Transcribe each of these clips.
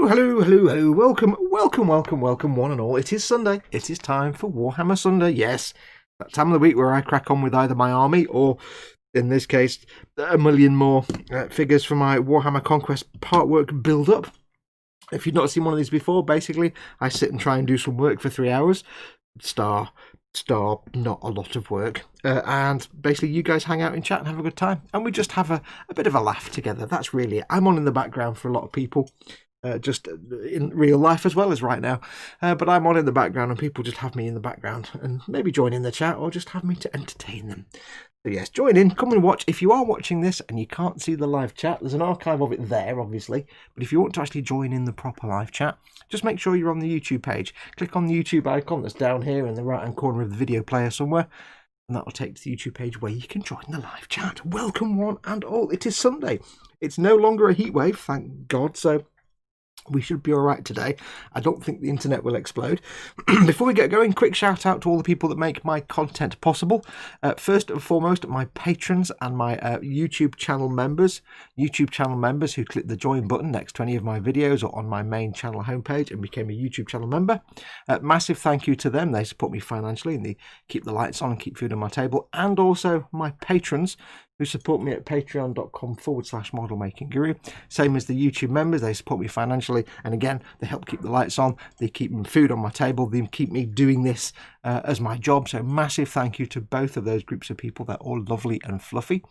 Hello. Welcome, one and all. It is Sunday. It is time for Warhammer Sunday. Yes, that time of the week where I crack on with either my army or, in this case, a million more figures for my Warhammer Conquest part work build-up. If you've not seen one of these before, basically, I sit and try and do some work for 3 hours. Star, not a lot of work. And basically you guys hang out in chat and have a good time. And we just have a bit of a laugh together. That's really it. I'm on in the background for a lot of people. Just in real life as well as right now. But I'm on in the background and people just have me in the background and maybe join in the chat or just have me to entertain them. So yes, join in, come and watch. If you are watching this and you can't see the live chat, there's an archive of it there, obviously. But if you want to actually join in the proper live chat, just make sure you're on the YouTube page. Click on the YouTube icon that's down here in the right-hand corner of the video player somewhere. And that will take to the YouTube page where you can join the live chat. Welcome one and all. It is Sunday. It's no longer a heat wave, thank God. So we should be all right today. I don't think the internet will explode. Before we get going, quick shout out to all the people that make my content possible. First and foremost, my patrons and my YouTube channel members. YouTube channel members who click the join button next to any of my videos or on my main channel homepage and became a YouTube channel member. Massive thank you to them. They support me financially and they keep the lights on and keep food on my table. And also my patrons who support me at patreon.com/modelmakingguru. Same as the YouTube members, they support me financially, and again, they help keep the lights on, they keep food on my table, they keep me doing this as my job. So massive thank you to both of those groups of people. They're all lovely and fluffy.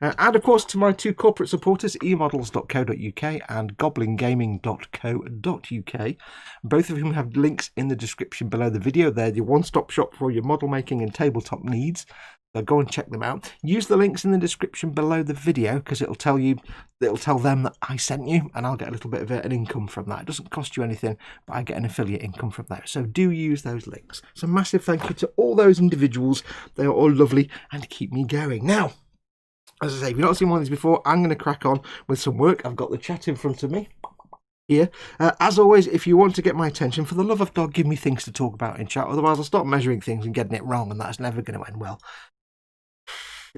And of course to my two corporate supporters, emodels.co.uk and goblingaming.co.uk, both of whom have links in the description below the video. They're the one-stop shop for all your model making and tabletop needs. So go and check them out. Use the links in the description below the video because it'll tell them that I sent you, and I'll get a little bit of an income from that. It doesn't cost you anything, but I get an affiliate income from that. So do use those links. So massive thank you to all those individuals. They are all lovely and keep me going. Now, as I say, if you've not seen one of these before, I'm going to crack on with some work. I've got the chat in front of me here. As always, if you want to get my attention, for the love of God, give me things to talk about in chat. Otherwise, I'll start measuring things and getting it wrong, and that's never going to end well.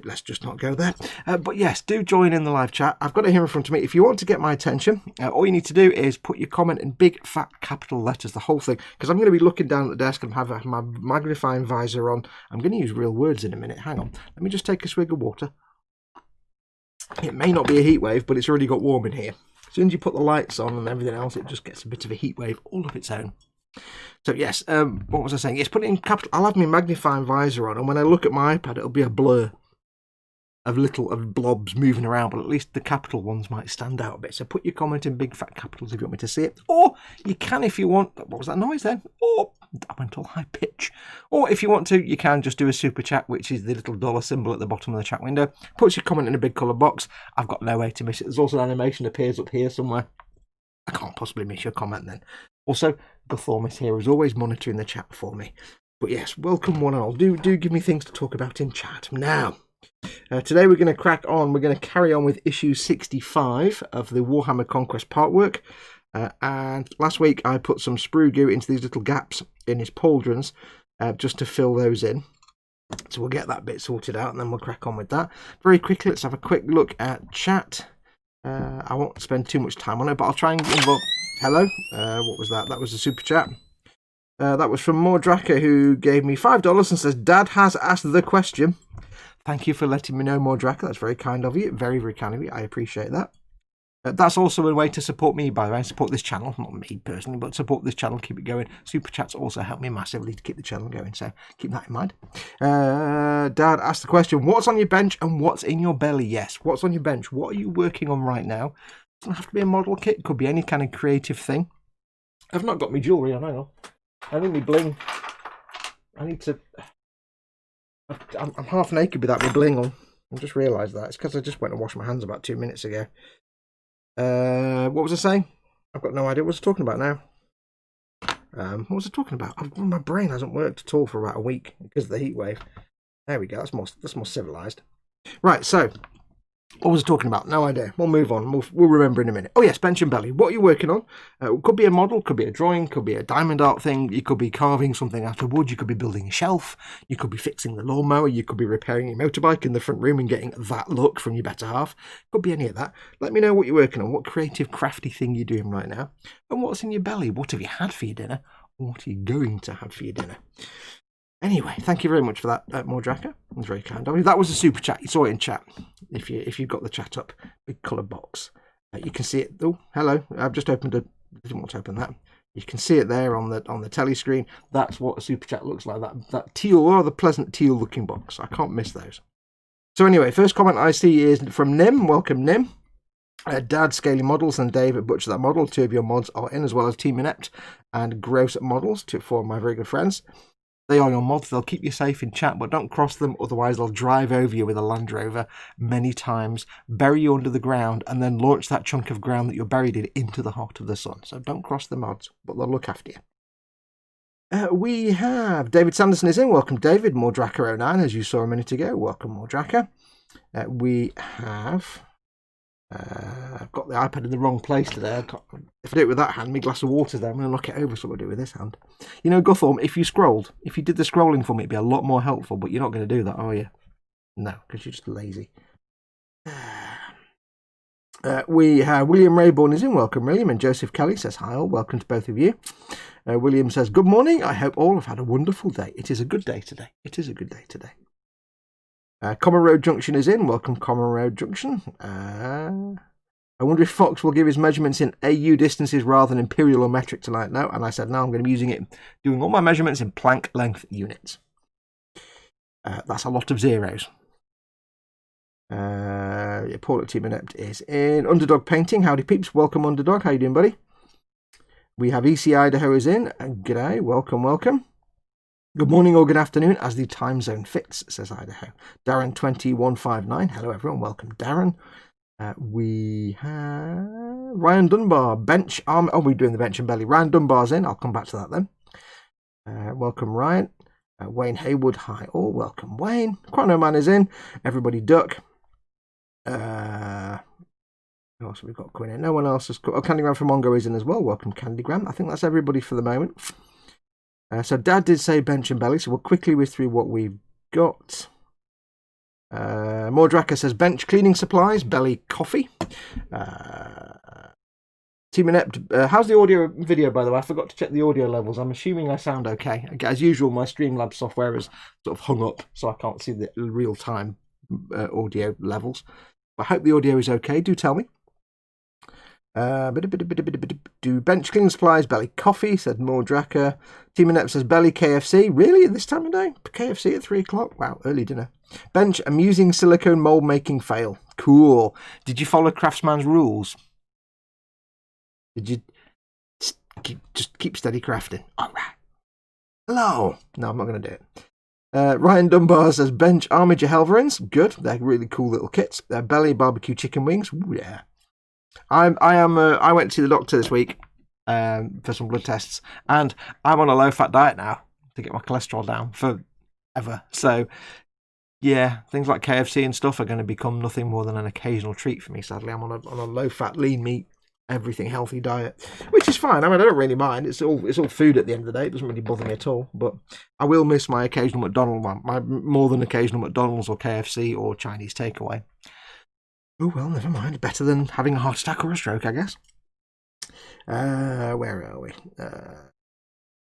Let's just not go there. But yes, do join in the live chat. I've got it here in front of me. If you want to get my attention, all you need to do is put your comment in big, fat, capital letters, the whole thing, because I'm going to be looking down at the desk and have my magnifying visor on. I'm going to use real words in a minute. Hang on. Let me just take a swig of water. It may not be a heat wave, but it's already got warm in here. As soon as you put the lights on and everything else, it just gets a bit of a heat wave all of its own. So yes, what was I saying? Yes, put it in capital. I'll have my magnifying visor on, and when I look at my iPad, it'll be a blur of blobs moving around, but at least the capital ones might stand out a bit. So put your comment in big fat capitals if you want me to see it, or you can if you want. What was that noise then? Or I went all high pitch. Or if you want to, you can just do a super chat, which is the little dollar symbol at the bottom of the chat window. Put your comment in a big colour box. I've got no way to miss it. There's also an animation that appears up here somewhere. I can't possibly miss your comment then. Also, Guthorm is here as always monitoring the chat for me. But yes, welcome one and all. Do give me things to talk about in chat. Now, today we're going to crack on. We're going to carry on with issue 65 of the Warhammer Conquest part work. And last week I put some sprue goo into these little gaps in his pauldrons just to fill those in. So we'll get that bit sorted out and then we'll crack on with that. Very quickly, let's have a quick look at chat. I won't spend too much time on it, but I'll try and involve... Hello? What was that? That was a super chat. That was from Mordraka, who gave me $5 and says, Dad has asked the question. Thank you for letting me know, Mordraka. That's very kind of you. Very, very kind of you. I appreciate that. That's also a way to support me, by the way. Support this channel. Not me personally, but support this channel. Keep it going. Super chats also help me massively to keep the channel going. So keep that in mind. Dad asked the question, what's on your bench and what's in your belly? Yes. What's on your bench? What are you working on right now? It doesn't have to be a model kit. It could be any kind of creative thing. I've not got my jewellery on. Hang on. I need my bling. I need to... I'm half naked without my bling on. I just realised that. It's because I just went and washed my hands about 2 minutes ago. What was I saying? I've got no idea what I was talking about now. What was I talking about? My brain hasn't worked at all for about a week because of the heat wave. There we go. That's more civilised. Right, so What was I talking about? No idea. We'll move on. We'll remember in a minute. Oh yes, bench and belly. What are you working on? Could be a model, could be a drawing, could be a diamond art thing. You could be carving something out of wood. You could be building a shelf. You could be fixing the lawnmower. You could be repairing your motorbike in the front room and getting that look from your better half. Could be any of that. Let me know what you're working on. What creative, crafty thing you're doing right now. And what's in your belly. What have you had for your dinner? What are you going to have for your dinner? Anyway, thank you very much for that, Mordraka. It was very kind of you. That was a super chat. You saw it in chat. If you've got the chat up, big coloured box, you can see it. Oh, hello! I've just opened a. Didn't want to open that. You can see it there on the telly screen. That's what a super chat looks like. That teal, rather pleasant teal looking box. I can't miss those. So anyway, first comment I see is from Nim. Welcome, Nim. Dad Scaling Models and Dave at Butcher That Model. Two of your mods are in, as well as Team Inept and Gross Models. Four of my very good friends. They are your mods. They'll keep you safe in chat, but don't cross them. Otherwise, they'll drive over you with a Land Rover many times, bury you under the ground, and then launch that chunk of ground that you're buried in into the heart of the sun. So don't cross the mods, but they'll look after you. We have David Sanderson is in. Welcome, David. Mordraka09, as you saw a minute ago. Welcome, Mordraka. We have... I've got the iPad in the wrong place today. If I do it with that hand, my glass of water's there. I'm going to knock it over, so I'll do it with this hand. You know, Guthorm, if you did the scrolling for me, it'd be a lot more helpful, but you're not going to do that, are you? No, because you're just lazy. We have William Rayborn is in. Welcome, William. And Joseph Kelly says, hi all. Welcome to both of you. William says, good morning. I hope all have had a wonderful day. It is a good day today. It is a good day today. Common Road Junction is in. Welcome, Common Road Junction. I wonder if Fox will give his measurements in AU distances rather than imperial or metric tonight. No, and I said, no, I'm going to be using it, doing all my measurements in plank length units. That's a lot of zeros. Paul at Team Inept is in. Underdog Painting. Howdy, peeps. Welcome, Underdog. How you doing, buddy? We have EC Idaho is in. G'day. Welcome, welcome. Good morning or good afternoon, as the time zone fits, says Idaho. Darren2159. Hello, everyone. Welcome, Darren. We have Ryan Dunbar. Bench arm. Oh, we're doing the bench and belly. Ryan Dunbar's in. I'll come back to that then. Welcome, Ryan. Wayne Haywood. Hi, all. Welcome, Wayne. Chrono Man is in. Everybody duck. Who else have we got coming in? No one else has got. Oh, Candygram from Mongo is in as well. Welcome, Candygram. I think that's everybody for the moment. So Dad did say bench and belly, so we'll quickly whiz through what we've got. Mordraka says bench cleaning supplies, belly coffee. Team Inept, how's the audio video, by the way? I forgot to check the audio levels. I'm assuming I sound okay. As usual, my Streamlabs software is sort of hung up, so I can't see the real-time audio levels. I hope the audio is okay. Do tell me. Do bench cleaning supplies, belly coffee, said Mordraka. Team Inept says belly KFC. Really? At this time of day? KFC at 3 o'clock? Wow, early dinner. Bench amusing silicone mold making fail. Cool. Did you follow Craftsman's rules? Did you just keep steady crafting? All right. Hello. No, I'm not going to do it. Ryan Dunbar says bench Armiger Helverins. Good. They're really cool little kits. Belly barbecue chicken wings. Ooh, yeah. I went to see the doctor this week for some blood tests, and I'm on a low-fat diet now to get my cholesterol down forever. So, yeah, things like KFC and stuff are going to become nothing more than an occasional treat for me. Sadly, I'm on a low-fat, lean meat, everything healthy diet, which is fine. I mean, I don't really mind. It's all food at the end of the day. It doesn't really bother me at all. But I will miss my occasional McDonald's, my more than occasional McDonald's or KFC or Chinese takeaway. Oh, well, never mind. Better than having a heart attack or a stroke, I guess. Where are we?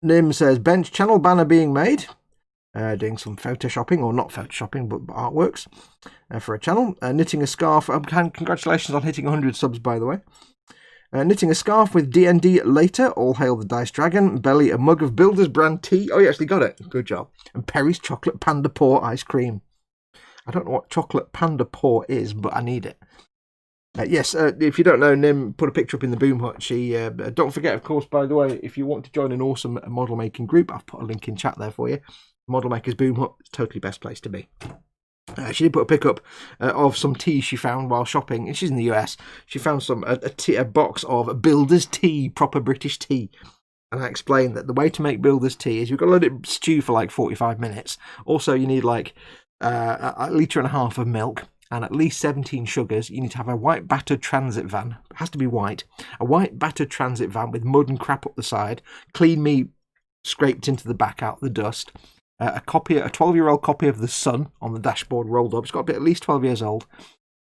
Nim says, bench channel banner being made. Doing some photoshopping, or not photoshopping, but artworks for a channel. Knitting a scarf. Congratulations on hitting 100 subs, by the way. Knitting a scarf with D&D later. All hail the Dice Dragon. Belly, a mug of Builder's brand tea. Oh, you actually got it. Good job. And Perry's chocolate panda paw ice cream. I don't know what chocolate panda paw is, but I need it. Yes, if you don't know, Nim put a picture up in the Boom Hut. She don't forget, of course, by the way, if you want to join an awesome model making group, I've put a link in chat there for you. Model Makers Boom Hut, totally best place to be. She did put a pickup of some tea she found while shopping, and she's in the US. She found a box of Builder's tea, proper British tea. And I explained that the way to make Builder's tea is you've got to let it stew for like 45 minutes. Also, you need like a litre and a half of milk, and at least 17 sugars, you need to have a white battered transit van. It has to be white. A white battered transit van with mud and crap up the side, clean meat scraped into the back out of the dust, a 12-year-old copy of The Sun on the dashboard rolled up. It's got to be at least 12 years old.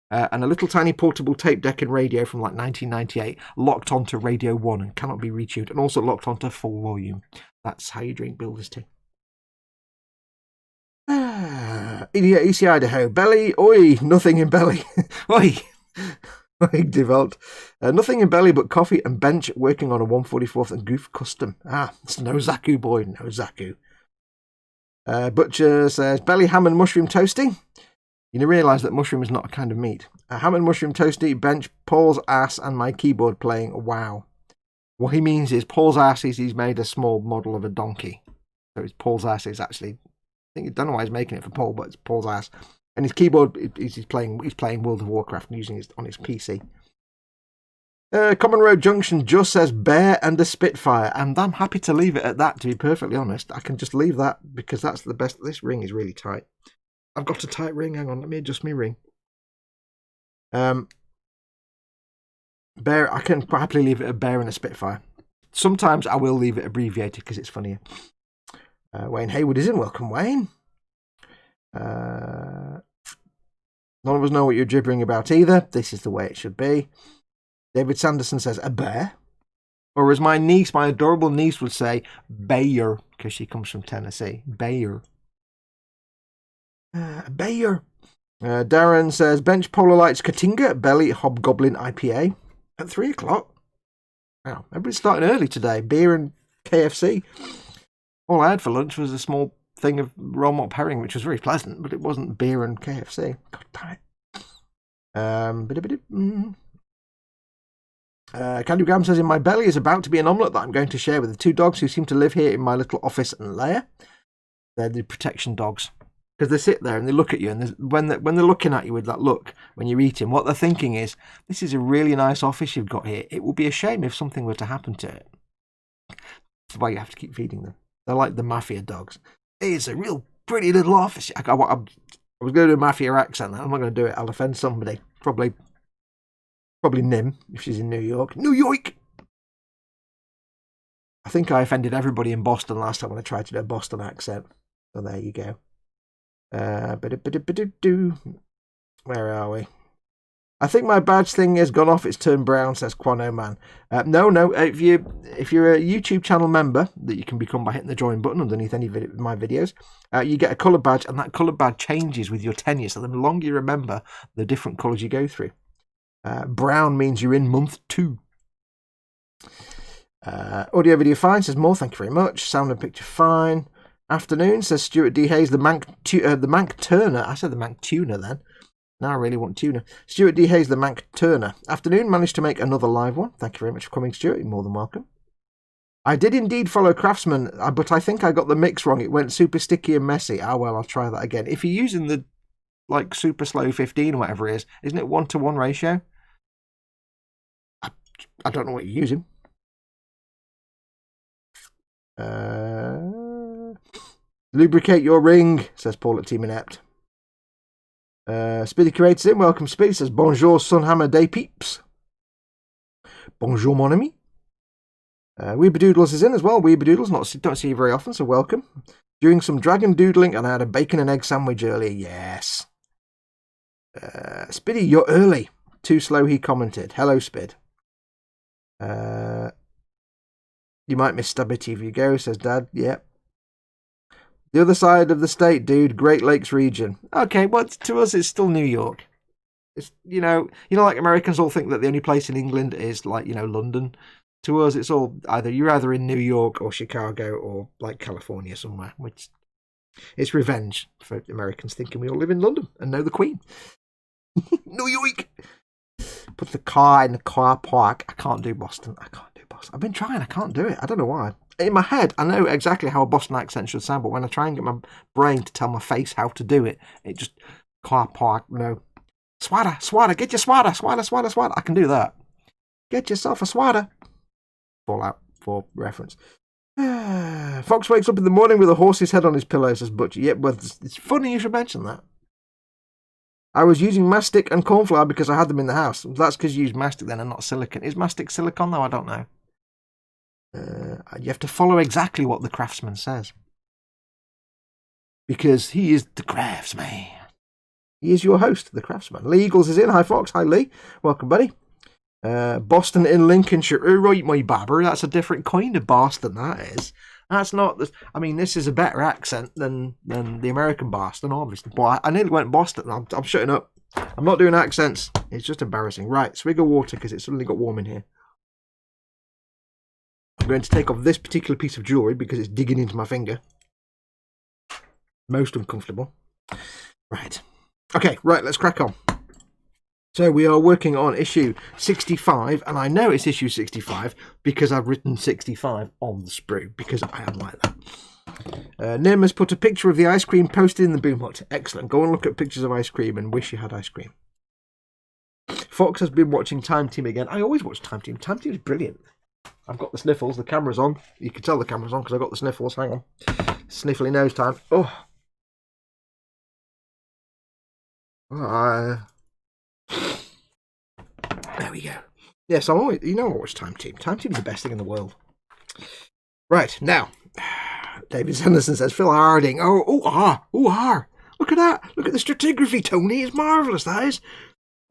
And a little tiny portable tape deck and radio from like 1998, locked onto Radio 1 and cannot be retuned, and also locked onto full volume. That's how you drink builder's tea. EC Idaho. Belly, oi, nothing in belly. Oi, Devalt. Nothing in belly but coffee and bench, working on a 144th and Goof custom. It's no Zaku, boy, no Zaku. Butcher says, belly, ham and mushroom toasty. You realise that mushroom is not a kind of meat. Ham and mushroom toasty, bench, Paul's ass, and my keyboard playing. Wow. What he means is Paul's ass is he's made a small model of a donkey. So it's Paul's ass is actually, I don't know why he's making it for Paul, but it's Paul's ass. And his keyboard, he's playing World of Warcraft and using it on his PC. Common Road Junction just says bear and a Spitfire, and I'm happy to leave it at that, to be perfectly honest. I can just leave that because that's the best. This ring is really tight. I've got a tight ring. Hang on, let me adjust my ring. Bear, I can happily leave it a bear and a Spitfire. Sometimes I will leave it abbreviated because it's funnier. Wayne Haywood is in. Welcome, Wayne. None of us know what you're gibbering about either. This is the way it should be. David Sanderson says, a bear. Or as my niece, my adorable niece would say, Bayer, because she comes from Tennessee. Bayer. Bayer. Darren says, bench Polar Lights Katinga, belly Hobgoblin IPA at 3 o'clock. Wow, everybody's starting early today. Beer and KFC. All I had for lunch was a small thing of roll mop herring, which was very pleasant, but it wasn't beer and KFC. God damn it. Candy Graham says, in my belly is about to be an omelette that I'm going to share with the 2 dogs who seem to live here in my little office and lair. They're the protection dogs. Because they sit there and they look at you, and when they're looking at you with that look, when you're eating, what they're thinking is, this is a really nice office you've got here. It would be a shame if something were to happen to it. That's why you have to keep feeding them. They're like the mafia dogs. Hey, it's a real pretty little office. I was going to do a mafia accent. I'm not going to do it. I'll offend somebody. Probably Nim, if she's in New York. New York! I think I offended everybody in Boston last time when I tried to do a Boston accent. So there you go. Where are we? I think my badge thing has gone off. It's turned brown, says Quano Man. No. If you're a YouTube channel member, that you can become by hitting the join button underneath any of my videos, you get a colour badge, and that colour badge changes with your tenure. So the longer you remember, the different colours you go through. Brown means you're in month 2. Audio video fine, says more. Thank you very much. Sound and picture fine. Afternoon, says Stuart D. Hayes. The Mank Turner. I said the Mank Tuner then. Now I really want tuna. Stuart D. Hayes, the Mank Turner. Afternoon, managed to make another live one. Thank you very much for coming, Stuart. You're more than welcome. I did indeed follow Craftsman, but I think I got the mix wrong. It went super sticky and messy. Well, I'll try that again. If you're using the super slow 15 or whatever it is, isn't it 1-to-1 ratio? I don't know what you're using. Lubricate your ring, says Paul at Team Inept. Speedy creates in. Welcome, Speedy. Says bonjour, Sunhammer Day peeps. Bonjour, mon ami. Weebadoodles is in as well. Weebadoodles, don't see you very often, so welcome. Doing some dragon doodling, and I had a bacon and egg sandwich earlier. Yes. Spiddy, you're early. Too slow, he commented. Hello, Spid. You might miss Stabity if you go, says Dad. Yep. The other side of the state, dude. Great Lakes region. Okay, well, to us, it's still New York. It's, like Americans all think that the only place in England is London. To us, it's all you're either in New York or Chicago or California somewhere. Which it's revenge for Americans thinking we all live in London and know the Queen. New York. Put the car in the car park. I can't do Boston. I've been trying. I can't do it. I don't know why. In my head, I know exactly how a Boston accent should sound, but when I try and get my brain to tell my face how to do it, it just car park. No, swatter. Get your swatter. I can do that. Get yourself a swatter. Fallout 4 reference. Fox wakes up in the morning with a horse's head on his pillow, says Butcher. Yep, well, it's funny you should mention that. I was using mastic and corn flour because I had them in the house. That's because you use mastic then and not silicon. Is mastic silicon though? I don't know. You have to follow exactly what the craftsman says. Because he is the craftsman. He is your host, the craftsman. Lee Eagles is in. Hi, Fox. Hi, Lee. Welcome, buddy. Boston in Lincolnshire. Oh, right, my babber. That's a different kind of Boston, that is. That's not... I mean, this is a better accent than the American Boston, obviously. But I nearly went Boston. I'm shutting up. I'm not doing accents. It's just embarrassing. Right, swig of water because it suddenly got warm in here. I'm going to take off this particular piece of jewellery because it's digging into my finger. Most uncomfortable. Right. Okay, right, let's crack on. So we are working on issue 65, and I know it's issue 65 because I've written 65 on the sprue, because I am like that. Nim has put a picture of the ice cream posted in the boom hut. Excellent. Go and look at pictures of ice cream and wish you had ice cream. Fox has been watching Time Team again. I always watch Time Team. Time Team is brilliant. I've got the sniffles. The camera's on. You can tell the camera's on because I've got the sniffles. Hang on. Sniffly nose time. Oh. There we go. Yes, I'm always, I watch Time Team. Time Team is the best thing in the world. Right, now, David Sanderson says, Phil Harding. Look at that. Look at the stratigraphy, Tony. It's marvellous, that is.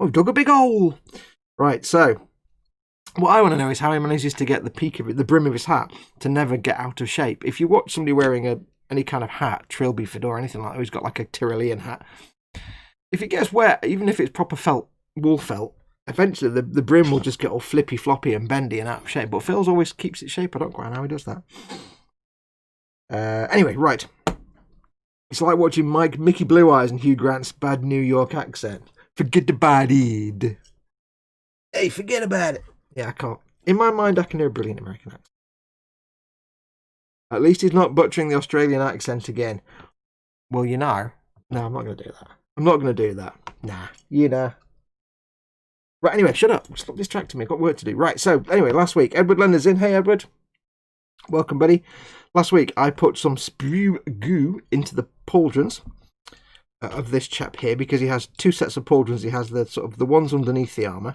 I've dug a big hole. Right, so, what I want to know is how he manages to get the peak of it, the brim of his hat, to never get out of shape. If you watch somebody wearing any kind of hat, trilby, fedora, anything like that, who's got like a Tyrolean hat, if it gets wet, even if it's proper felt, wool felt, eventually the brim will just get all flippy floppy and bendy and out of shape. But Phil's always keeps its shape. I don't quite know how he does that. Anyway, right. It's like watching Mickey Blue Eyes and Hugh Grant's bad New York accent. Forget about it. Hey, forget about it. Yeah, I can't. In my mind, I can hear a brilliant American accent. At least he's not butchering the Australian accent again. Well, no, I'm not going to do that. I'm not going to do that. Nah, Right, anyway, shut up. Stop distracting me. I've got work to do. Right, so, anyway, last week, Edward Leonard's in. Hey, Edward. Welcome, buddy. Last week, I put some sprue goo into the pauldrons of this chap here, because he has two sets of pauldrons. He has the sort of the ones underneath the armour,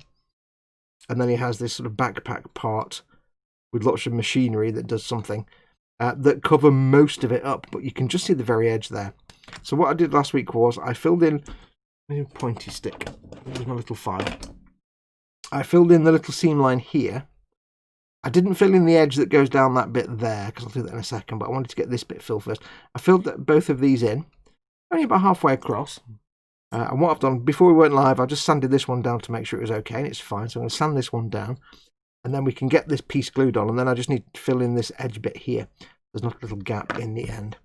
and then he has this sort of backpack part with lots of machinery that does something that cover most of it up, but you can just see the very edge there. So what I did last week was I filled in a pointy stick. Here's my little file. I filled in the little seam line here. I didn't fill in the edge that goes down that bit there, because I'll do that in a second, but I wanted to get this bit filled first. I filled both of these in, only about halfway across. And what I've done, before we went live, I just sanded this one down to make sure it was okay, and it's fine. So I'm going to sand this one down, and then we can get this piece glued on, and then I just need to fill in this edge bit here. There's not a little gap in the end.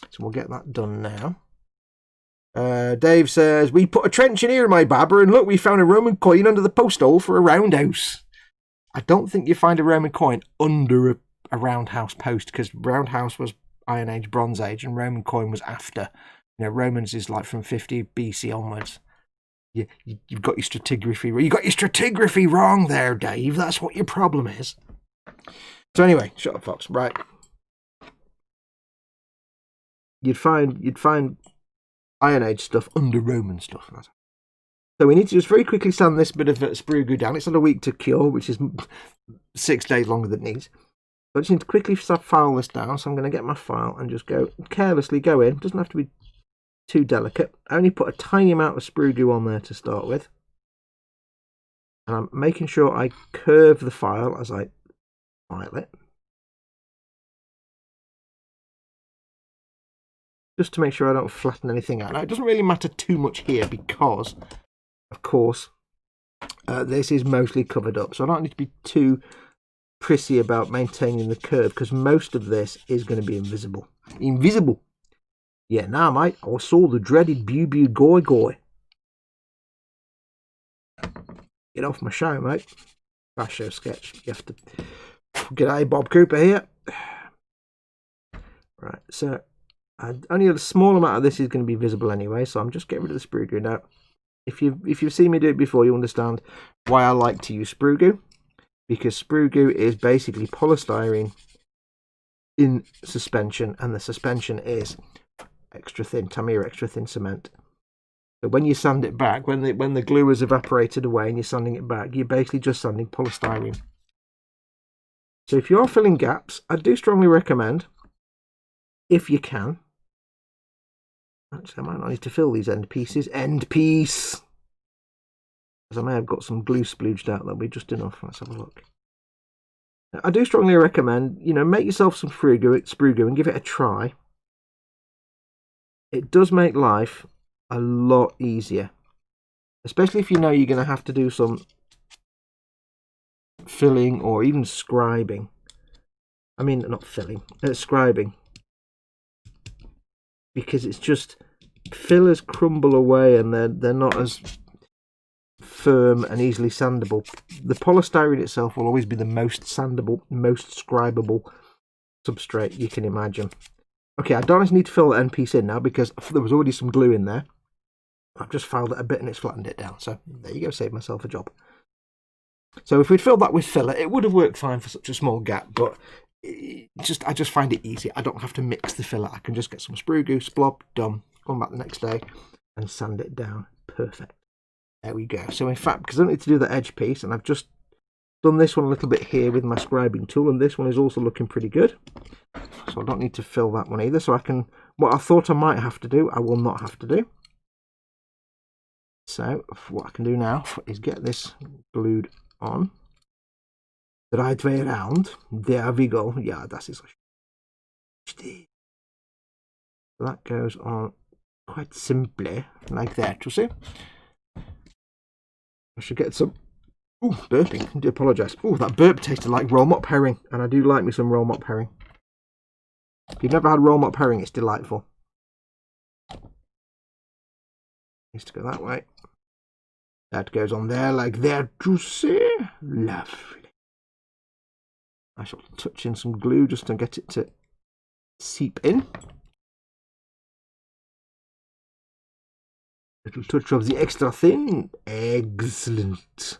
So we'll get that done now. Dave says, we put a trench in here, my babber, and look, we found a Roman coin under the post hole for a roundhouse. I don't think you find a Roman coin under a roundhouse post, because roundhouse was Iron Age, Bronze Age, and Roman coin was after. Romans is like from 50 BC onwards. You've got your stratigraphy. You got your stratigraphy wrong there, Dave. That's what your problem is. So anyway, shut up, Fox. Right. You'd find Iron Age stuff under Roman stuff. So we need to just very quickly sand this bit of sprue goo down. It's had a week to cure, which is 6 days longer than it needs. So I just need to quickly file this down. So I'm going to get my file and just carelessly go in. It doesn't have to be too delicate. I only put a tiny amount of sprue goo on there to start with. And I'm making sure I curve the file as I file it. Just to make sure I don't flatten anything out. Now, it doesn't really matter too much here because, of course, this is mostly covered up. So I don't need to be too prissy about maintaining the curve, because most of this is going to be invisible. Invisible! Yeah, now, mate, I saw the dreaded bew goy goy. Get off my show, mate. Fast show sketch. You have to... G'day, Bob Cooper here. Right, so... only a small amount of this is going to be visible anyway, so I'm just getting rid of the sprue goo now. If you've seen me do it before, you understand why I like to use sprue goo, because sprue goo is basically polystyrene in suspension, and the suspension is extra thin Tamiya extra thin cement. So So when you sand it back, when the glue has evaporated away and you're sanding it back, you're basically just sanding polystyrene. So if you are filling gaps, I do strongly recommend, if you can, actually I might not need to fill these end pieces. End piece! Because I may have got some glue splooged out. That'll be just enough. Let's have a look. I do strongly recommend, make yourself some sprue glue and give it a try. It does make life a lot easier. Especially if you know you're going to have to do some filling or even scribing. I mean, not filling, scribing. Because it's just, fillers crumble away and they're not as firm and easily sandable. The polystyrene itself will always be the most sandable, most scribable substrate you can imagine. Okay, I don't need to fill the end piece in now because there was already some glue in there. I've just filed it a bit and it's flattened it down. So there you go, save myself a job. So if we'd filled that with filler, it would have worked fine for such a small gap, but I just find it easy. I don't have to mix the filler. I can just get some sprue glue, splob, done. Come back the next day and sand it down. Perfect. There we go. So in fact, because I don't need to do the edge piece, and I've just done this one a little bit here with my scribing tool, and this one is also looking pretty good. So I don't need to fill that one either. So I can, what I thought I might have to do, I will not have to do. So what I can do now is get this glued on the right way around. There we go. Yeah, that is. So that goes on quite simply like that, you see. I should get some. Ooh, burping. I do apologise. Ooh, that burp tasted like roll mop herring, and I do like me some roll mop herring. If you've never had roll mop herring, it's delightful. Needs to go that way. That goes on there like that, you see. Lovely. I shall touch in some glue just to get it to seep in. Little touch of the extra thin. Excellent.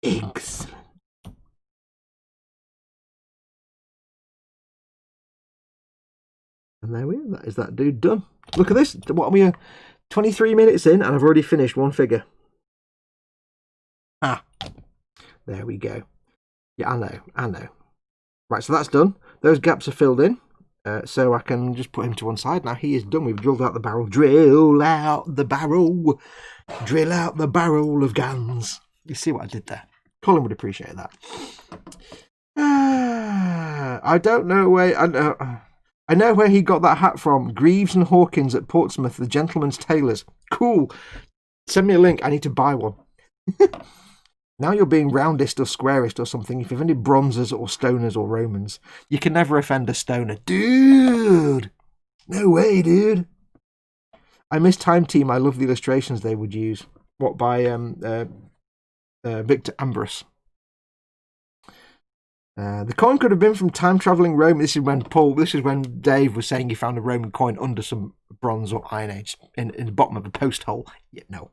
Excellent. And there we are. That is that dude done. Look at this. What are we? 23 minutes in, and I've already finished one figure. Ah, there we go. Yeah, I know. Right, so that's done. Those gaps are filled in. So I can just put him to one side. Now he is done. We've drilled out the barrel. Drill out the barrel. Drill out the barrel of guns. You see what I did there? Colin would appreciate that. I don't know where... I know where he got that hat from. Greaves and Hawkins at Portsmouth, the gentleman's tailors. Cool. Send me a link. I need to buy one. Now you're being roundest or squarest or something. If you've any bronzers or stoners or Romans, you can never offend a stoner. Dude! No way, dude. I miss Time Team. I love the illustrations they would use. What, by Victor Ambrose. The coin could have been from time-travelling Rome. This is when Dave was saying he found a Roman coin under some bronze or Iron Age in the bottom of a post hole. Yeah, no.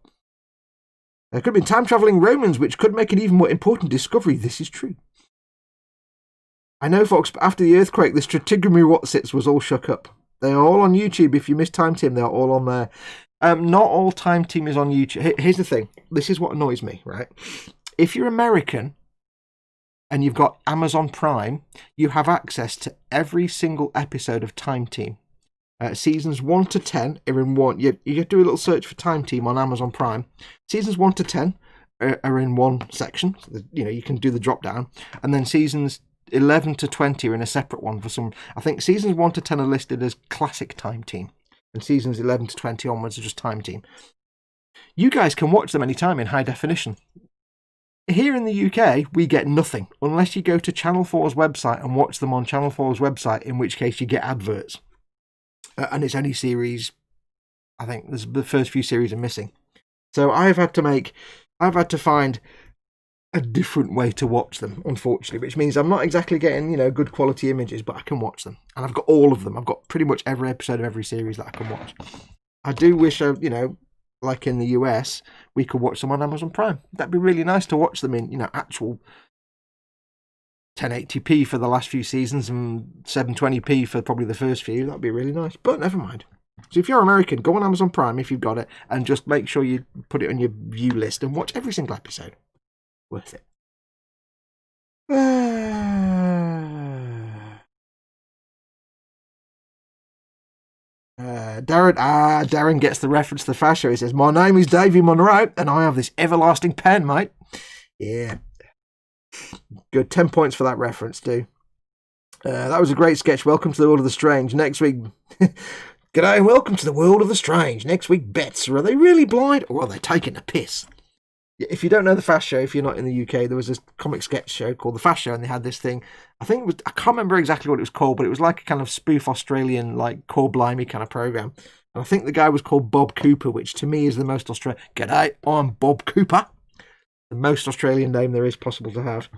There could have been time-travelling Romans, which could make an even more important discovery. This is true. I know, folks, but after the earthquake, the stratigraphy whatsits was all shook up. They are all on YouTube. If you miss Time Team, they are all on there. Not all Time Team is on YouTube. Here's the thing. This is what annoys me, right? If you're American and you've got Amazon Prime, you have access to every single episode of Time Team. Seasons 1 to 10 are in one. You do a little search for Time Team on Amazon Prime. Seasons 1 to 10 are in one section. So you can do the drop down, and then seasons 11 to 20 are in a separate one for some. I think seasons 1 to 10 are listed as classic Time Team, and seasons 11 to 20 onwards are just Time Team. You guys can watch them anytime in high definition. Here in the UK, we get nothing unless you go to Channel 4's website and watch them on Channel 4's website, in which case you get adverts. And it's only series, I think the first few series are missing. So I've had to find a different way to watch them, unfortunately, which means I'm not exactly getting, good quality images, but I can watch them. And I've got all of them. I've got pretty much every episode of every series that I can watch. I do wish, like in the US, we could watch them on Amazon Prime. That'd be really nice to watch them in, actual 1080p for the last few seasons and 720p for probably the first few. That'd be really nice. But never mind. So if you're American, go on Amazon Prime if you've got it, and just make sure you put it on your view list and watch every single episode. Worth it. Darren gets the reference to the fascia. He says, "My name is Davy Monroe, and I have this everlasting pen, mate." Yeah. Good. 10 points for that reference, too. That was a great sketch. Welcome to the World of the Strange. Next week... G'day and welcome to the World of the Strange. Next week, bets. Are they really blind, or are they taking a piss? If you don't know the Fast Show, if you're not in the UK, there was this comic sketch show called the Fast Show, and they had this thing. I think it was, I can't remember exactly what it was called, but it was like a kind of spoof Australian, like, core blimey kind of program. And I think the guy was called Bob Cooper, which to me is the most Australian. G'day, I'm Bob Cooper. The most Australian name there is possible to have.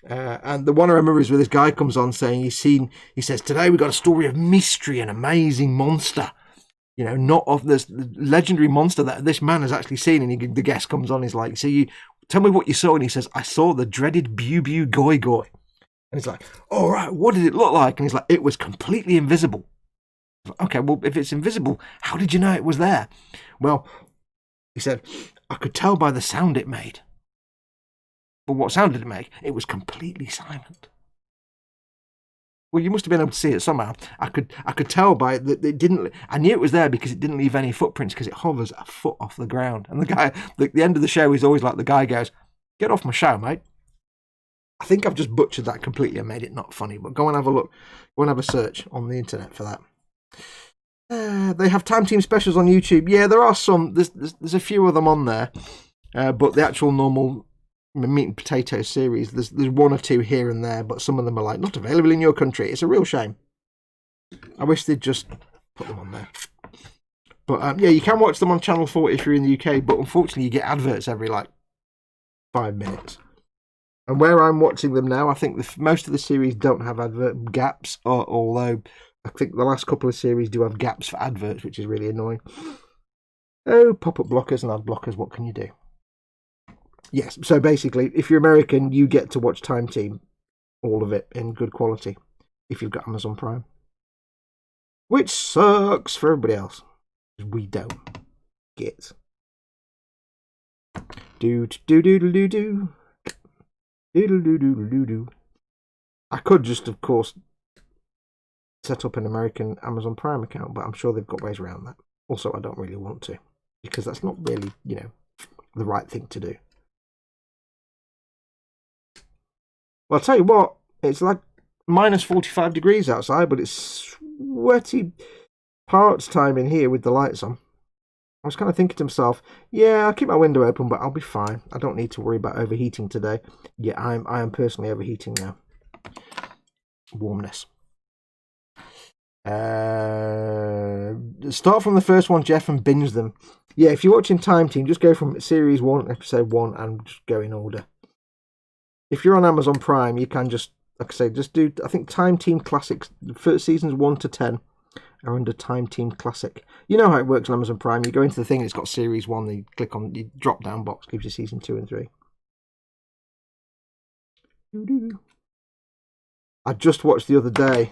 And the one I remember is where this guy comes on saying he says, "Today we got a story of mystery and amazing monster. You know, not of this legendary monster that this man has actually seen." And the guest comes on, he's like, "So you tell me what you saw." And he says, "I saw the dreaded Bew Goy Goy." And he's like, "All right, what did it look like?" And he's like, "It was completely invisible." Like, okay, well, if it's invisible, how did you know it was there? Well, he said, "I could tell by the sound it made." But what sound did it make? It was completely silent. Well, you must have been able to see it somehow. I could tell by that it didn't. I knew it was there because it didn't leave any footprints because it hovers a foot off the ground. And the guy, the end of the show is always like the guy goes, "Get off my show, mate." I think I've just butchered that completely and made it not funny. But go and have a look. Go and have a search on the internet for that. They have Time Team specials on YouTube. Yeah, there are some. There's a few of them on there. But the actual normal meat and potato series, there's one or two here and there, but some of them are like not available in your country. It's a real shame. I wish they'd just put them on there. But yeah, you can watch them on Channel 4 if you're in the UK, but unfortunately you get adverts every like 5 minutes. And where I'm watching them now, I think most of the series don't have advert gaps, although I think the last couple of series do have gaps for adverts, which is really annoying. Oh, pop-up blockers and ad blockers, what can you do? Yes, so basically, if you're American, you get to watch Time Team, all of it, in good quality, if you've got Amazon Prime. Which sucks for everybody else, because we don't get. Do-do-do-do-do-do. Do-do-do-do-do-do. I could just, of course, set up an American Amazon Prime account, but I'm sure they've got ways around that. Also, I don't really want to, because that's not really, the right thing to do. Well, I'll tell you what, it's like minus 45 degrees outside, but it's sweaty parts time in here with the lights on. I was kind of thinking to myself, yeah, I'll keep my window open, but I'll be fine. I don't need to worry about overheating today. Yeah, I am personally overheating now. Warmness. Start from the first one, Jeff, and binge them. Yeah, if you're watching Time Team, just go from Series 1, Episode 1, and just go in order. If you're on Amazon Prime, you can just, like I say, just do, I think Time Team Classics, first seasons 1 to 10 are under Time Team Classic. You know how it works on Amazon Prime. You go into the thing, it's got Series 1, then you click on the drop-down box, gives you Season 2 and 3. I just watched the other day,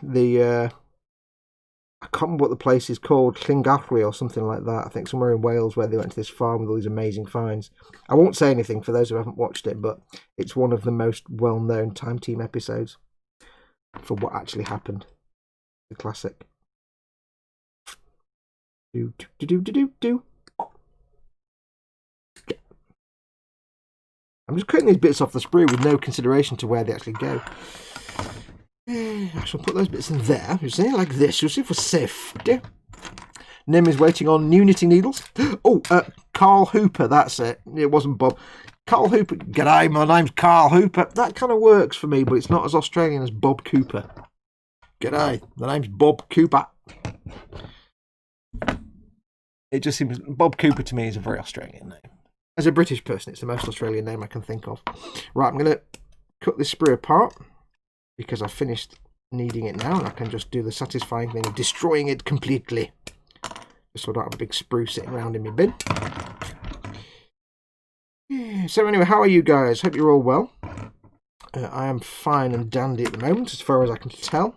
I can't remember what the place is called, Llangafri or something like that. I think somewhere in Wales where they went to this farm with all these amazing finds. I won't say anything for those who haven't watched it, but it's one of the most well-known Time Team episodes for what actually happened. The classic. I'm just cutting these bits off the sprue with no consideration to where they actually go. I shall put those bits in there. You see, like this. You'll see for safe. Nim is waiting on new knitting needles. Oh, Carl Hooper. That's it. It wasn't Bob. Carl Hooper. G'day, my name's Carl Hooper. That kind of works for me, but it's not as Australian as Bob Cooper. G'day, the name's Bob Cooper. It just seems Bob Cooper to me is a very Australian name. As a British person, it's the most Australian name I can think of. Right, I'm going to cut this sprue apart, because I've finished kneading it now, and I can just do the satisfying thing of destroying it completely. Just so I don't have a big sprue sitting around in my bin. So anyway, how are you guys? Hope you're all well. I am fine and dandy at the moment, as far as I can tell.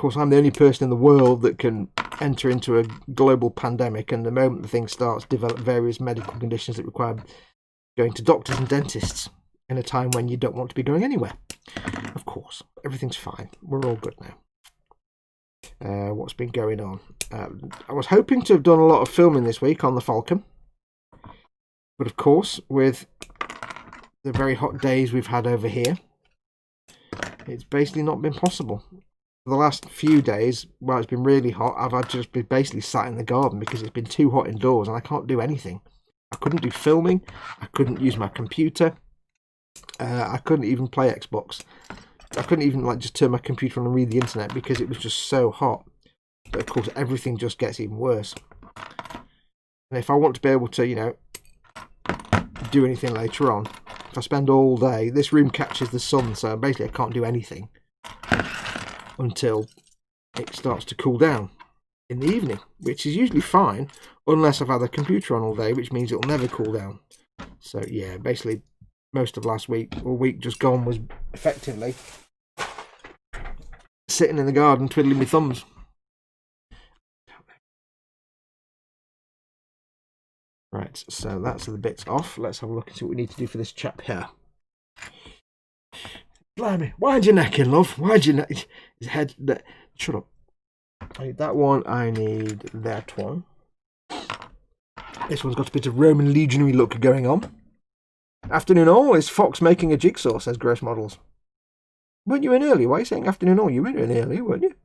course, I'm the only person in the world that can enter into a global pandemic, and the moment the thing starts, develop various medical conditions that require going to doctors and dentists in a time when you don't want to be going anywhere. Of course, everything's fine. We're all good now. What's been going on? I was hoping to have done a lot of filming this week on the Falcon, but of course, with the very hot days we've had over here, it's basically not been possible. For the last few days, while it's been really hot, I've had to just be basically sat in the garden because it's been too hot indoors and I can't do anything. I couldn't do filming, I couldn't use my computer, I couldn't even play Xbox. I couldn't even just turn my computer on and read the internet because it was just so hot. But of course, everything just gets even worse. And if I want to be able to, do anything later on, if I spend all day, this room catches the sun, so basically I can't do anything until it starts to cool down in the evening, which is usually fine, unless I've had the computer on all day, which means it'll never cool down. So yeah, basically most of last week, or week just gone, was effectively sitting in the garden twiddling my thumbs. Right, so that's the bits off. Let's have a look and see what we need to do for this chap here. Blimey, why'd you neck in, love? Why'd you neck his head? Shut up. I need that one, I need that one. This one's got a bit of Roman legionary look going on. Afternoon all, is Fox making a jigsaw, says Gross Models. Weren't you in earlier? Why are you saying afternoon all? You were in earlier, weren't you?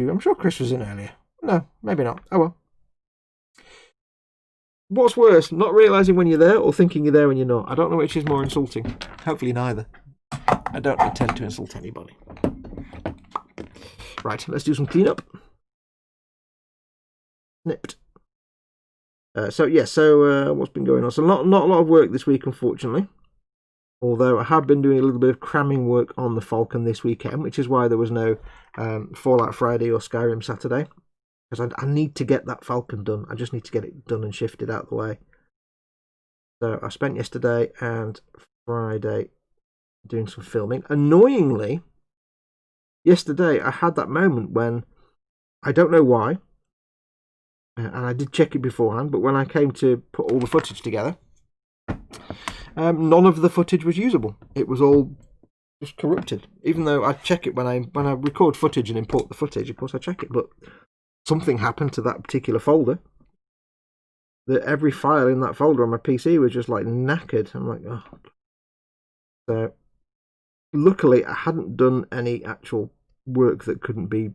I'm sure Chris was in earlier. No, maybe not. Oh well. What's worse, not realising when you're there or thinking you're there when you're not? I don't know which is more insulting. Hopefully neither. I don't intend to insult anybody. Right, let's do some cleanup. Snipped. What's been going on? So not a lot of work this week, unfortunately. Although I have been doing a little bit of cramming work on the Falcon this weekend, which is why there was no Fallout Friday or Skyrim Saturday. Because I need to get that Falcon done. I just need to get it done and shifted out of the way. So I spent yesterday and Friday doing some filming. Annoyingly, yesterday I had that moment when, I don't know why, and I did check it beforehand, but when I came to put all the footage together, none of the footage was usable. It was all just corrupted. Even though I check it when I record footage and import the footage, of course I check it, but something happened to that particular folder. That every file in that folder on my PC was just like knackered. I'm like, oh. So luckily I hadn't done any actual work that couldn't be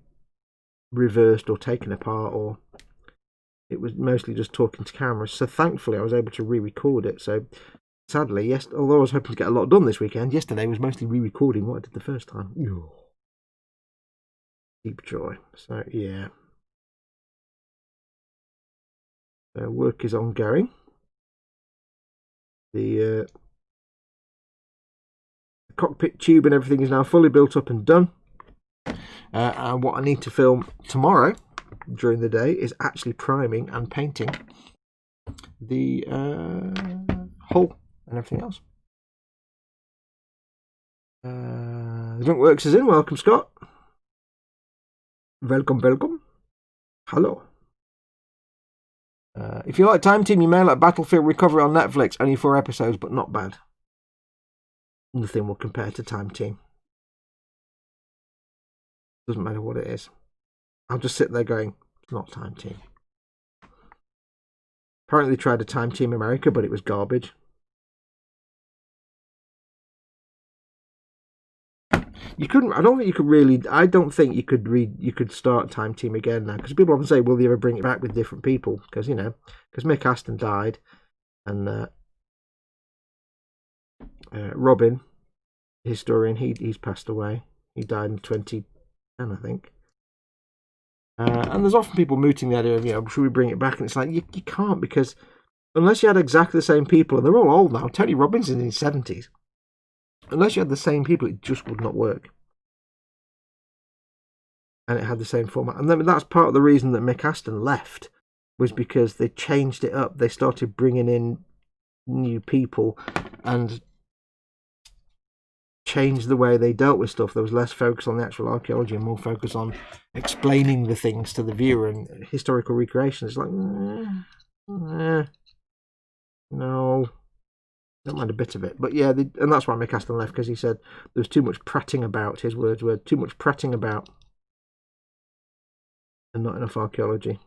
reversed or taken apart, or it was mostly just talking to cameras. So thankfully I was able to re-record it. So sadly, yes, although I was hoping to get a lot done this weekend, yesterday was mostly re-recording what I did the first time. Deep joy. So yeah. So work is ongoing. The cockpit tube and everything is now fully built up and done. And what I need to film tomorrow during the day is actually priming and painting the hull and everything else. The Drunk Works is in. Welcome, Scott. Welcome. Hello. If you like Time Team, you may like Battlefield Recovery on Netflix. Only 4 episodes, but not bad. Nothing will compare to Time Team. Doesn't matter what it is. I'll just sit there going, it's not Time Team. Apparently they tried a Time Team America, but it was garbage. You couldn't. I don't think you could really. I don't think you could read. You could start Time Team again now, because people often say, "Will they ever bring it back with different people?" Because because Mick Aston died, and Robin, the historian, he's passed away. He died in 2010, I think. And there's often people mooting the idea of, should we bring it back? And it's like you can't, because unless you had exactly the same people, and they're all old now. Tony Robbins is in his 70s. Unless you had the same people, it just would not work. And it had the same format. And then that's part of the reason that Mick Aston left, was because they changed it up. They started bringing in new people and changed the way they dealt with stuff. There was less focus on the actual archaeology and more focus on explaining the things to the viewer and historical recreation. It's like, no, don't mind a bit of it. But yeah, and that's why Mick Aston left, because he said there was too much prattling about. His words were too much prattling about and not enough archaeology.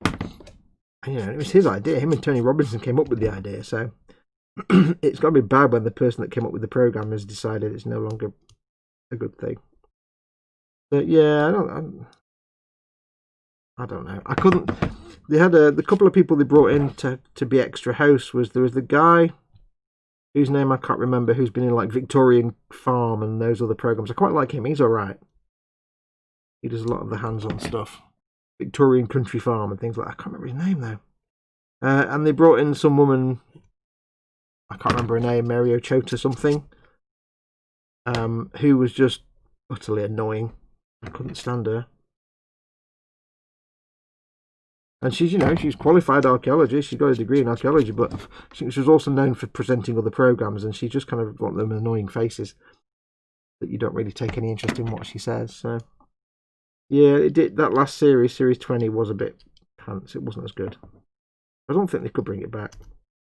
And, you know, it was his idea. Him and Tony Robinson came up with the idea, so it's got to be bad when the person that came up with the program has decided it's no longer a good thing. But yeah, I don't know. I couldn't. They had the couple of people they brought in to be extra hosts. There was the guy whose name I can't remember, who's been in like Victorian Farm and those other programs. I quite like him. He's all right. He does a lot of the hands-on stuff. Victorian Country Farm and things like that. I can't remember his name though. And they brought in some woman, I can't remember her name, Mary Ochota something, who was just utterly annoying. I couldn't stand her. And she's, you know, she's qualified archaeologist. She's got a degree in archaeology, but she was also known for presenting other programs, and she just kind of got them annoying faces that you don't really take any interest in what she says. So yeah, it did. That last series 20, was a bit pants. It wasn't as good. I don't think they could bring it back,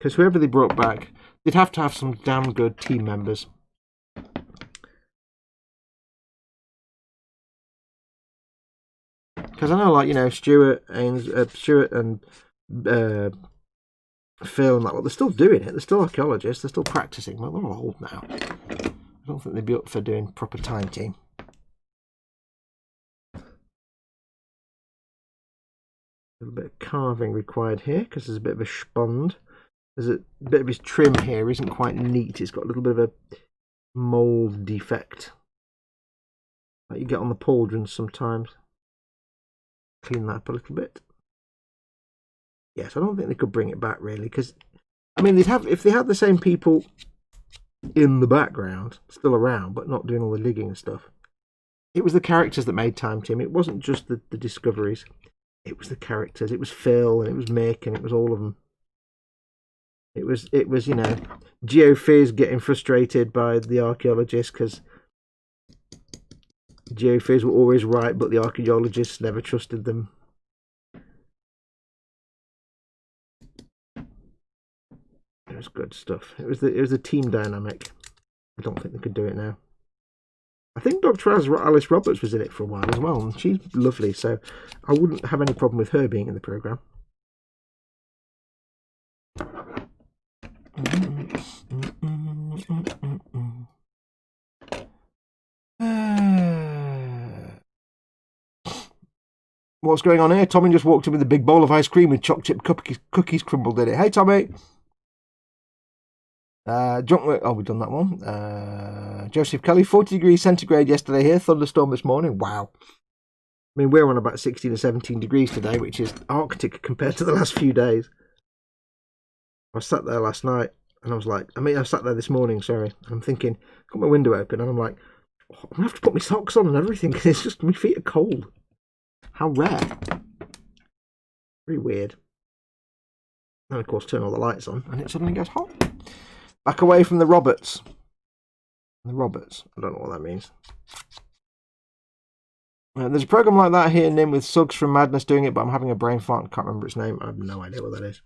because whoever they brought back, they'd have to have some damn good team members. Because I know, like, you know, Stuart and Phil and that, they're still doing it. They're still archaeologists. They're still practicing. Well, they're all old now. I don't think they'd be up for doing proper time team. A little bit of carving required here, because there's a bit of a spond. There's a bit of his trim here isn't quite neat. It's got a little bit of a mould defect that you get on the pauldrons sometimes. Clean that up a little bit. Yes, I don't think they could bring it back really, because I mean, if they had the same people in the background still around but not doing all the digging and stuff. It was the characters that made Time Team. It wasn't just the discoveries. It was the characters. It was Phil and it was Mick and it was all of them. It was you know, GeoFizz getting frustrated by the archaeologists because GeoFizz were always right, but the archaeologists never trusted them. It was good stuff. It was the team dynamic. I don't think they could do it now. I think Dr. Alice Roberts was in it for a while as well, and she's lovely, so I wouldn't have any problem with her being in the programme. What's going on here? Tommy just walked in with a big bowl of ice cream with chocolate chip cookies crumbled in it. Hey, Tommy! Oh, we've done that one. Joseph Kelly, 40 degrees centigrade yesterday here, thunderstorm this morning. Wow. I mean, we're on about 16 or 17 degrees today, which is Arctic compared to the last few days. I sat there last night and I was like, I sat there this morning, sorry. I'm thinking, got my window open and I'm like, oh, I'm going to have to put my socks on and everything because it's just, my feet are cold. How rare. Very weird. And of course, turn all the lights on and it suddenly goes hot. Back away from the Roberts. The Roberts. I don't know what that means. There's a program like that here, Nim, with Suggs from Madness doing it, but I'm having a brain fart. I can't remember its name. I have no idea what that is.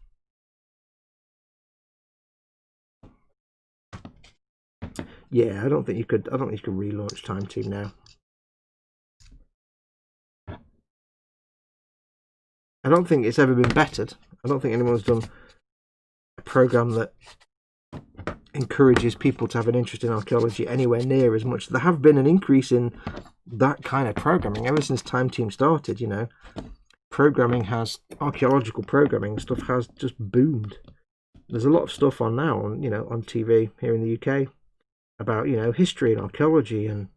Yeah, I don't think you could relaunch Time Team now. I don't think it's ever been bettered. I don't think anyone's done a program that encourages people to have an interest in archaeology anywhere near as much. There have been an increase in that kind of programming ever since Time Team started, you know. Archaeological programming stuff has just boomed. There's a lot of stuff on now on TV here in the UK about, history and archaeology, and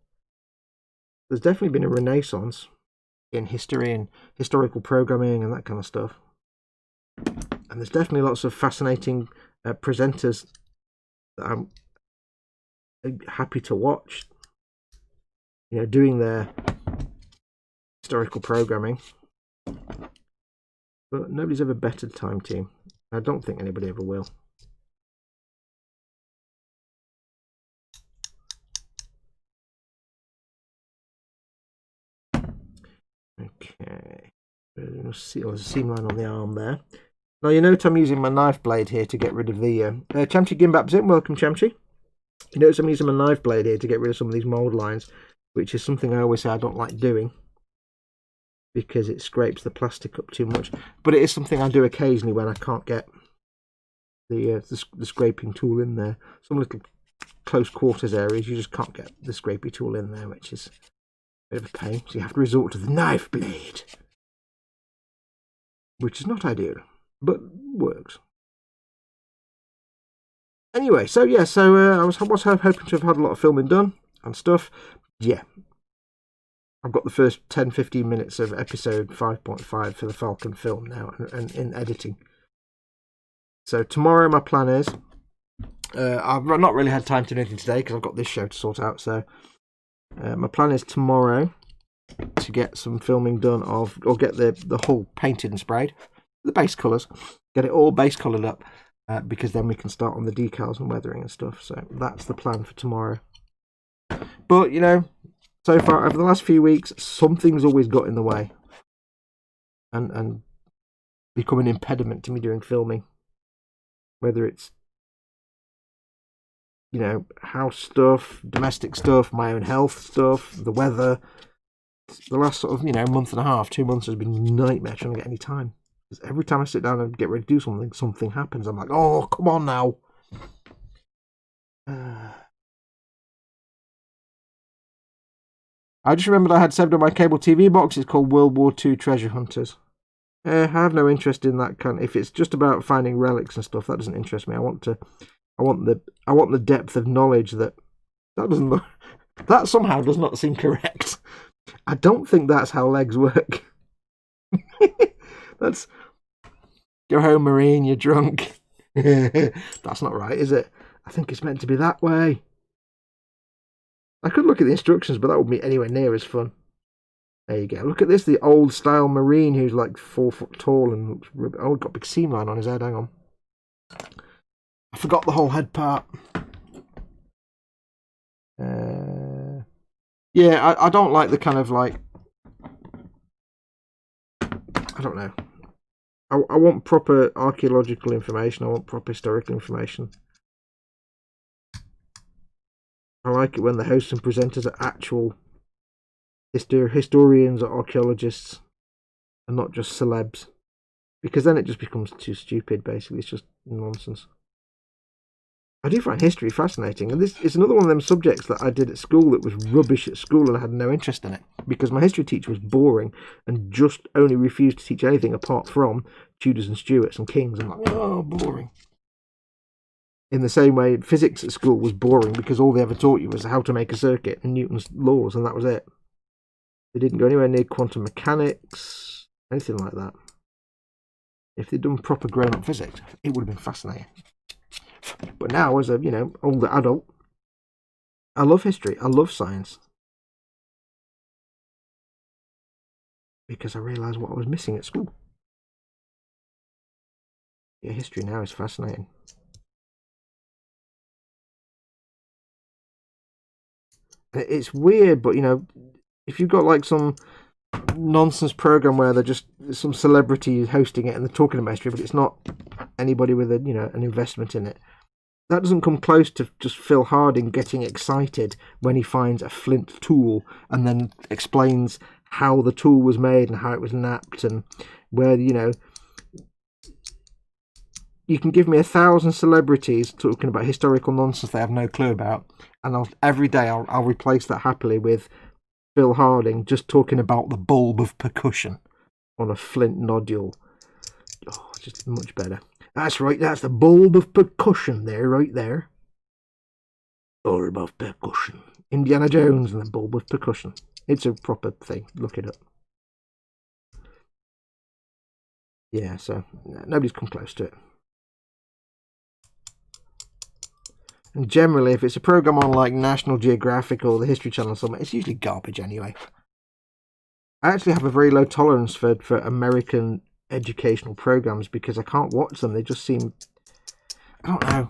there's definitely been a renaissance in history and historical programming and that kind of stuff. And there's definitely lots of fascinating presenters that I'm happy to watch, doing their historical programming. But nobody's ever bettered Time Team. I don't think anybody ever will. Okay. There's a seam line on the arm there. Now you note I'm using my knife blade here to get rid of the... Chamchi Gimbap's in. Welcome, Chamchi. You notice I'm using my knife blade here to get rid of some of these mould lines, which is something I always say I don't like doing, because it scrapes the plastic up too much. But it is something I do occasionally when I can't get the scraping tool in there. Some little close quarters areas you just can't get the scrapey tool in there, which is a bit of a pain. So you have to resort to the knife blade, which is not ideal, but works. Anyway, so yeah, I was hoping to have had a lot of filming done and stuff. Yeah, I've got the first 10-15 minutes of episode 5.5 for the Falcon film now, and in editing. So tomorrow my plan is, I've not really had time to do anything today because I've got this show to sort out. So my plan is tomorrow to get some filming done of, or get the hull painted and sprayed, the base colours, get it all base coloured up, because then we can start on the decals and weathering and stuff. So that's the plan for tomorrow. But you know, so far over the last few weeks, something's always got in the way and become an impediment to me doing filming. Whether it's, you know, house stuff, domestic stuff, my own health stuff, the weather. The last sort of, you know, month and a half, 2 months has been a nightmare trying to get any time. Because every time I sit down and get ready to do something, something happens. I'm like, oh, come on now. I just remembered I had saved on my cable TV box. It's called World War II Treasure Hunters. I have no interest in that kind. If it's just about finding relics and stuff, that doesn't interest me. I want the depth of knowledge that doesn't look, that somehow does not seem correct. I don't think that's how legs work. That's go home, Marine. You're drunk. That's not right, is it? I think it's meant to be that way. I could look at the instructions, but that wouldn't be anywhere near as fun. There you go. Look at this, the old style Marine who's like 4 foot tall and looks... Oh, got a big seam line on his head. Hang on. I forgot the whole head part. Yeah, I don't like the kind of like... I don't know. I want proper archaeological information. I want proper historical information. I like it when the hosts and presenters are actual historians or archaeologists and not just celebs, because then it just becomes too stupid. Basically, it's just nonsense. I do find history fascinating, and this is another one of them subjects that I did at school that was rubbish at school, and I had no interest in it because my history teacher was boring and just only refused to teach anything apart from Tudors and Stuarts and Kings. I'm like, oh, boring. In the same way, physics at school was boring because all they ever taught you was how to make a circuit and Newton's laws, and that was it. They didn't go anywhere near quantum mechanics, anything like that. If they'd done proper grown-up physics, it would have been fascinating. But now, as a, you know, older adult, I love history. I love science. Because I realised what I was missing at school. Yeah, history now is fascinating. It's weird, but, you know, if you've got like some nonsense program where they're just some celebrity hosting it and they're talking about history, but it's not anybody with a, you know, an investment in it, that doesn't come close to just Phil Harding getting excited when he finds a flint tool and then explains how the tool was made and how it was napped, and where, you know, you can give me 1,000 celebrities talking about historical nonsense they have no clue about, and every day I'll replace that happily with Phil Harding just talking about the bulb of percussion on a flint nodule. Oh, just much better. That's right, that's the bulb of percussion there, right there. Bulb of percussion. Indiana Jones and the bulb of percussion. It's a proper thing. Look it up. Yeah, so nobody's come close to it. And generally, if it's a program on like National Geographic or the History Channel or something, it's usually garbage anyway. I actually have a very low tolerance for American educational programs because I can't watch them. They just seem, I don't know.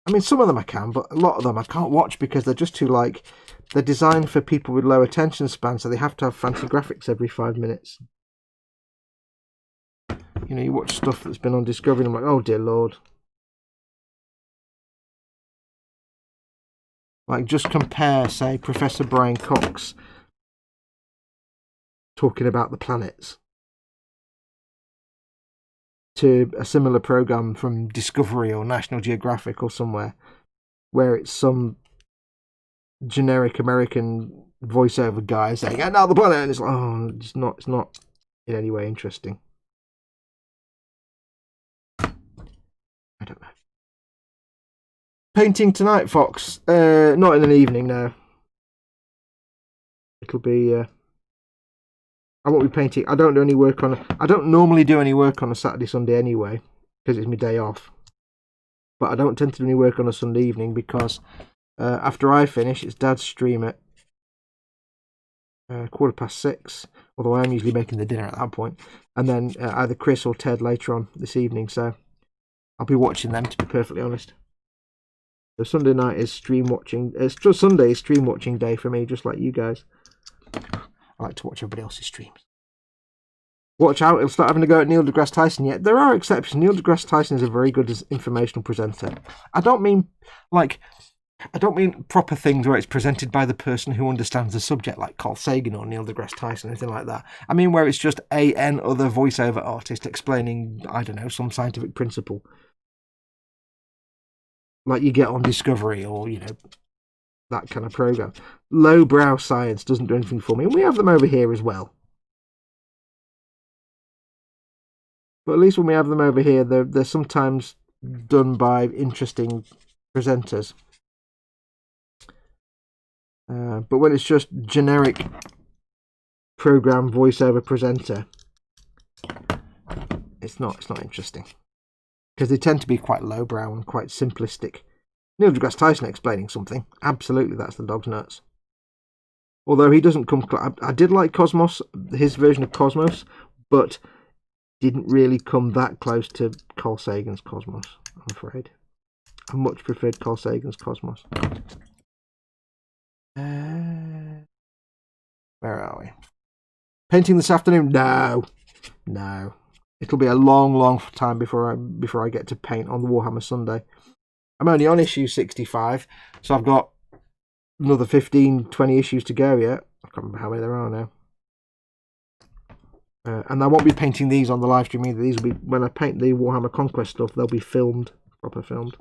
I mean, some of them I can, but a lot of them I can't watch because they're just too, like, they're designed for people with low attention span, so they have to have fancy graphics every 5 minutes. You know, you watch stuff that's been on Discovery and I'm like, oh dear Lord. Like, just compare, say, Professor Brian Cox talking about the planets to a similar program from Discovery or National Geographic or somewhere, where it's some generic American voiceover guy saying, "And now the planet," and it's like, oh, it's not in any way interesting. I don't know. Painting tonight, Fox. Not in an evening, no. It'll be. I won't be painting. I don't do any work on. I don't normally do any work on a Saturday, Sunday anyway, because it's my day off. But I don't tend to do any work on a Sunday evening because after I finish, it's Dad's stream at 6:15. Although I am usually making the dinner at that point, and then either Chris or Ted later on this evening. So I'll be watching them, to be perfectly honest. So Sunday night is stream watching. Sunday is stream watching day for me, just like you guys. I like to watch everybody else's streams. Watch out, he'll start having a go at Neil deGrasse Tyson yet. There are exceptions. Neil deGrasse Tyson is a very good informational presenter. I don't mean proper things where it's presented by the person who understands the subject, like Carl Sagan or Neil deGrasse Tyson, anything like that. I mean where it's just an other voiceover artist explaining, I don't know, some scientific principle. Like you get on Discovery or, you know, that kind of program. Lowbrow science doesn't do anything for me. And we have them over here as well. But at least when we have them over here, they're sometimes done by interesting presenters. But when it's just generic program voiceover presenter, it's not interesting. Because they tend to be quite lowbrow and quite simplistic. Neil deGrasse Tyson explaining something, absolutely, that's the dog's nuts. Although he doesn't come... I did like Cosmos, his version of Cosmos, but didn't really come that close to Carl Sagan's Cosmos, I'm afraid. I much preferred Carl Sagan's Cosmos. Where are we? Painting this afternoon? No. It'll be a long time before I get to paint on the Warhammer Sunday. I'm only on issue 65, so I've got another 15-20 issues to go yet. I can't remember how many there are now. And I won't be painting these on the live stream either. These will be, when I paint the Warhammer Conquest stuff, they'll be filmed, proper filmed.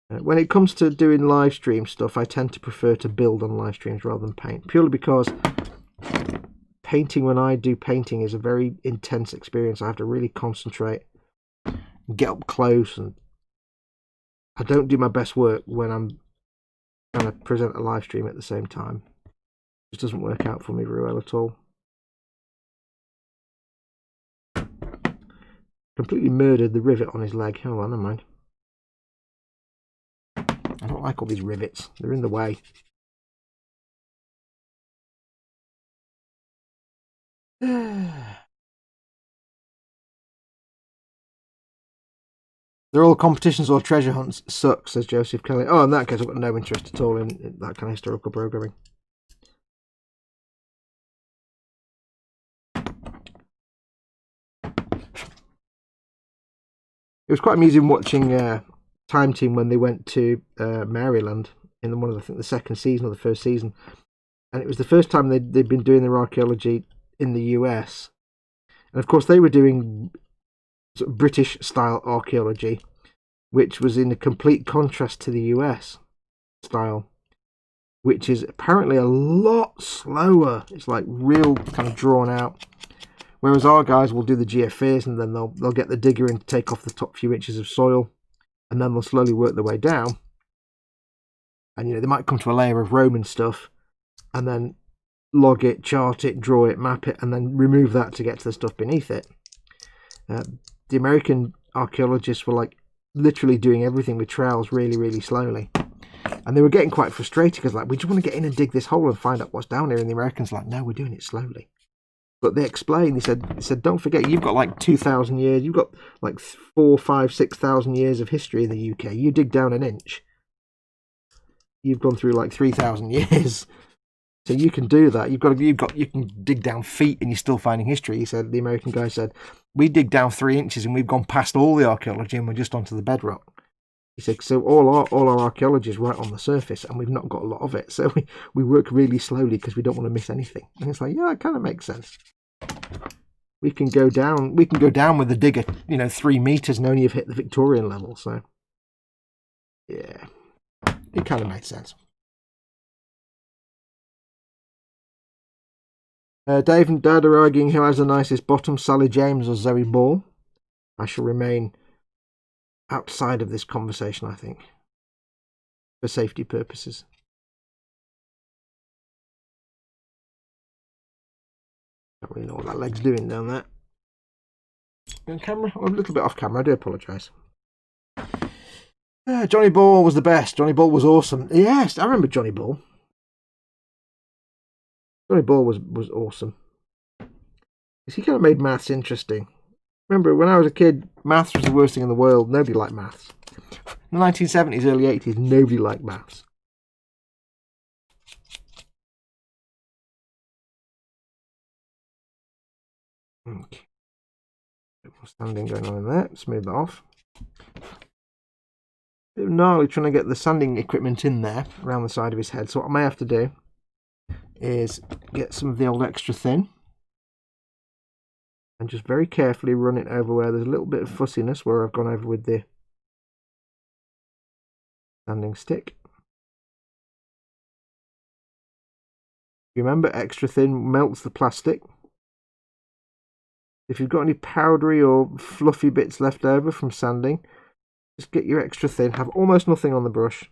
When it comes to doing live stream stuff, I tend to prefer to build on live streams rather than paint, purely because painting, when I do painting, is a very intense experience. I have to really concentrate, get up close, and I don't do my best work when I'm trying to present a live stream at the same time. It just doesn't work out for me very well at all. Completely murdered the rivet on his leg. Oh well, never mind. I don't like all these rivets. They're in the way. They're all competitions or treasure hunts. Suck, says Joseph Kelly. Oh, in that case, I've got no interest at all in that kind of historical programming. It was quite amusing watching Time Team when they went to Maryland in one of the second season or the first season, and it was the first time they'd been doing their archaeology in the US, and of course they were doing sort of British style archaeology, which was in a complete contrast to the US style, which is apparently a lot slower. It's like real kind of drawn out. Whereas our guys will do the GFAs and then they'll get the digger in to take off the top few inches of soil, and then they'll slowly work their way down. And you know, they might come to a layer of Roman stuff and then log it, chart it, draw it, map it, and then remove that to get to the stuff beneath it. The American archaeologists were like literally doing everything with trowels really, really slowly. And they were getting quite frustrated because, like, we just want to get in and dig this hole and find out what's down here. And the Americans were like, no, we're doing it slowly. But they explained, they said, don't forget, you've got like 2,000 years, you've got like 4, 5, 6,000 years of history in the UK. You dig down an inch, you've gone through like 3,000 years. So you can do that. You can dig down feet and you're still finding history. He said, the American guy said, we dig down 3 inches and we've gone past all the archaeology and we're just onto the bedrock. He said, so all our archaeology is right on the surface and we've not got a lot of it. So we work really slowly because we don't want to miss anything. And it's like, yeah, it kind of makes sense. We can go down with the digger, 3 meters and only have hit the Victorian level. So yeah, it kind of made sense. Dave and Dad are arguing who has the nicest bottom, Sally James or Zoe Ball. I shall remain outside of this conversation, I think, for safety purposes. Don't really know what that leg's doing down there. On camera? I'm a little bit off camera, I do apologise. Johnny Ball was the best. Johnny Ball was awesome. Yes, I remember Johnny Ball. Johnny Ball was awesome. He kind of made maths interesting. Remember, when I was a kid, maths was the worst thing in the world. Nobody liked maths. In the 1970s, early 80s, nobody liked maths. Okay. Bit more sanding going on in there. Smooth that off. Bit gnarly trying to get the sanding equipment in there around the side of his head. So what I may have to do is get some of the old extra thin and just very carefully run it over where there's a little bit of fussiness where I've gone over with the sanding stick. Remember, extra thin melts the plastic. If you've got any powdery or fluffy bits left over from sanding, just get your extra thin, have almost nothing on the brush,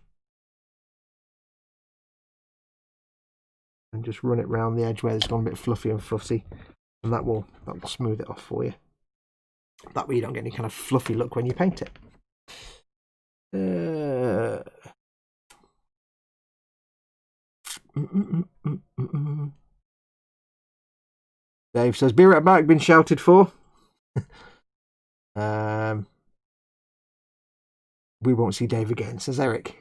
and just run it round the edge where it's gone a bit fluffy and fussy, and that will smooth it off for you. That way you don't get any kind of fluffy look when you paint it. Dave says, be right back, been shouted for. We won't see Dave again, says Eric.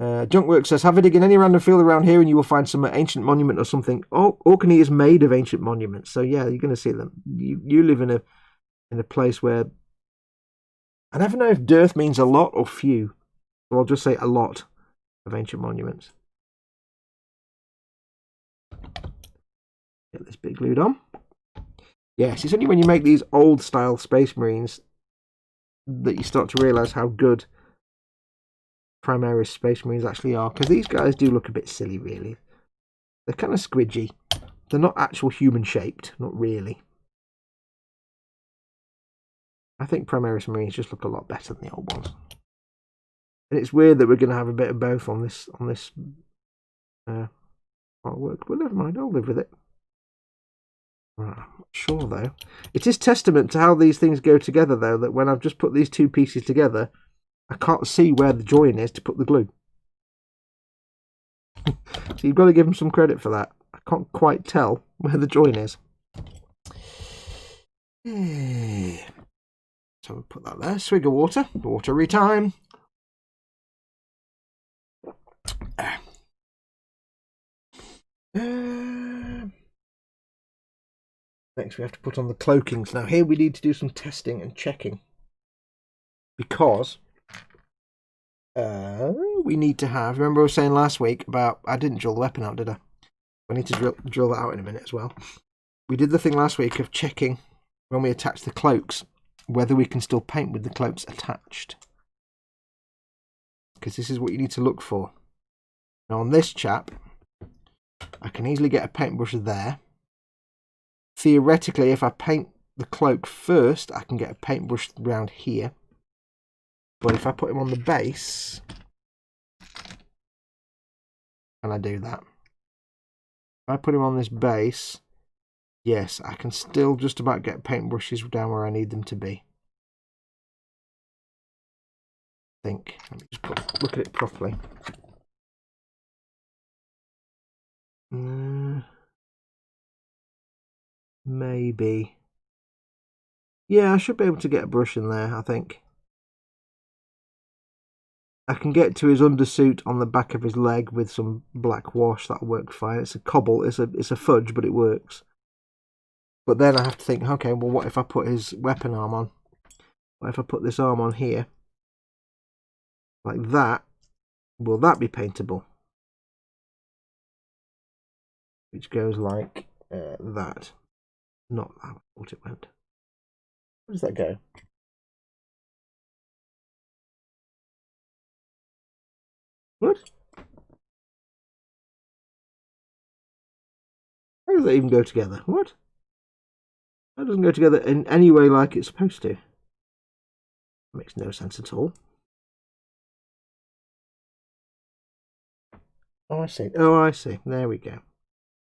Junkwork says, have a dig in any random field around here and you will find some ancient monument or something. Oh, Orkney is made of ancient monuments, so yeah, you're going to see them. You live in a place where, I never know if dearth means a lot or few, so I'll just say a lot of ancient monuments. Get this bit glued on. Yes, it's only when you make these old style Space Marines that you start to realise how good Primaris Space Marines actually are, because these guys do look a bit silly, really. They're kind of squidgy. They're not actual human shaped, not really. I think Primaris Marines just look a lot better than the old ones. And it's weird that we're going to have a bit of both on this artwork, but never mind, I'll live with it. Right, I'm not sure though. It is testament to how these things go together though, that when I've just put these two pieces together, I can't see where the join is to put the glue. So you've got to give them some credit for that. I can't quite tell where the join is. So we'll put that there. Swig of water. Watery time. Next we have to put on the cloakings. Now here we need to do some testing and checking, because we need to have, remember I was saying last week about, I didn't drill the weapon out, did I? I need to drill that out in a minute as well. We did the thing last week of checking when we attach the cloaks whether we can still paint with the cloaks attached, because this is what you need to look for. Now on this chap, I can easily get a paintbrush there. Theoretically, if I paint the cloak first, I can get a paintbrush around here. But if I put him on the base, can I do that? If I put him on this base, yes, I can still just about get paintbrushes down where I need them to be. think. Let me just look at it properly. Maybe. Yeah, I should be able to get a brush in there, I think. I can get to his undersuit on the back of his leg with some black wash. That'll work fine. It's a cobble. It's a fudge, but it works. But then I have to think, okay, well, what if I put his weapon arm on? What if I put this arm on here? Like that. Will that be paintable? Which goes like that. Not how I thought it went. Where does that go? What? How does that even go together? What? That doesn't go together in any way like it's supposed to. Makes no sense at all. Oh, I see. Oh, I see. There we go.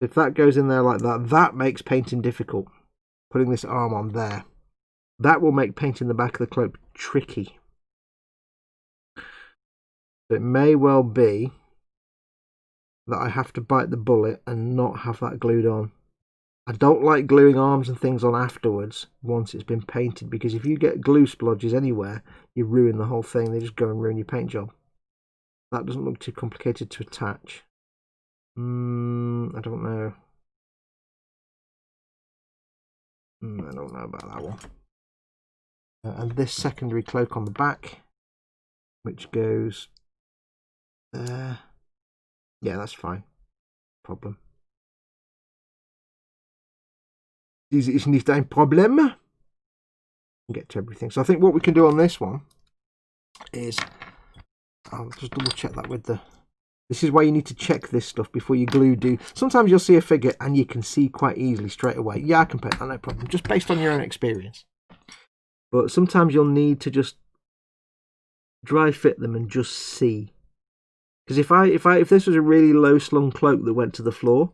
If that goes in there like that, that makes painting difficult. Putting this arm on there. That will make painting the back of the cloak tricky. It may well be that I have to bite the bullet and not have that glued on. I don't like gluing arms and things on afterwards once it's been painted, because if you get glue splodges anywhere, you ruin the whole thing. They just go and ruin your paint job. That doesn't look too complicated to attach. I don't know. I don't know about that one. And this secondary cloak on the back, which goes there. Yeah, that's fine. Problem. This is nicht ein Problem. Get to everything. So I think what we can do on this one is, I'll just double check that with the. This is why you need to check this stuff before you glue. Sometimes you'll see a figure and you can see quite easily straight away. Yeah, I can paint that, no problem. Just based on your own experience. But sometimes you'll need to just dry fit them and just see. Because if this was a really low slung cloak that went to the floor,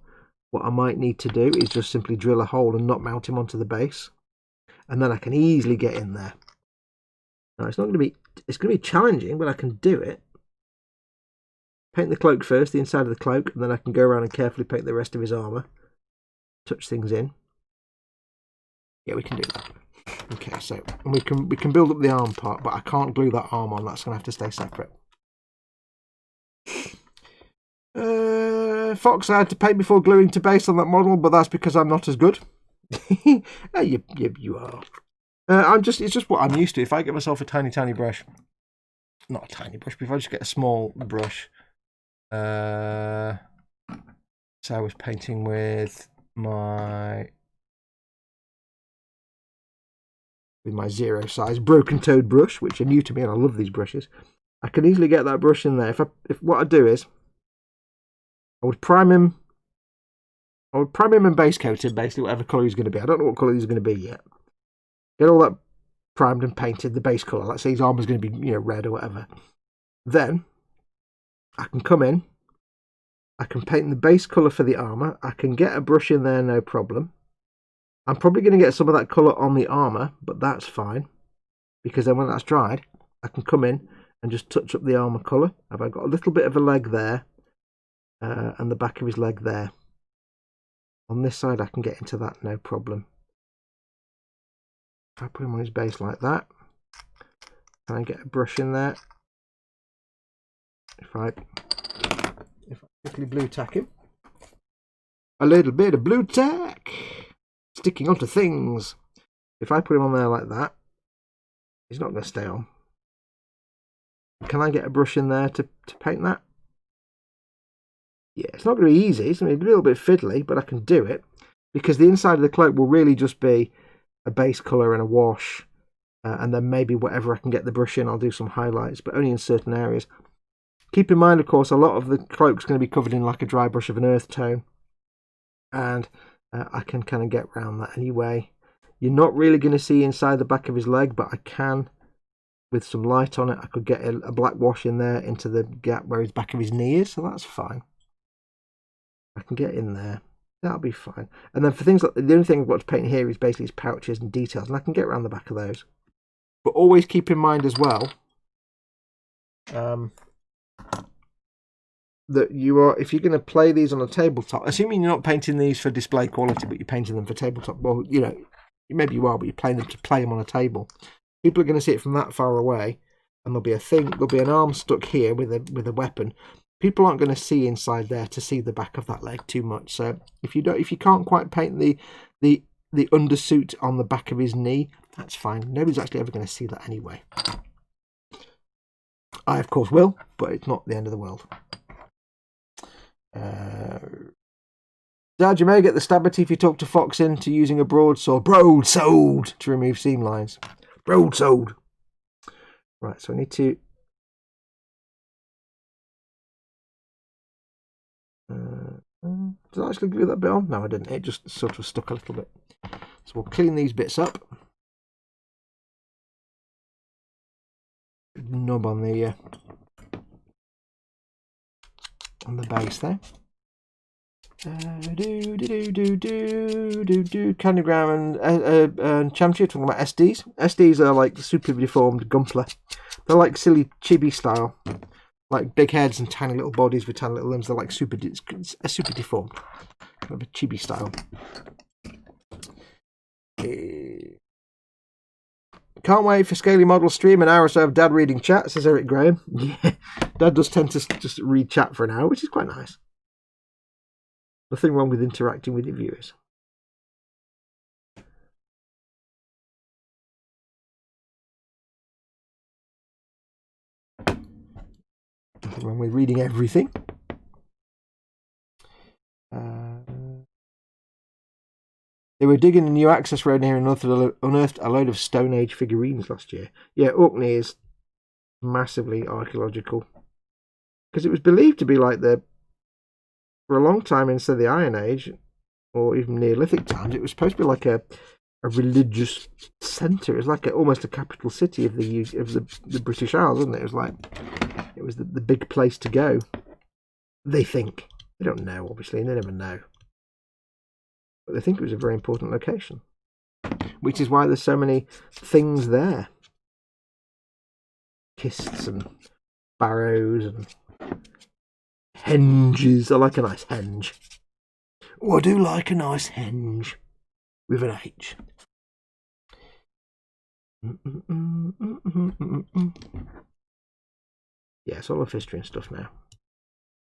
what I might need to do is just simply drill a hole and not mount him onto the base, and then I can easily get in there. Now it's going to be challenging, but I can do it. Paint the cloak first, the inside of the cloak, and then I can go around and carefully paint the rest of his armour. Touch things in. Yeah, we can do that. Okay, so and we can build up the arm part, but I can't glue that arm on. That's going to have to stay separate. Fox, I had to paint before gluing to base on that model, but that's because I'm not as good. You are. It's just what I'm used to. If I get myself a tiny brush, not a tiny brush, but if I just get a small brush. So I was painting with my 0 size broken toed brush, which are new to me, and I love these brushes. I can easily get that brush in there. If what I do is, I would prime him and base coat him, basically whatever colour he's going to be. I don't know what colour he's going to be yet. Get all that primed and painted, the base colour. Let's say his armour's going to be, red or whatever. Then I can come in. I can paint the base colour for the armour. I can get a brush in there, no problem. I'm probably going to get some of that colour on the armour, but that's fine. Because then when that's dried, I can come in and just touch up the armour colour. I've got a little bit of a leg there, and the back of his leg there. On this side I can get into that, no problem. If I put him on his base like that, can I get a brush in there? If I quickly blue tack him. A little bit of blue tack sticking onto things. If I put him on there like that, he's not going to stay on. Can I get a brush in there to paint that? Yeah, it's not going to be easy. It's going to be a little bit fiddly, but I can do it. Because the inside of the cloak will really just be a base colour and a wash. And then maybe whatever I can get the brush in, I'll do some highlights, but only in certain areas. Keep in mind, of course, a lot of the cloak's going to be covered in like a dry brush of an earth tone. And I can kind of get around that anyway. You're not really going to see inside the back of his leg, but I can. With some light on it, I could get a black wash in there into the gap where his back of his knee is, so that's fine. I can get in there. That'll be fine. And then for things like, the only thing I've got to paint here is basically his pouches and details, and I can get around the back of those. But always keep in mind as well, that you are, if you're going to play these on a tabletop, assuming you're not painting these for display quality, but you're painting them for tabletop, well, you know, maybe you are, but you're playing them to play them on a table. People are going to see it from that far away, and there'll be a thing, there'll be an arm stuck here with a weapon. People aren't going to see inside there to see the back of that leg too much. So if you can't quite paint the undersuit on the back of his knee, that's fine. Nobody's actually ever going to see that anyway. I of course will, but it's not the end of the world. Dad, you may get the stabber if you talk to Fox into using a broadsword to remove seam lines. Broadsword. Right, so I need to. Did I actually glue that bit on? No, I didn't. It just sort of stuck a little bit. So we'll clean these bits up. Nub on the base there. Candygram and Chamchi talking about SDs. SDs are like super deformed Gunpla. They're like silly chibi style, like big heads and tiny little bodies with tiny little limbs. They're like super deformed, kind of a chibi style. Can't wait for Scaly Model stream, an hour or so of Dad reading chat, says Eric Graham. Yeah, Dad does tend to just read chat for an hour, which is quite nice. Nothing wrong with interacting with your viewers. Nothing wrong with reading everything. They were digging a new access road here and unearthed a load of Stone Age figurines last year. Yeah, Orkney is massively archaeological. Because it was believed to be like for a long time instead of the Iron Age, or even Neolithic times, it was supposed to be like a religious centre. It was like almost a capital city of the British Isles, wasn't it? It was the big place to go. They think. They don't know, obviously, and they never know. But they think it was a very important location, which is why there's so many things there. Kists and barrows and henges. I like a nice henge. Oh, I do like a nice henge with an H. Yeah, it's all of history and stuff now.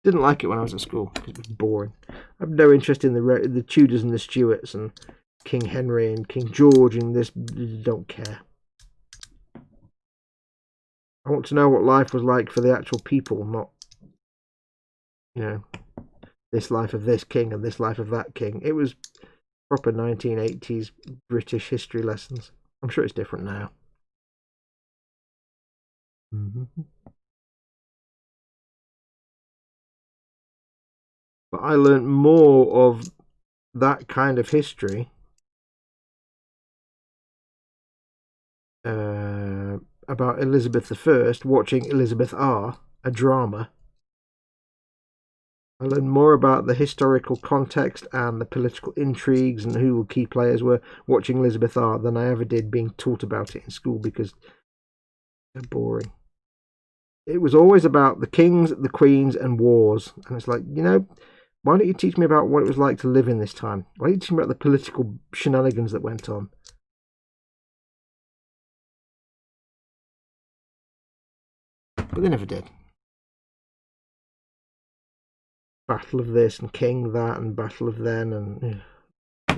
Didn't like it when I was at school because it was boring. I have no interest in the Tudors and the Stuarts and King Henry and King George and this. Don't care. I want to know what life was like for the actual people, not, you know, this life of this king and this life of that king. It was proper 1980s British history lessons. I'm sure it's different now. But I learned more of that kind of history about Elizabeth I watching Elizabeth R, a drama. I learned more about the historical context and the political intrigues and who the key players were watching Elizabeth R than I ever did being taught about it in school because they're boring. It was always about the kings, the queens, and wars. And it's like, you know, why don't you teach me about what it was like to live in this time? Why don't you teach me about the political shenanigans that went on? But they never did. Battle of this and king that and battle of then and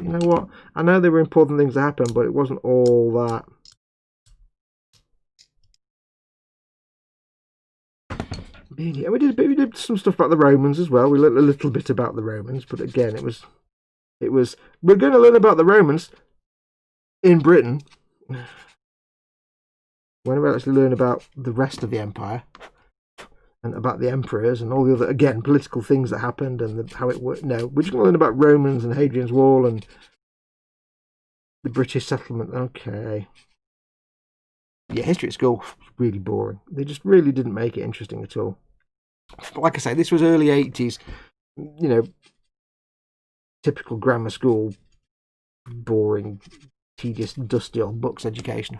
you know what? I know there were important things that happened, but it wasn't all that. Yeah, we did some stuff about the Romans as well. We learned a little bit about the Romans, but again, it was we're going to learn about the Romans in Britain when we actually learn about the rest of the empire and about the emperors and all the other, again, political things that happened and how it worked. No, we're just going to learn about Romans and Hadrian's Wall and the British settlement. Okay. Yeah, history at school was really boring. They just really didn't make it interesting at all. But like I say, this was early 80s, you know, typical grammar school, boring, tedious, dusty old books education.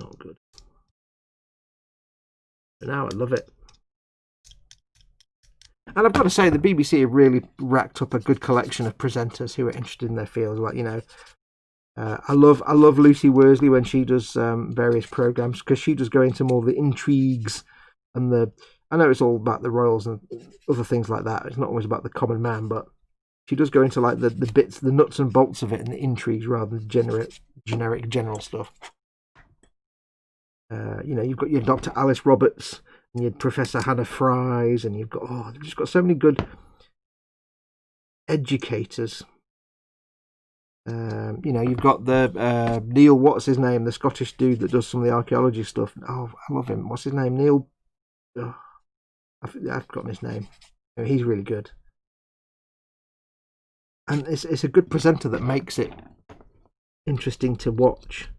Not good. But now I love it. And I've got to say, the BBC have really racked up a good collection of presenters who are interested in their fields. Like, you know, I love Lucy Worsley when she does various programs, because she does go into more of the intrigues and I know it's all about the royals and other things like that. It's not always about the common man, but she does go into like the bits, the nuts and bolts of it, and the intrigues rather than generic general stuff. You know, you've got your Dr. Alice Roberts and your Professor Hannah Fries, and you've just got so many good educators. You know, you've got the Neil, what's his name, the Scottish dude that does some of the archaeology stuff. Oh, I love him. What's his name? Neil. Oh, I've forgotten his name. He's really good, and it's a good presenter that makes it interesting to watch.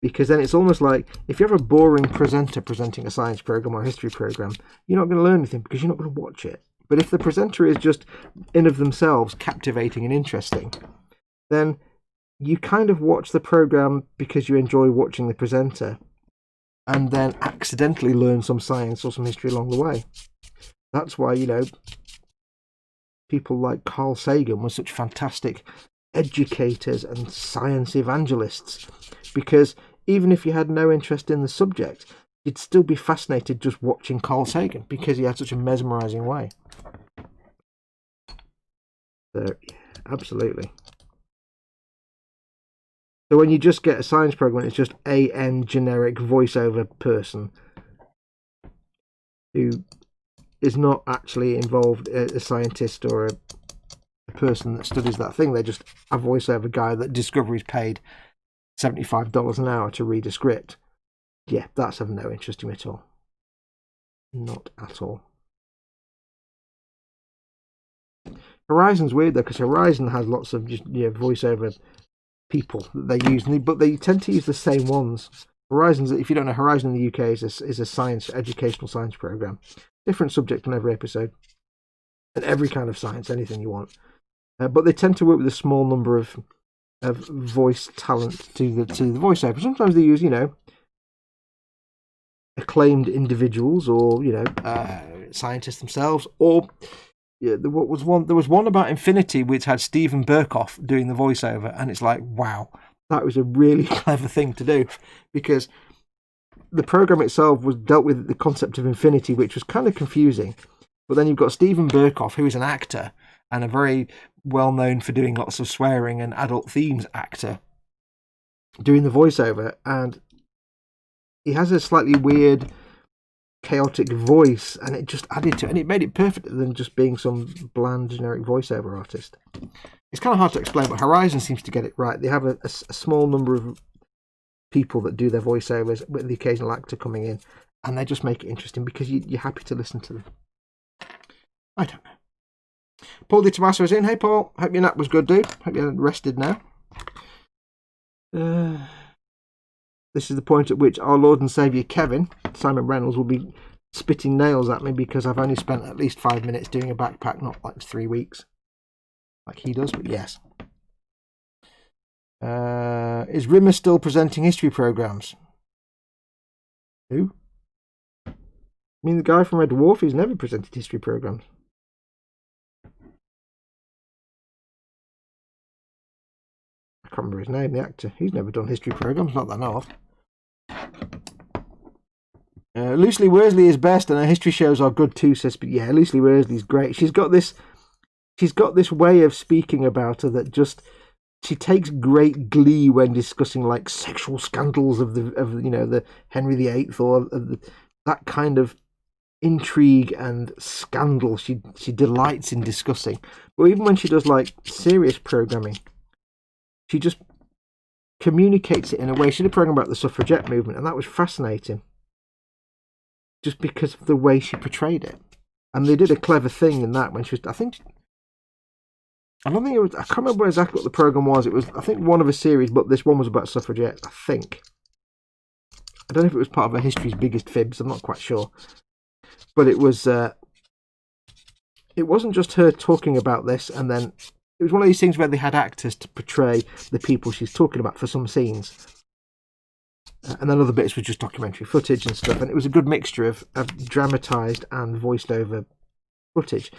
Because then it's almost like, if you have a boring presenter presenting a science program or a history program, you're not going to learn anything because you're not going to watch it. But if the presenter is just in of themselves captivating and interesting, then you kind of watch the program because you enjoy watching the presenter, and then accidentally learn some science or some history along the way. That's why, you know, people like Carl Sagan were such fantastic educators and science evangelists, because even if you had no interest in the subject, you'd still be fascinated just watching Carl Sagan because he had such a mesmerising way. So, yeah, absolutely. So when you just get a science program, it's just AN generic voiceover person who is not actually involved, a scientist or a person that studies that thing. They're just a voiceover guy that Discovery's paid $75 an hour to read a script. Yeah, that's of no interest to me at all. Not at all. Horizon's weird though, because Horizon has lots of just, you know, voiceover people that they use, but they tend to use the same ones. Horizon's, if you don't know, Horizon in the UK is a science, educational science program. Different subject on every episode, and every kind of science, anything you want. But they tend to work with a small number of voice talent to the voiceover. Sometimes they use, you know, acclaimed individuals, or, you know, scientists themselves, or yeah, there was one about Infinity which had Stephen Burkoff doing the voiceover, and it's like, wow, that was a really clever thing to do, because the program itself was dealt with the concept of infinity, which was kind of confusing. But then you've got Stephen Burkoff, who is an actor and a very well known for doing lots of swearing and adult themes actor, doing the voiceover, and he has a slightly weird, chaotic voice, and it just added to it, and it made it perfect than just being some bland generic voiceover artist. It's kind of hard to explain, but Horizon seems to get it right. They have a small number of people that do their voiceovers with the occasional actor coming in, and they just make it interesting because you're happy to listen to them. I don't know. Paul Di Tommaso is in. Hey Paul, hope your nap was good, dude. Hope you're rested now. This is the point at which our Lord and Saviour Kevin, Simon Reynolds, will be spitting nails at me because I've only spent at least 5 minutes doing a backpack, not like 3 weeks like he does, but yes. Is Rimmer still presenting history programs? Who? I mean, the guy from Red Dwarf, he's never presented history programs. I can't remember his name, the actor. He's never done history programs, not that I know of. Lucy Worsley is best, and her history shows are good too, says. But yeah, Lucy Worsley's great. She's got this way of speaking about her that just, she takes great glee when discussing like sexual scandals of you know, the Henry VIII, or that kind of intrigue and scandal. She delights in discussing. But even when she does like serious programming, she just communicates it in a way. She did a program about the suffragette movement, and that was fascinating, just because of the way she portrayed it. And they did a clever thing in that when she was, I don't think it was, I can't remember exactly what the program was. It was, I think, one of a series, but this one was about suffragettes, I think. I don't know if it was part of her History's Biggest Fibs, I'm not quite sure. But it was, it wasn't just her talking about this, and then it was one of these things where they had actors to portray the people she's talking about for some scenes. And then other bits were just documentary footage and stuff. And it was a good mixture of dramatised and voiced over footage.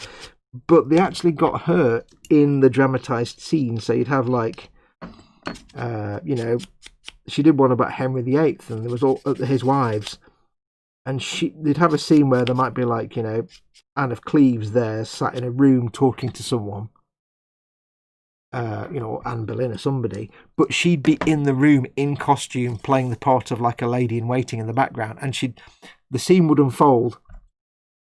But they actually got her in the dramatised scene. So you'd have like, you know, she did one about Henry VIII, and there was all his wives. And they'd have a scene where there might be like, you know, Anne of Cleves there sat in a room talking to someone, you know, Anne Boleyn or somebody, but she'd be in the room in costume playing the part of like a lady in waiting in the background, and the scene would unfold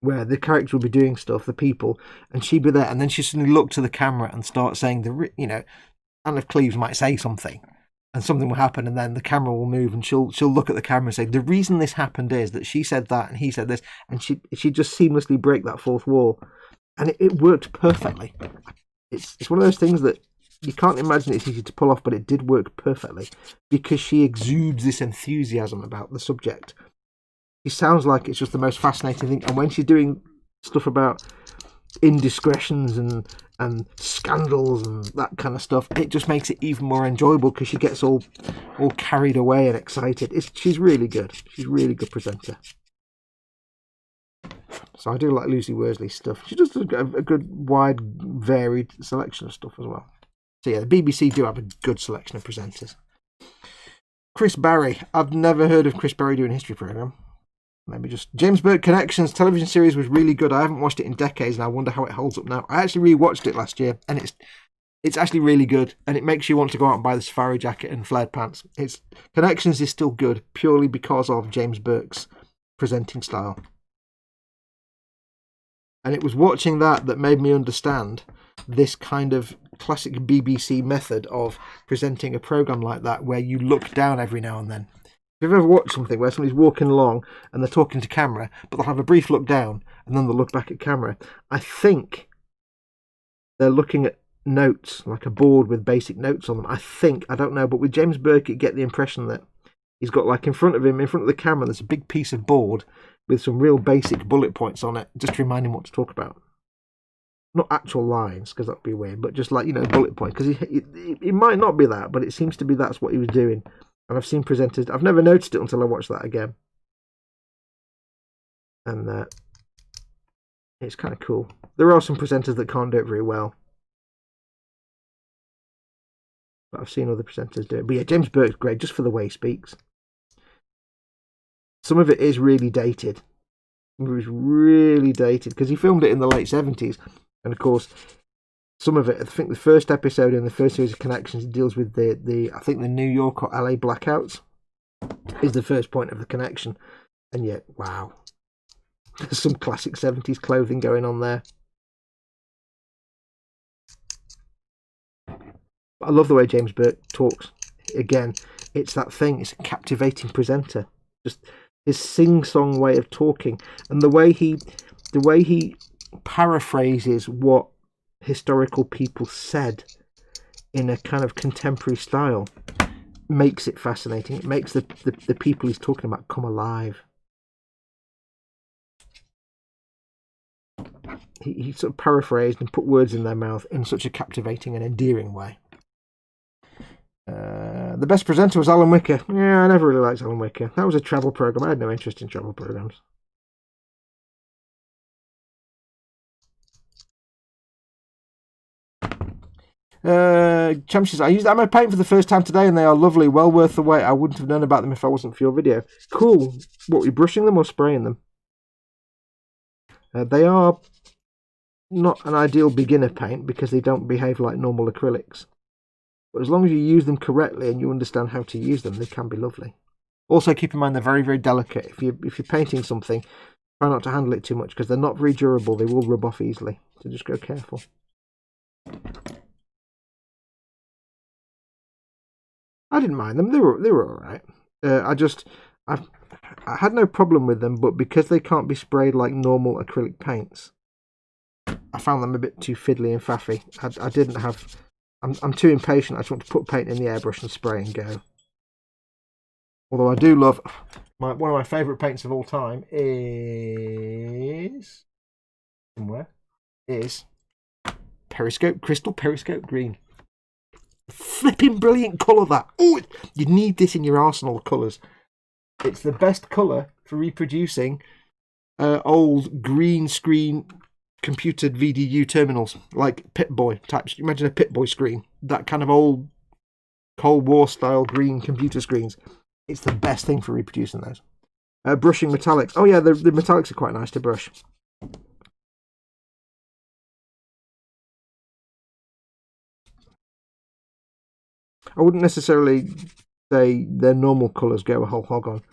where the character would be doing stuff, the people, and she'd be there, and then she'd suddenly look to the camera and start saying, you know, Anne of Cleves might say something, and something will happen, and then the camera will move, and she'll look at the camera and say, the reason this happened is that she said that and he said this, and she'd just seamlessly break that fourth wall, and it worked perfectly. It's one of those things that you can't imagine it's easy to pull off, but it did work perfectly because she exudes this enthusiasm about the subject. She sounds like it's just the most fascinating thing, and when she's doing stuff about indiscretions and scandals and that kind of stuff, it just makes it even more enjoyable because she gets all carried away and excited. She's really good. She's a really good presenter. So I do like Lucy Worsley's stuff. She does a good, wide, varied selection of stuff as well. So yeah, the BBC do have a good selection of presenters. Chris Barry. I've never heard of Chris Barry doing a history programme. Maybe just James Burke Connections television series was really good. I haven't watched it in decades and I wonder how it holds up now. I actually rewatched it last year and it's actually really good, and it makes you want to go out and buy the safari jacket and flared pants. Connections is still good purely because of James Burke's presenting style. And it was watching that made me understand this kind of classic BBC method of presenting a programme like that, where you look down every now and then. If you've ever watched something where somebody's walking along and they're talking to camera, but they'll have a brief look down and then they'll look back at camera, I think they're looking at notes, like a board with basic notes on them. I don't know, but with James Burke, you get the impression that he's got, like, in front of him, in front of the camera, there's a big piece of board with some real basic bullet points on it, just to remind him what to talk about. Not actual lines, because that would be weird, but just like, you know, bullet points. Because it might not be that, but it seems to be that's what he was doing. And I've seen presenters, I've never noticed it until I watched that again. And it's kind of cool. There are some presenters that can't do it very well, but I've seen other presenters do it. But yeah, James Burke's great just for the way he speaks. Some of it is really dated. It was really dated because he filmed it in the late 70s. And of course, some of it, I think the first episode in the first series of Connections deals with I think the New York or LA blackouts is the first point of the connection. And yet, wow, there's some classic 70s clothing going on there. I love the way James Burke talks. Again, it's that thing. It's a captivating presenter. Just his sing-song way of talking, and the way he paraphrases what historical people said in a kind of contemporary style makes it fascinating. It makes the people he's talking about come alive. He sort of paraphrased and put words in their mouth in such a captivating and endearing way. The best presenter was Alan Wicker. Yeah, I never really liked Alan Wicker. That was a travel programme. I had no interest in travel programmes. Champ says, I used Ammo Paint for the first time today and they are lovely, well worth the wait. I wouldn't have known about them if I wasn't for your video. Cool. What, were you brushing them or spraying them? They are not an ideal beginner paint because they don't behave like normal acrylics. But as long as you use them correctly and you understand how to use them, they can be lovely. Also, keep in mind they're very, very delicate. If you're painting something, try not to handle it too much because they're not very durable. They will rub off easily. So just go careful. I didn't mind them. They were all right. I had no problem with them, but because they can't be sprayed like normal acrylic paints, I found them a bit too fiddly and faffy. I didn't have. I'm too impatient. I just want to put paint in the airbrush and spray and go. Although I do love one of my favourite paints of all time is Periscope Crystal Periscope Green. Flipping brilliant colour that. Oh, you need this in your arsenal of colours. It's the best colour for reproducing old green screen computed VDU terminals, like Pip-Boy types. Imagine a Pip-Boy screen, that kind of old Cold War style green computer screens. It's the best thing for reproducing those. Brushing metallics. Oh yeah, the metallics are quite nice to brush. I wouldn't necessarily say their normal colours go a whole hog on.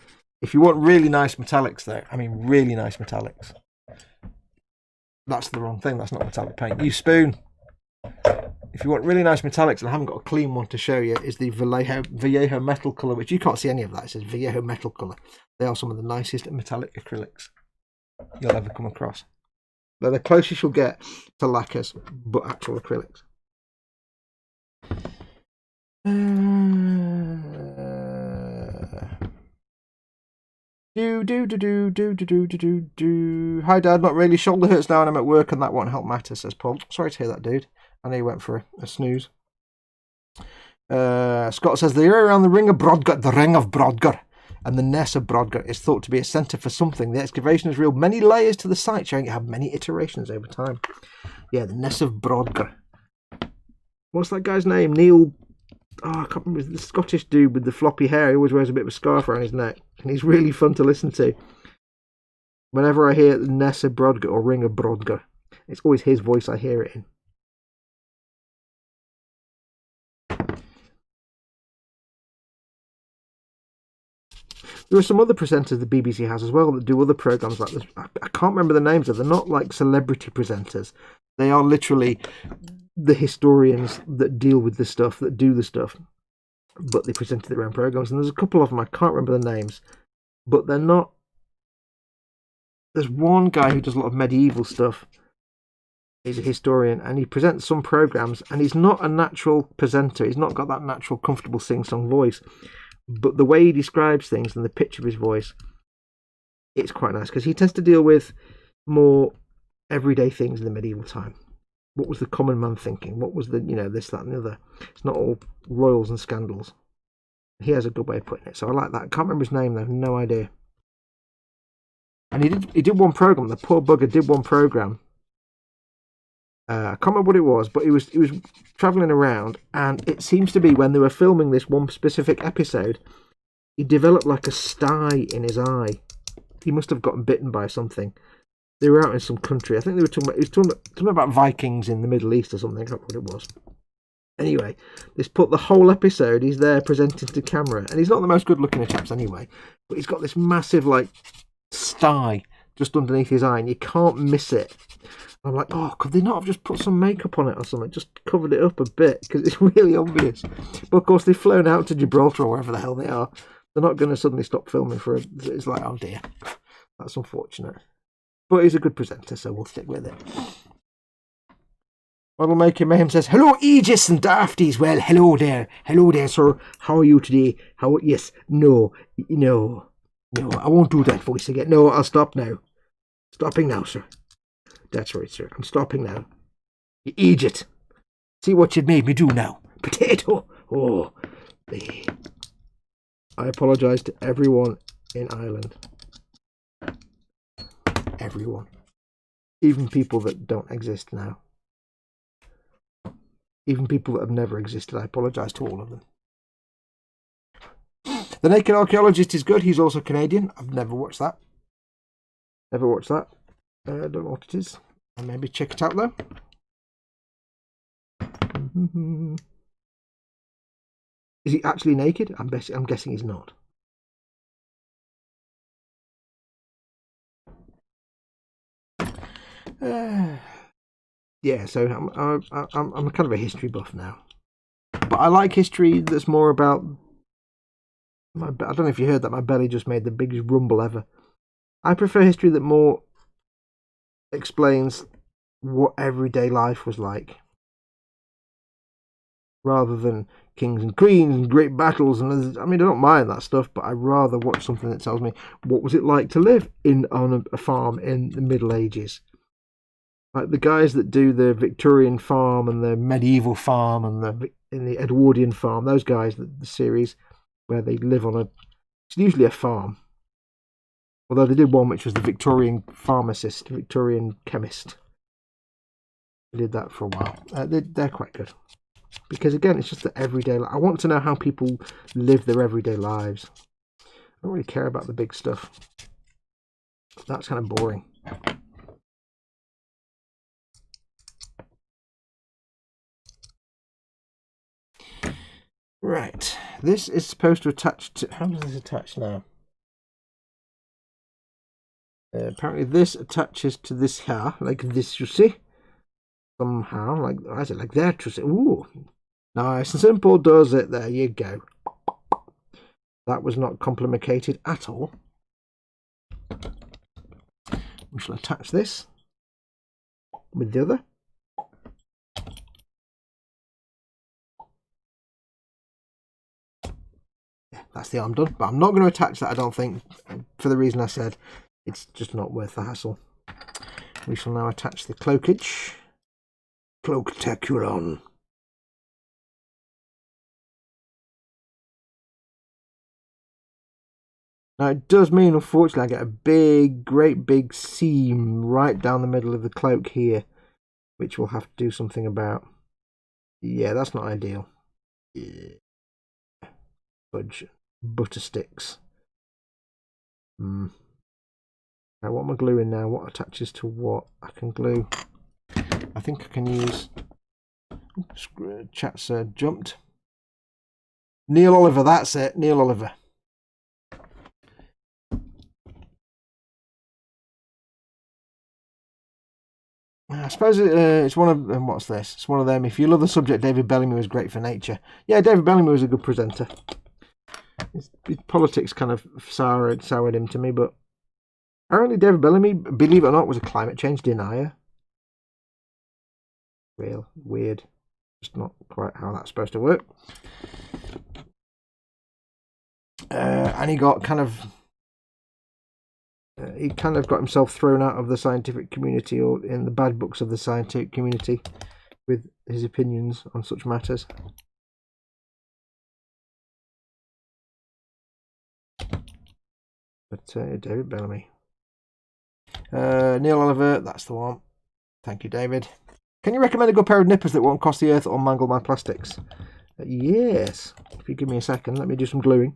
If you want really nice metallics though, I mean really nice metallics, that's the wrong thing, that's not metallic paint. You spoon. If you want really nice metallics, and I haven't got a clean one to show you, is the Vallejo metal colour, which you can't see any of that. It says Vallejo metal colour. They are some of the nicest metallic acrylics you'll ever come across. They're the closest you'll get to lacquers, but actual acrylics. Hi Dad, not really. Shoulder hurts now and I'm at work and that won't help matter, says Paul. Sorry to hear that, dude. I know you went for a snooze. Scott says the area around the ring of Brodgar, and the Ness of Brodgar is thought to be a centre for something. The excavation has revealed many layers to the site, showing it had many iterations over time. Yeah, the Ness of Brodgar. What's that guy's name? Neil. Oh, I can't remember. The Scottish dude with the floppy hair. He always wears a bit of a scarf around his neck, and he's really fun to listen to. Whenever I hear the Ness of Brodgar or Ring of Brodgar, it's always his voice I hear it in. There are some other presenters the BBC has as well that do other programmes like this. I can't remember the names of them. They're not like celebrity presenters. They are literally the historians that deal with the stuff, that do the stuff. But they presented their own programmes. And there's a couple of them, I can't remember the names. But they're not... There's one guy who does a lot of medieval stuff. He's a historian and he presents some programmes. And he's not a natural presenter. He's not got that natural, comfortable sing-song voice. But the way he describes things and the pitch of his voice, it's quite nice because he tends to deal with more everyday things in the medieval time. What was the common man thinking? What was the, this, that, and the other? It's not all royals and scandals. He has a good way of putting it, so I like that. I can't remember his name though, no idea. And he did one program. The poor bugger did one program. I can't remember what it was, but he was travelling around, and it seems to be when they were filming this one specific episode, he developed like a sty in his eye. He must have gotten bitten by something. They were out in some country. I think they were talking about Vikings in the Middle East or something. I can't remember what it was. Anyway, this put the whole episode. He's there presenting to camera, and he's not the most good-looking of chaps anyway. But he's got this massive like sty just underneath his eye, and you can't miss it. I'm like, oh, could they not have just put some makeup on it or something? Just covered it up a bit, because it's really obvious. But of course, they've flown out to Gibraltar or wherever the hell they are. They're not going to suddenly stop filming for it. It's like, oh dear. That's unfortunate. But he's a good presenter, so we'll stick with it. Model Maker Mayhem says, hello, Aegis and Dafties. Well, hello there. Hello there, sir. How are you today? Yes, no, I won't do that voice again. No, I'll stop now. Stopping now, sir. That's right, sir. I'm stopping now. You idiot. See what you've made me do now. Potato. Oh. I apologise to everyone in Ireland. Everyone. Even people that don't exist now. Even people that have never existed. I apologise to all of them. The Naked Archaeologist is good. He's also Canadian. I've never watched that. Never watched that. I don't know what it is. I'll maybe check it out though. Is he actually naked? I'm guessing he's not. Yeah, so I'm kind of a history buff now, but I like history that's more about. I don't know if you heard that. My belly just made the biggest rumble ever. I prefer history that more explains what everyday life was like, rather than kings and queens and great battles. And I mean, I don't mind that stuff, but I'd rather watch something that tells me what was it like to live on a farm in the Middle Ages. Like the guys that do the Victorian farm and the medieval farm and the Edwardian farm, those guys, the series where they live on It's usually a farm. Although they did one which was the Victorian pharmacist, Victorian chemist. They did that for a while. They're quite good. Because again, it's just the everyday life. I want to know how people live their everyday lives. I don't really care about the big stuff. That's kind of boring. Right. This is supposed to attach to... How does this attach now? Apparently this attaches to this here, like this, you see? Somehow, like, I said, like that, you see? Ooh. Nice and simple, does it? There you go. That was not complicated at all. We shall attach this with the other. Yeah, that's the arm done. But I'm not going to attach that, I don't think, for the reason I said. It's just not worth the hassle. We shall now attach the cloakage. Cloaktaculon. Now it does mean, unfortunately, I get a great big seam right down the middle of the cloak here, which we'll have to do something about. Yeah, that's not ideal. Yeah. Fudge. Butter sticks. Now, what am I gluing now? What attaches to what? I can glue. I think I can use. Chat's jumped. Neil Oliver, that's it. Neil Oliver. I suppose it's one of them. What's this? It's one of them. If you love the subject, David Bellamy was great for nature. Yeah, David Bellamy was a good presenter. His politics kind of soured him to me, but apparently David Bellamy, believe it or not, was a climate change denier. Real weird. Just not quite how that's supposed to work. And he got kind of got himself thrown out of the scientific community, or in the bad books of the scientific community, with his opinions on such matters. But David Bellamy. Neil Oliver, that's the one. Thank you, David. Can you recommend a good pair of nippers that won't cost the earth or mangle my plastics? Yes. If you give me a second, let me do some gluing.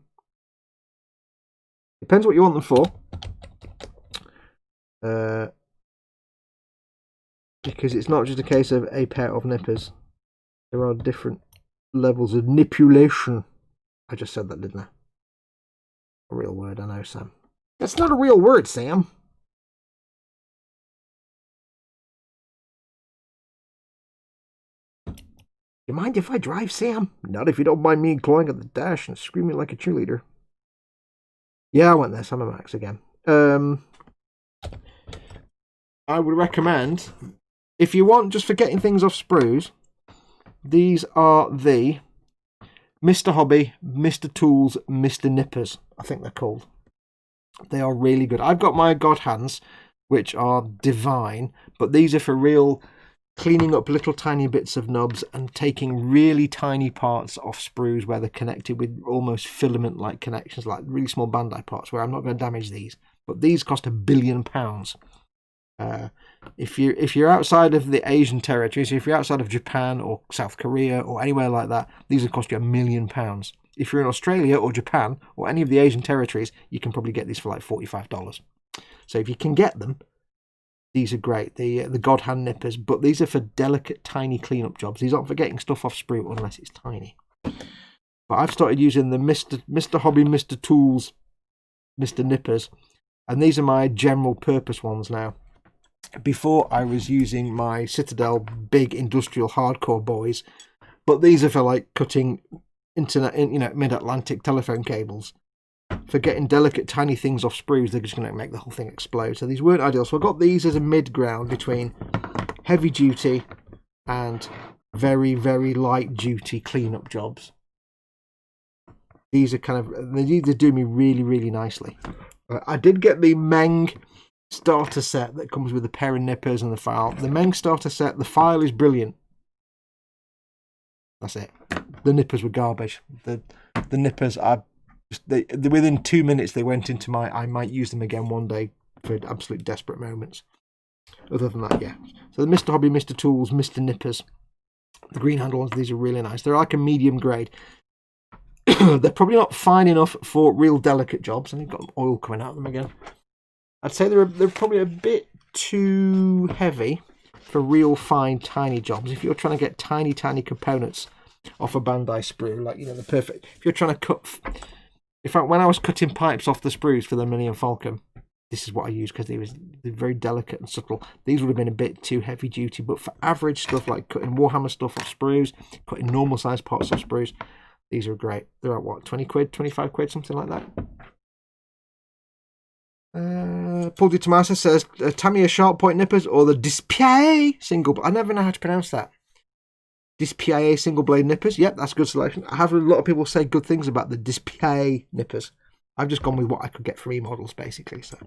Depends what you want them for. Because it's not just a case of a pair of nippers. There are different levels of nipulation. I just said that, didn't I? A real word, I know, Sam. That's not a real word, Sam. You mind if I drive, Sam? Not if you don't mind me clawing at the dash and screaming like a cheerleader. Yeah, I went there, Sam and Max again. I would recommend, if you want just for getting things off sprues, these are the Mr. Hobby, Mr. Tools, Mr. Nippers, I think they're called. They are really good. I've got my God hands, which are divine, but these are for real cleaning up little tiny bits of nubs and taking really tiny parts off sprues where they're connected with almost filament-like connections, like really small Bandai parts, where I'm not going to damage these. But these cost £1 billion. If you're outside of the Asian territories, so if you're outside of Japan or South Korea or anywhere like that, these will cost you £1 million. If you're in Australia or Japan or any of the Asian territories, you can probably get these for like $45. So if you can get them, these are great. The God hand nippers, but these are for delicate, tiny cleanup jobs. These aren't for getting stuff off sprue unless it's tiny. But I've started using the Mr. Hobby, Mr. Tools, Mr. Nippers, and these are my general purpose ones now. Before I was using my Citadel big industrial hardcore boys, but these are for like cutting internet, mid-Atlantic telephone cables. For getting delicate tiny things off sprues, they're just going to make the whole thing explode. So these weren't ideal. So I got these as a mid-ground between heavy duty and very, very light duty cleanup jobs. These are they do me really, really nicely. I did get the Meng starter set that comes with a pair of nippers and the file. The Meng starter set, the file is brilliant. That's it. The nippers were garbage. The nippers, I Within 2 minutes they went into my I might use them again one day for absolute desperate moments. Other than that, yeah. So the Mr. Hobby, Mr. Tools, Mr. Nippers, the green handle ones, these are really nice. They're like a medium grade. They're probably not fine enough for real delicate jobs, and they've got oil coming out of them again. I'd say they're probably a bit too heavy for real fine tiny jobs. If you're trying to get tiny components off a Bandai sprue, like, you know, the perfect, if you're trying to cut, in fact, when I was cutting pipes off the sprues for the Millennium Falcon, this is what I used because they're very delicate and subtle. These would have been a bit too heavy duty, but for average stuff like cutting Warhammer stuff off sprues, cutting normal size parts off sprues, these are great. They're at what, 20 quid, 25 quid, something like that. Paul Di Tomasa says Tamiya sharp point nippers or the Dispiae single. I never know how to pronounce that. Dispiae single blade nippers. Yep, that's a good selection. I have a lot of people say good things about the Dispiae nippers. I've just gone with what I could get from e-models, basically. So,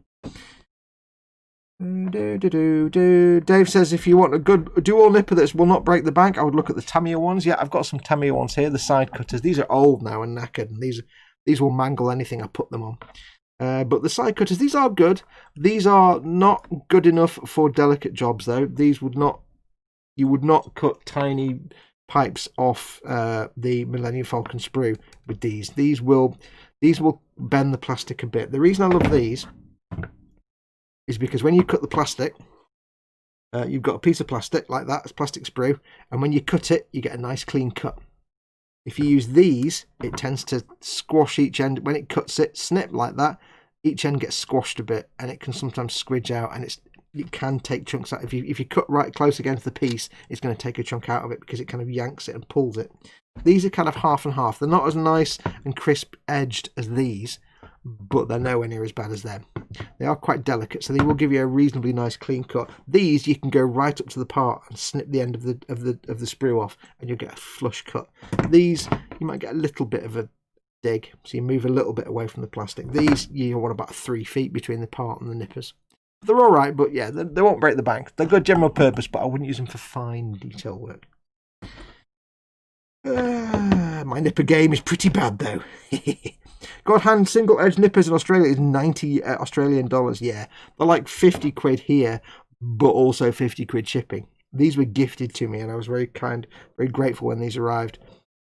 Dave says if you want a good dual nipper that will not break the bank, I would look at the Tamiya ones. Yeah, I've got some Tamiya ones here. The side cutters. These are old now and knackered, and these will mangle anything I put them on. But the side cutters, these are good. These are not good enough for delicate jobs, though. These would not. You would not cut tiny pipes off the Millennium Falcon sprue with these. These will bend the plastic a bit. The reason I love these is because when you cut the plastic, you've got a piece of plastic like that, it's plastic sprue, and when you cut it, you get a nice clean cut. If you use these, it tends to squash each end. When it cuts it, snip like that, each end gets squashed a bit, and it can sometimes squidge out, and it can take chunks out. If you cut right close against the piece, it's going to take a chunk out of it because it kind of yanks it and pulls it. These are kind of half and half. They're not as nice and crisp edged as these, but they're nowhere near as bad as them. They are quite delicate, so they will give you a reasonably nice clean cut. These you can go right up to the part and snip the end of the sprue off, and you'll get a flush cut. These you might get a little bit of a dig, so you move a little bit away from the plastic. These you want about 3 feet between the part and the nippers. They're all right, but yeah, they won't break the bank. They're good general purpose, but I wouldn't use them for fine detail work. My nipper game is pretty bad though. God hand single edge nippers in Australia is 90 Australian dollars. Yeah, they're like 50 quid here, but also 50 quid shipping. These were gifted to me, and I was very grateful when these arrived.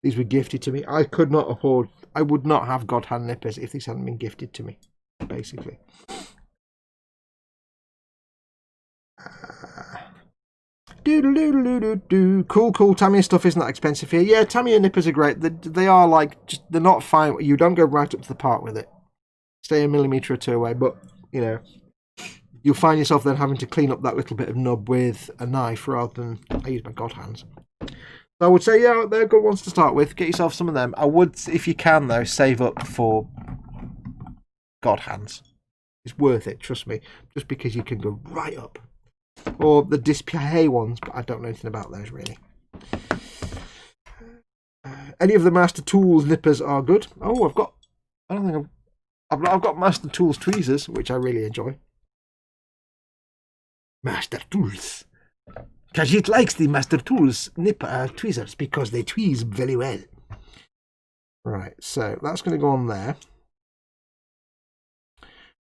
These were gifted to me. I could not afford. I would not have God hand nippers if these hadn't been gifted to me, basically. Cool. Tamiya stuff isn't that expensive here. Yeah, Tamiya nippers are great. They are like, they're not fine. You don't go right up to the part with it. Stay a millimetre or two away, but you know, you'll find yourself then having to clean up that little bit of nub with a knife rather than I use my God hands. So I would say, yeah, they're good ones to start with. Get yourself some of them. I would, if you can though, save up for God hands. It's worth it, trust me. Just because you can go right up. Or the Dispiae ones, but I don't know anything about those really. Any of the Master Tools nippers are good. Oh, I've got Master Tools tweezers, which I really enjoy. Master Tools. Kajit likes the Master Tools tweezers because they tweeze very well. Right, so that's going to go on there.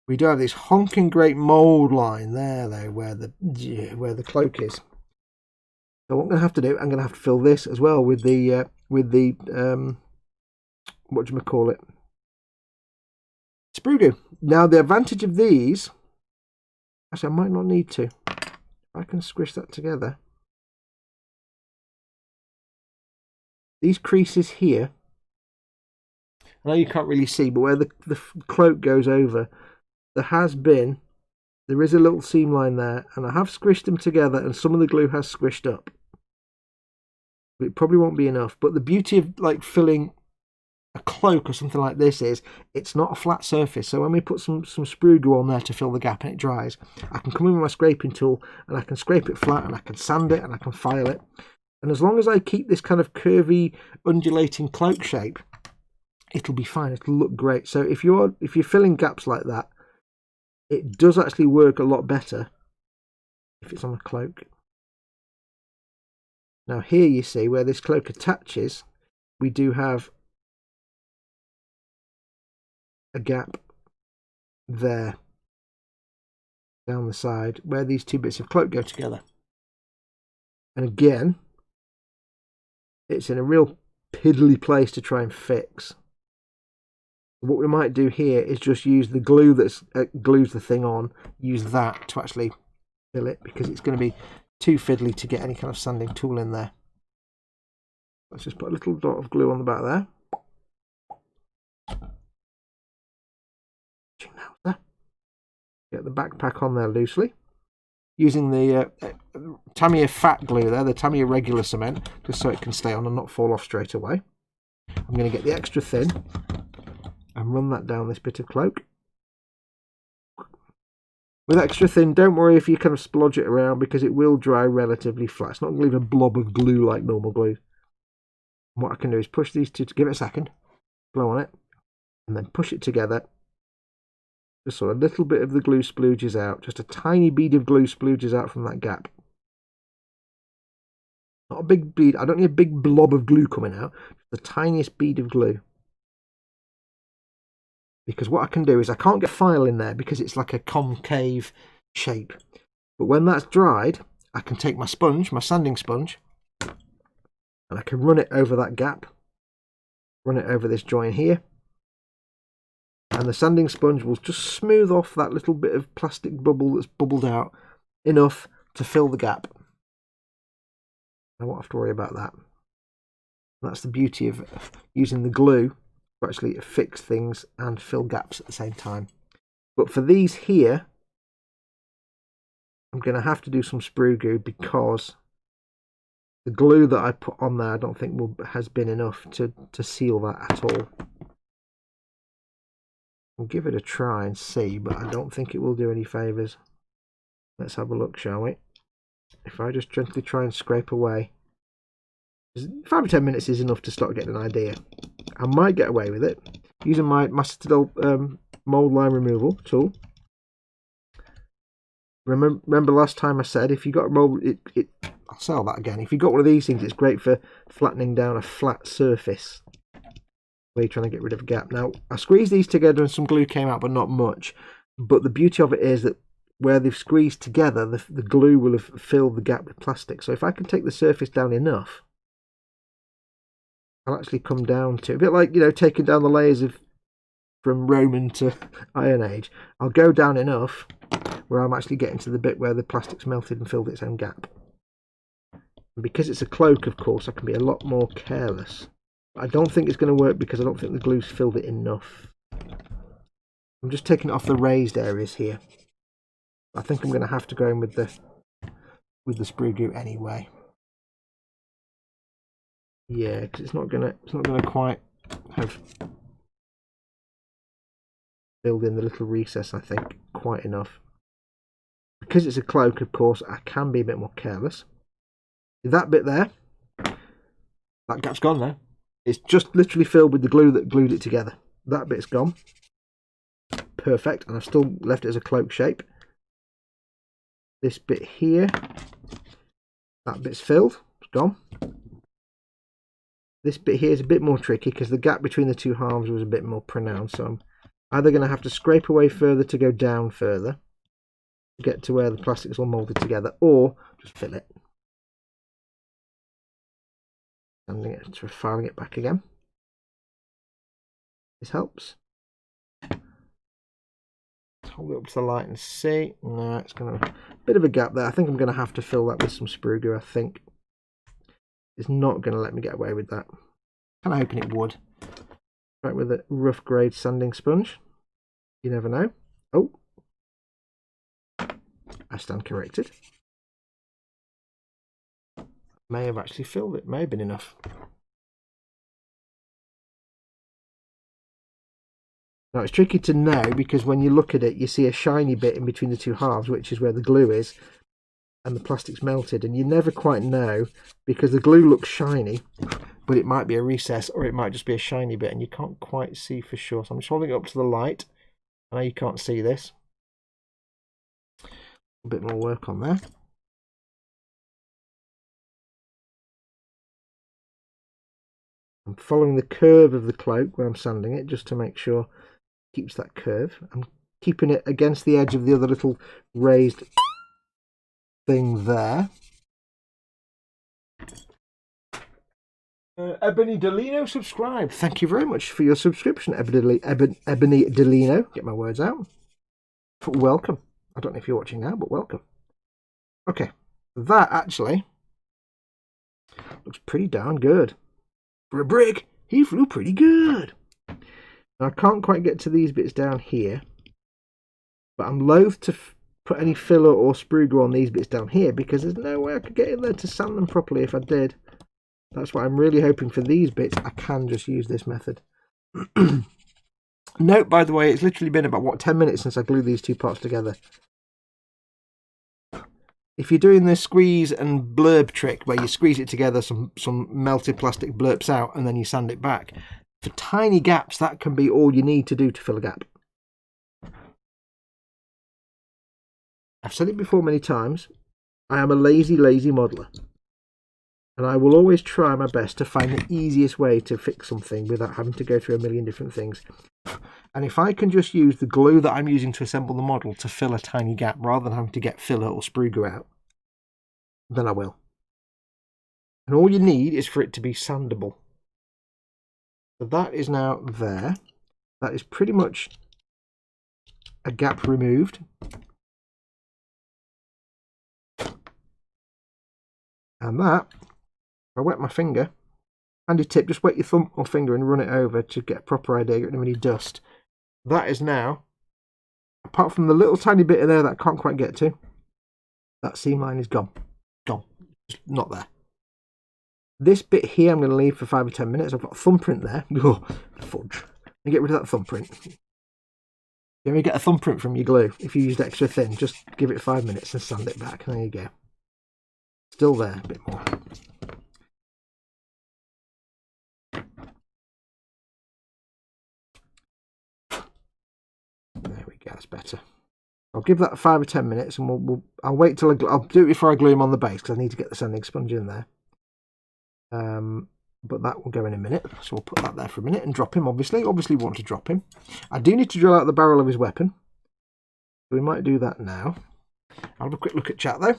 We do have this honking great mould line there, though, where the cloak is. So what I'm going to have to do, I'm going to have to fill this as well with the whatchamacallit, sprue glue. Now the advantage of these, actually I might not need to. I can squish that together. These creases here, I know you can't really see, but where the cloak goes over, there is a little seam line there, and I have squished them together, and some of the glue has squished up. It probably won't be enough, but the beauty of like filling a cloak or something like this is it's not a flat surface. So when we put some sprue glue on there to fill the gap and it dries, I can come in with my scraping tool and I can scrape it flat and I can sand it and I can file it. And as long as I keep this kind of curvy, undulating cloak shape, it'll be fine. It'll look great. So if you're filling gaps like that, it does actually work a lot better if it's on a cloak. Now here you see where this cloak attaches, we do have a gap there down the side where these two bits of cloak go together. And again, it's in a real piddly place to try and fix. What we might do here is just use the glue that glues the thing on, use that to actually fill it, because it's going to be too fiddly to get any kind of sanding tool in there. Let's just put a little dot of glue on the back there. Get the backpack on there loosely. Using the Tamiya fat glue there, the Tamiya regular cement, just so it can stay on and not fall off straight away. I'm going to get the extra thin and run that down this bit of cloak. With extra thin, don't worry if you kind of splodge it around, because it will dry relatively flat. It's not going to leave a blob of glue like normal glue. And what I can do is push these two, to give it a second, blow on it, and then push it together. Just so a little bit of the glue splooges out. Just a tiny bead of glue splooges out from that gap. Not a big bead. I don't need a big blob of glue coming out. Just the tiniest bead of glue. Because what I can do is, I can't get file in there because it's like a concave shape. But when that's dried, I can take my sponge, my sanding sponge, and I can run it over that gap. Run it over this joint here. And the sanding sponge will just smooth off that little bit of plastic bubble that's bubbled out enough to fill the gap. I won't have to worry about that. That's the beauty of using the glue to actually fix things and fill gaps at the same time. But for these here, I'm going to have to do some sprue glue, because the glue that I put on there I don't think has been enough to seal that at all. We'll give it a try and see, but I don't think it will do any favours. Let's have a look, shall we? If I just gently try and scrape away. 5 or 10 minutes is enough to start getting an idea. I might get away with it using my Master mould line removal tool. Remember last time I said, if you got a mould, I'll sell that again. If you got one of these things, it's great for flattening down a flat surface where you're trying to get rid of a gap. Now, I squeezed these together and some glue came out, but not much. But the beauty of it is that where they've squeezed together, the glue will have filled the gap with plastic. So if I can take the surface down enough, I'll actually come down to, a bit like, you know, taking down the layers from Roman to Iron Age. I'll go down enough where I'm actually getting to the bit where the plastic's melted and filled its own gap. And because it's a cloak, of course, I can be a lot more careless. I don't think it's going to work because I don't think the glue's filled it enough. I'm just taking it off the raised areas here. I think I'm going to have to go in with the sprue glue anyway. Yeah, because it's not going to quite have filled in the little recess, I think, quite enough. Because it's a cloak, of course, I can be a bit more careless. That bit there, that gap's gone now. It's just literally filled with the glue that glued it together. That bit's gone. Perfect. And I've still left it as a cloak shape. This bit here, that bit's filled. It's gone. This bit here is a bit more tricky because the gap between the two halves was a bit more pronounced. So I'm either going to have to scrape away further to go down further to get to where the plastic's all moulded together, or just fill it. And filing it back again. This helps. Hold it up to the light and see. No, it's going to a bit of a gap there. I think I'm going to have to fill that with some sprue glue. I think it's not going to let me get away with that. Kind of hoping it would. Right, with a rough grade sanding sponge. You never know. Oh, I stand corrected. May have actually filled it. May have been enough. Now it's tricky to know because when you look at it, you see a shiny bit in between the two halves, which is where the glue is, and the plastic's melted, and you never quite know because the glue looks shiny, but it might be a recess or it might just be a shiny bit, and you can't quite see for sure. So I'm just holding it up to the light. I know you can't see this. A bit more work on there. I'm following the curve of the cloak where I'm sanding it just to make sure keeps that curve. I'm keeping it against the edge of the other little raised thing there. Ebony Delino subscribed. Thank you very much for your subscription, Ebony Delino. Get my words out. Welcome. I don't know if you're watching now, but welcome. Okay, that actually looks pretty darn good. For a brick, he flew pretty good. Now, I can't quite get to these bits down here, but I'm loath to put any filler or sprue glue on these bits down here because there's no way I could get in there to sand them properly if I did. That's why I'm really hoping for these bits I can just use this method. Note, by the way, it's literally been about, what, 10 minutes since I glued these two parts together. If you're doing the squeeze and blurb trick where you squeeze it together, some melted plastic blurps out, and then you sand it back, for tiny gaps, that can be all you need to do to fill a gap. I've said it before many times, I am a lazy modeller. And I will always try my best to find the easiest way to fix something without having to go through a million different things. And if I can just use the glue that I'm using to assemble the model to fill a tiny gap rather than having to get filler or sprue glue out, then I will. And all you need is for it to be sandable. So that is now there. That is pretty much a gap removed. And that, if I wet my finger, handy tip, just wet your thumb or finger and run it over to get a proper idea, get rid of any dust. That is now, apart from the little tiny bit in there that I can't quite get to, that seam line is gone. Gone. Just not there. This bit here I'm going to leave for 5 or 10 minutes. I've got a thumbprint there. Oh, fudge. And get rid of that thumbprint. You ever get a thumbprint from your glue? If you used extra thin, just give it 5 minutes and sand it back. There you go. Still there, a bit more. There we go, that's better. I'll give that 5 or 10 minutes and I'll wait till I'll do it before I glue them on the base because I need to get the sanding sponge in there. But that will go in a minute, so we'll put that there for a minute and drop him, obviously. Obviously we want to drop him. I do need to drill out the barrel of his weapon. So we might do that now. I'll have a quick look at chat though.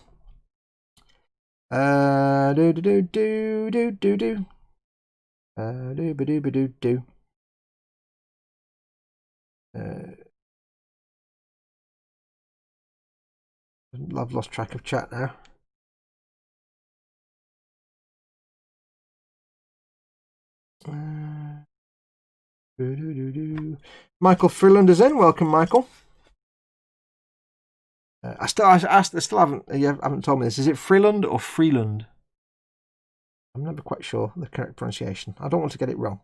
I've lost track of chat now. Michael Freeland is in. Welcome, Michael. I still haven't. You haven't told me this. Is it Freeland or Freeland? I'm never quite sure the correct pronunciation. I don't want to get it wrong.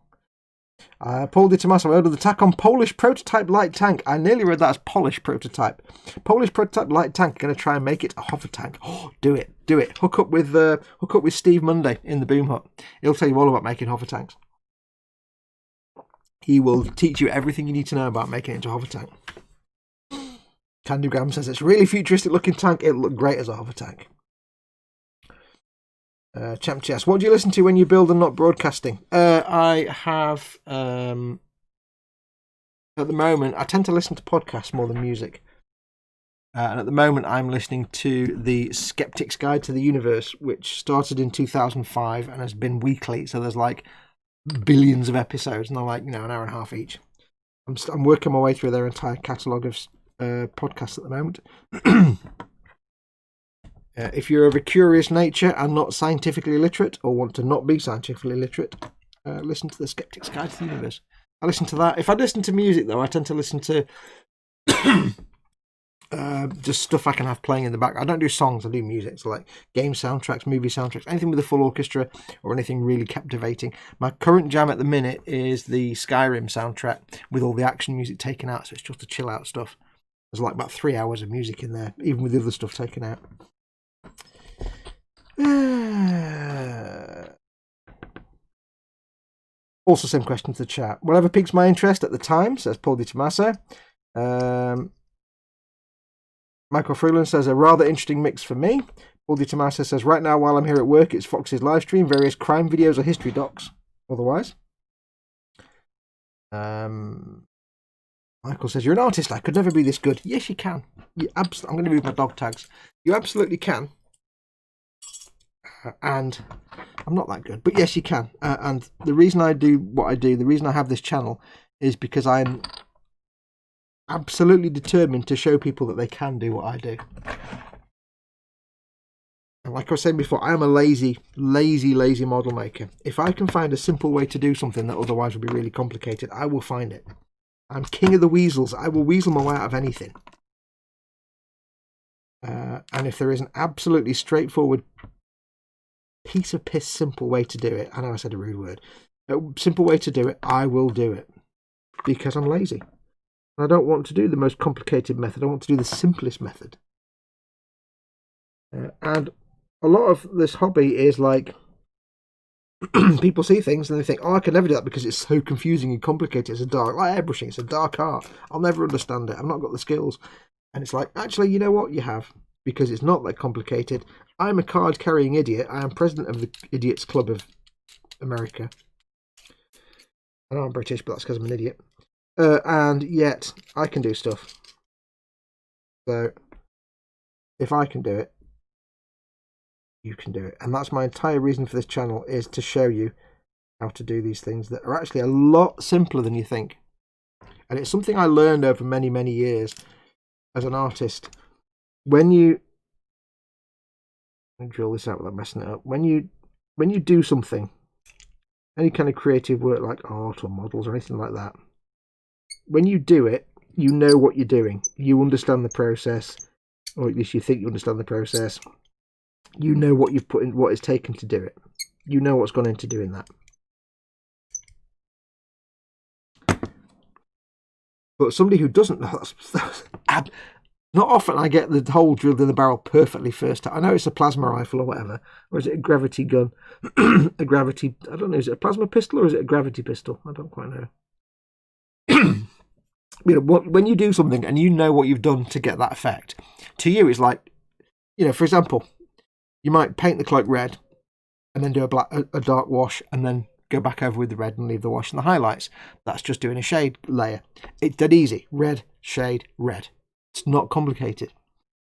Paul Di Tommaso, I ordered the tack on Polish prototype light tank. I nearly read that as Polish prototype. Polish prototype light tank. Going to try and make it a hover tank. Oh, do it. Hook up with Steve Monday in the Boom Hut. He'll tell you all about making hover tanks. He will teach you everything you need to know about making it into a hover tank. Candygram says it's a really futuristic looking tank. It'll look great as a hover tank. Champ Chess, what do you listen to when you build and not broadcasting? I have at the moment I tend to listen to podcasts more than music. And at the moment I'm listening to the Skeptic's Guide to the Universe, which started in 2005 and has been weekly. So there's like billions of episodes and they're like, an hour and a half each. I'm working my way through their entire catalogue of podcasts at the moment. If you're of a curious nature and not scientifically literate or want to not be scientifically literate, listen to the Skeptic's Guide to the Universe. I listen to that. If I listen to music though, I tend to listen to just stuff I can have playing in the back. I don't do songs, I do music. So like game soundtracks, movie soundtracks, anything with a full orchestra or anything really captivating. My current jam at the minute is the Skyrim soundtrack with all the action music taken out, so it's just the chill out stuff. There's like about 3 hours of music in there, even with the other stuff taken out. Also, same question to the chat. Whatever piques my interest at the time, says Paul Di Tommaso. Michael Freeland says a rather interesting mix for me. Paul Di Tommaso says right now while I'm here at work, it's Fox's live stream, various crime videos or history docs. Otherwise, Michael says, you're an artist. I could never be this good. Yes, you can. I'm going to move my dog tags. You absolutely can. And I'm not that good, but yes, you can. And the reason I do what I do, the reason I have this channel, is because I'm absolutely determined to show people that they can do what I do. And like I was saying before, I am a lazy model maker. If I can find a simple way to do something that otherwise would be really complicated, I will find it. I'm king of the weasels. I will weasel my way out of anything. And if there is an absolutely straightforward piece of piss simple way to do it, I know I said a rude word, a simple way to do it, I will do it. Because I'm lazy. I don't want to do the most complicated method. I want to do the simplest method. And a lot of this hobby is like, people see things and they think, oh, I can never do that because it's so confusing and complicated. It's a dark, like airbrushing, it's a dark art. I'll never understand it. I've not got the skills. And it's like, actually, you know what? You have, because it's not that complicated. I'm a card-carrying idiot. I am president of the Idiots Club of America. I know I'm British, but that's because I'm an idiot. And yet, I can do stuff. So, if I can do it, you can do it. And that's my entire reason for this channel, is to show you how to do these things that are actually a lot simpler than you think. And it's something I learned over many years as an artist. When you, let me drill this out without messing it up. When you do something, any kind of creative work like art or models or anything like that, when you do it, you know what you're doing. You understand the process, or at least you think you understand the process. You know what you've put in, what it's taken to do it. You know what's gone into doing that. But somebody who doesn't know, not often I get the hole drilled in the barrel perfectly first time. I know it's a plasma rifle or whatever, or is it a gravity gun? A gravity, I don't know, is it a plasma pistol or is it a gravity pistol? I don't quite know. You know, when you do something and you know what you've done to get that effect, to you it's like, you know, for example, you might paint the cloak red and then do a dark wash and then go back over with the red and leave the wash and the highlights. That's just doing a shade layer. It's dead easy. Red, shade, red. It's not complicated.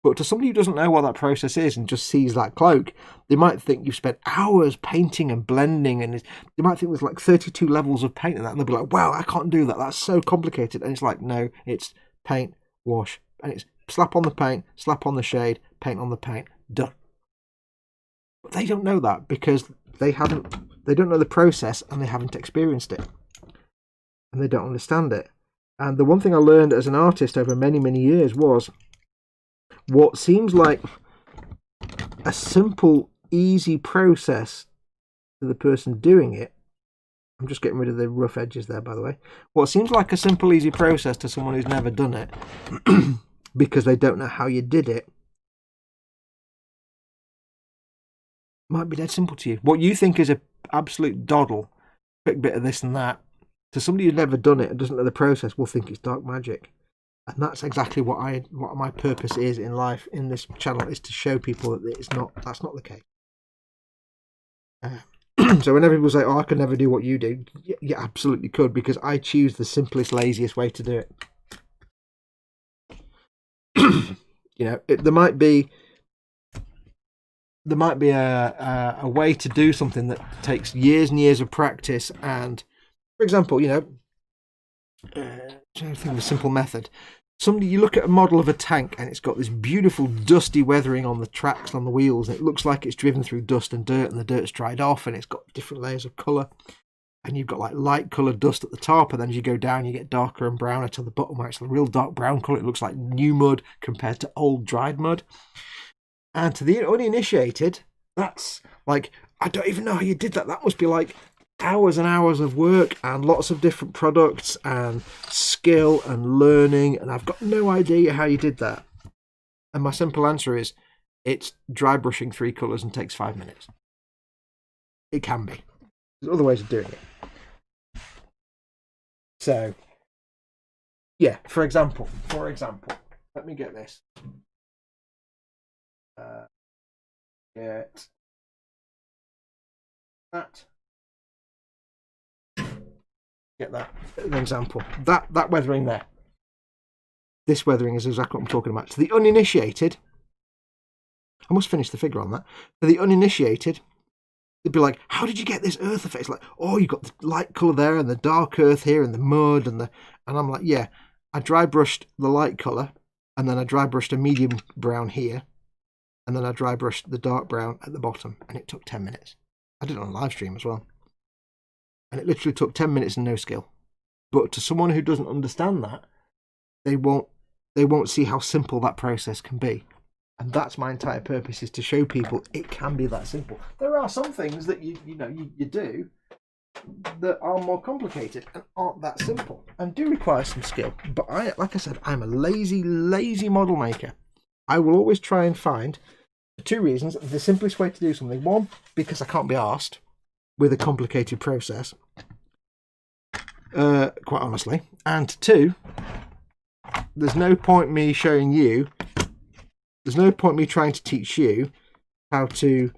But to somebody who doesn't know what that process is and just sees that cloak, they might think you've spent hours painting and blending, and they might think there's like 32 levels of paint in that, and they'll be like, wow, I can't do that. That's so complicated. And it's like, no, it's paint, wash, and it's slap on the paint, slap on the shade, paint on the paint, done. But they don't know that because they don't know the process and they haven't experienced it. And they don't understand it. And the one thing I learned as an artist over many years was what seems like a simple, easy process to the person doing it. I'm just getting rid of the rough edges there, by the way. What seems like a simple, easy process to someone who's never done it because they don't know how you did it, might be dead simple to you. What you think is an absolute doddle, quick bit of this and that, to somebody who's never done it and doesn't know the process will think it's dark magic. And that's exactly what my purpose is in life, in this channel, is to show people that that's not the case. So whenever people say, oh, I could never do what you do, you absolutely could, because I choose the simplest, laziest way to do it. You know, there might be a way to do something that takes years and years of practice. And for example, you know, trying to think of a simple method. You look at a model of a tank and it's got this beautiful dusty weathering on the tracks, on the wheels, and it looks like it's driven through dust and dirt, and the dirt's dried off, and it's got different layers of colour. And you've got like light coloured dust at the top, and then as you go down you get darker and browner to the bottom where it's a real dark brown colour. It looks like new mud compared to old dried mud. And to the uninitiated, that's like, I don't even know how you did that. That must be like hours and hours of work and lots of different products and skill and learning, and I've got no idea how you did that. And my simple answer is, it's dry brushing 3 colours and takes 5 minutes. It can be. There's other ways of doing it. So, yeah, for example, let me get this. Get that. Get that, an example. That weathering there. this weathering is exactly what I'm talking about. To the uninitiated, I must finish the figure on that. For the uninitiated, they'd be like, how did you get this earth effect? It's like, oh, you got the light colour there and the dark earth here and the mud and I'm like, yeah, I dry brushed the light colour and then I dry brushed a medium brown here and then I dry brushed the dark brown at the bottom, and it took 10 minutes. I did it on a live stream as well. And it literally took 10 minutes and no skill. But to someone who doesn't understand that, they won't see how simple that process can be. And that's my entire purpose, is to show people it can be that simple. There are some things that you do that are more complicated and aren't that simple and do require some skill. But like I said, I'm a lazy model maker. I will always try and find, for two reasons, the simplest way to do something. One, because I can't be arsed with a complicated process, quite honestly. And two, there's no point me showing you, there's no point me trying to teach you how to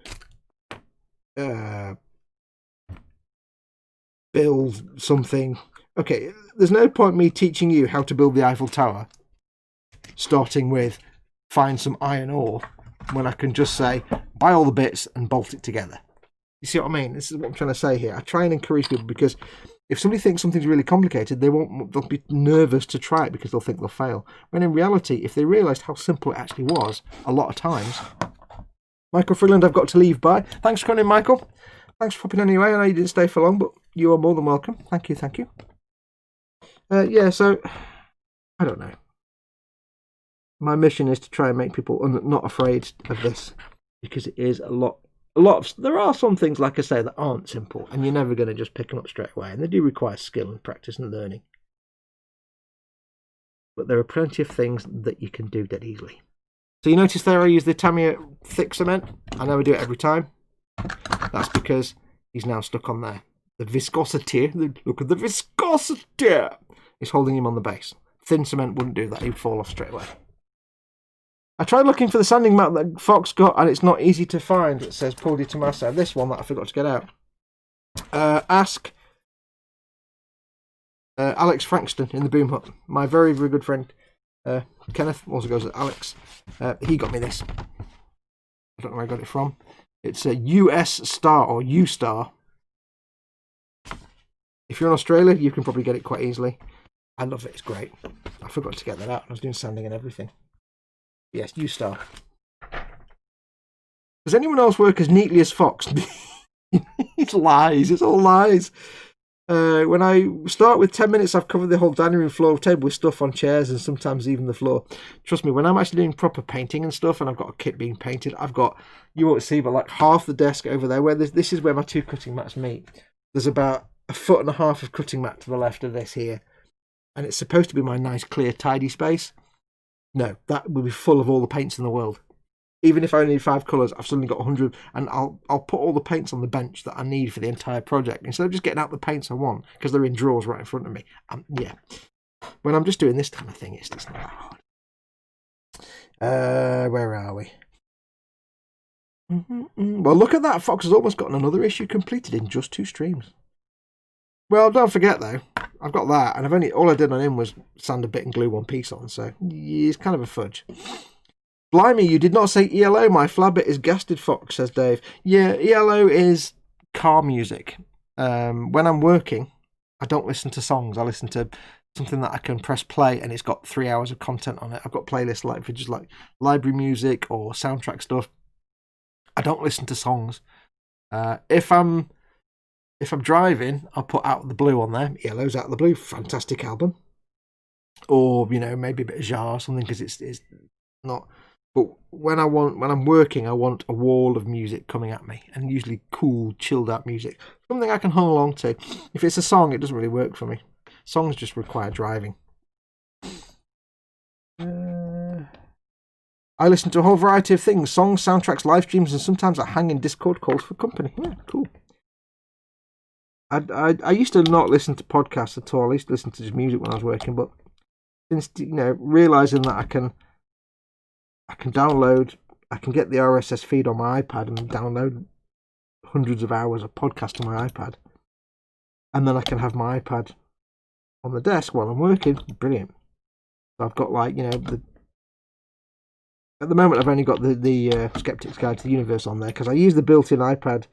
build something. Okay, there's no point me teaching you how to build the Eiffel Tower, starting with find some iron ore, when I can just say, buy all the bits and bolt it together. You see what I mean? This is what I'm trying to say here. I try and encourage people, because if somebody thinks something's really complicated, they'll be nervous to try it because they'll think they'll fail. When in reality, if they realised how simple it actually was, a lot of times. Michael Freeland, I've got to leave by. Thanks for coming in, Michael. Thanks for popping anyway. I know you didn't stay for long, but you are more than welcome. Thank you, thank you. Yeah, so, I don't know. My mission is to try and make people not afraid of this, because it is a lot of, there are some things, like I say, that aren't simple, and you're never going to just pick them up straight away, and they do require skill and practice and learning. But there are plenty of things that you can do dead easily. So you notice there I use the Tamiya thick cement. I never do it every time. That's because he's now stuck on there. The viscosity, look at the viscosity, is holding him on the base. Thin cement wouldn't do that, he'd fall off straight away. I tried looking for the sanding mat that Fox got, and it's not easy to find. It says Paul Di Tommaso. This one that I forgot to get out. Ask Alex Frankston in the Boom Hut. My very, very good friend Kenneth also goes at Alex. He got me this. I don't know where I got it from. It's a US Star or U Star. If you're in Australia, you can probably get it quite easily. I love it. It's great. I forgot to get that out. I was doing sanding and everything. Yes, U-Star. Does anyone else work as neatly as Fox? It's lies. It's all lies. When I start with 10 minutes, I've covered the whole dining room floor table with stuff on chairs and sometimes even the floor. Trust me, when I'm actually doing proper painting and stuff, and I've got a kit being painted, I've got, you won't see, but like half the desk over there, where this is where my two cutting mats meet. There's about 1.5 foot of cutting mat to the left of this here. And it's supposed to be my nice, clear, tidy space. No, that will be full of all the paints in the world. Even if I only need 5 colours, I've suddenly got 100, and I'll put all the paints on the bench that I need for the entire project, instead of just getting out the paints I want, because they're in drawers right in front of me. Yeah. When I'm just doing this kind of thing, it's just not that hard. Where are we? Well, look at that. Fox has almost gotten another issue completed in just 2 streams. Well, don't forget though, I've got that, and all I did on him was sand a bit and glue one piece on, so he's kind of a fudge. Blimey, you did not say ELO. My flabbit is gasted, Fox, says Dave. Yeah, ELO is car music. When I'm working, I don't listen to songs. I listen to something that I can press play, and it's got 3 hours of content on it. I've got playlists like for just like library music or soundtrack stuff. I don't listen to songs. If I'm driving, I'll put Out of the Blue on there. ELO's Out of the Blue, fantastic album. Or, maybe a bit of Jar or something, because it's not. But when I'm working, I want a wall of music coming at me, and usually cool, chilled out music. Something I can hum along to. If it's a song, it doesn't really work for me. Songs just require driving. I listen to a whole variety of things: songs, soundtracks, live streams, and sometimes I hang in Discord calls for company. Yeah, cool. I used to not listen to podcasts at all. I used to listen to just music when I was working, but since realizing that I can download, I can get the RSS feed on my iPad and download hundreds of hours of podcast on my iPad, and then I can have my iPad on the desk while I'm working. Brilliant. I've got like, you know, at the moment I've only got the Skeptic's Guide to the Universe on there because I use the built-in iPad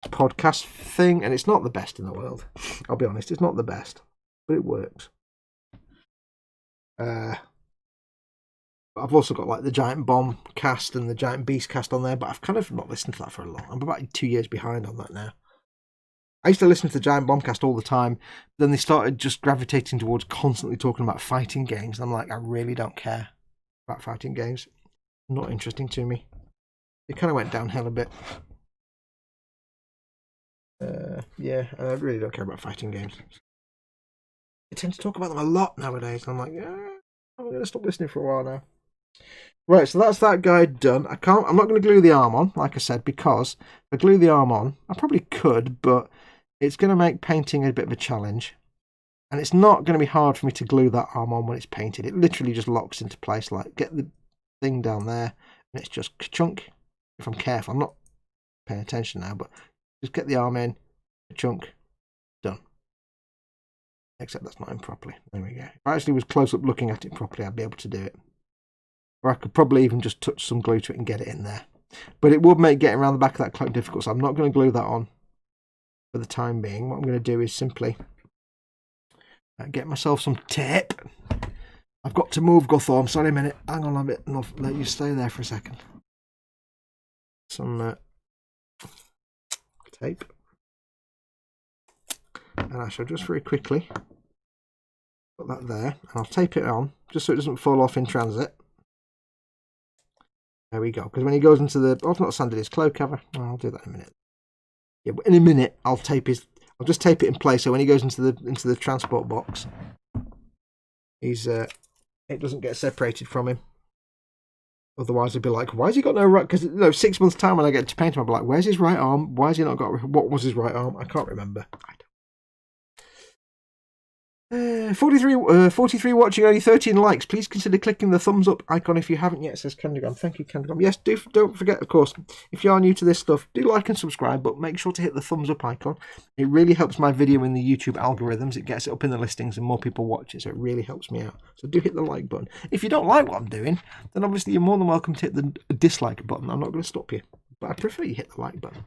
podcast thing, and it's not the best in the world. I'll be honest, it's not the best, but it works. I've also got like the Giant Bomb cast and the Giant Beast cast on there, but I've kind of not listened to that for a long. I'm about 2 years behind on that now. I used to listen to the Giant Bomb cast all the time, then they started just gravitating towards constantly talking about fighting games, and I'm like, I really don't care about fighting games. Not interesting to me. It kind of went downhill a bit. Yeah, I really don't care about fighting games. They tend to talk about them a lot nowadays, and I'm like, yeah, I'm going to stop listening for a while now. Right, so that's that guide done. I'm not going to glue the arm on, like I said, because if I glue the arm on, I probably could, but it's going to make painting a bit of a challenge. And it's not going to be hard for me to glue that arm on when it's painted. It literally just locks into place, like get the thing down there, and it's just ka-chunk. If I'm careful, I'm not paying attention now, but just get the arm in, ka-chunk, done. Except that's not in properly. There we go. If I actually was close up looking at it properly, I'd be able to do it. Or I could probably even just touch some glue to it and get it in there. But it would make getting around the back of that cloak difficult, so I'm not going to glue that on for the time being. What I'm going to do is simply get myself some tape. I've got to move, Guthorm. Sorry a minute. Hang on a bit, and I'll let you stay there for a second. Some tape. And I shall just very quickly put that there. And I'll tape it on, just so it doesn't fall off in transit. There we go. Because when he goes into the... Oh, I've not sanded his cloak, have I? Oh, I'll do that in a minute. Yeah, but in a minute, I'll just tape it in place, so when he goes into the transport box, it doesn't get separated from him. Otherwise, he'd be like, why has he got no right... Because, 6 months' time when I get to paint him, I'll be like, where's his right arm? Why has he not got... What was his right arm? I can't remember. 43 watching, only 13 likes. Please consider clicking the thumbs up icon if you haven't yet, says Candygram. Thank you, Candygram. Yes, don't forget, of course, if you are new to this stuff, do like and subscribe, but make sure to hit the thumbs up icon. It really helps my video in the YouTube algorithms. It gets it up in the listings and more people watch it, so it really helps me out. So do hit the like button. If you don't like what I'm doing, then obviously you're more than welcome to hit the dislike button. I'm not going to stop you, but I prefer you hit the like button.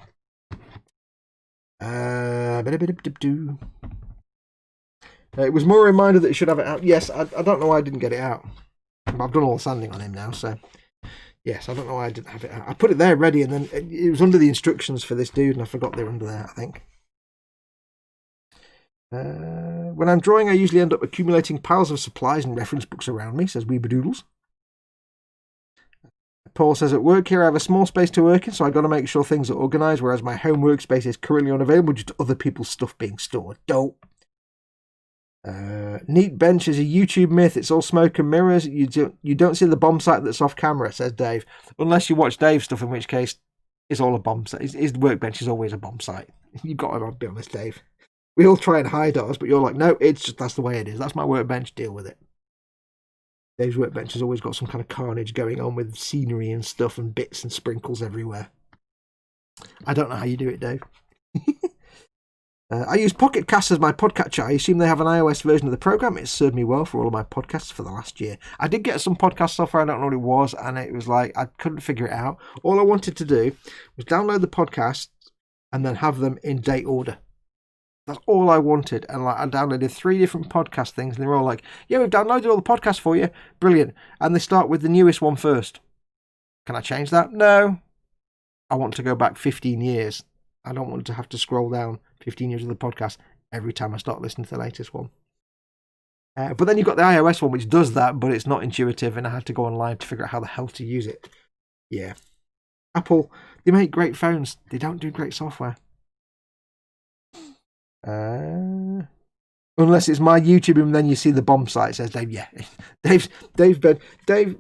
It was more a reminder that you should have it out. Yes, I don't know why I didn't get it out. I've done all the sanding on him now, so... Yes, I don't know why I didn't have it out. I put it there ready, and then it was under the instructions for this dude, and I forgot they were under there, I think. When I'm drawing, I usually end up accumulating piles of supplies and reference books around me, says Weebadoodles. Paul says, at work here I have a small space to work in, so I've got to make sure things are organised, whereas my home workspace is currently unavailable due to other people's stuff being stored. Dope. Neat bench is a YouTube myth. It's all smoke and mirrors. You don't see the bomb site that's off camera, says Dave. Unless you watch Dave's stuff, in which case it's all a bomb site. His workbench is always a bomb site. You've got to be honest, Dave. We all try and hide ours, but you're like, no, it's just that's the way it is. That's my workbench. Deal with it. Dave's workbench has always got some kind of carnage going on with scenery and stuff and bits and sprinkles everywhere. I don't know how you do it, Dave. I use Pocket Cast as my podcatcher. I assume they have an iOS version of the program. It's served me well for all of my podcasts for the last year. I did get some podcast software, I don't know what it was, and it was like, I couldn't figure it out. All I wanted to do was download the podcasts and then have them in date order. That's all I wanted. And like, I downloaded 3 different podcast things, and they were all like, yeah, we've downloaded all the podcasts for you. Brilliant. And they start with the newest one first. Can I change that? No. I want to go back 15 years. I don't want to have to scroll down 15 years of the podcast every time I start listening to the latest one. But then you've got the iOS one, which does that, but it's not intuitive, and I had to go online to figure out how the hell to use it. Yeah. Apple, they make great phones. They don't do great software. Unless it's my YouTube, and then you see the bomb site, says Dave. Yeah. Dave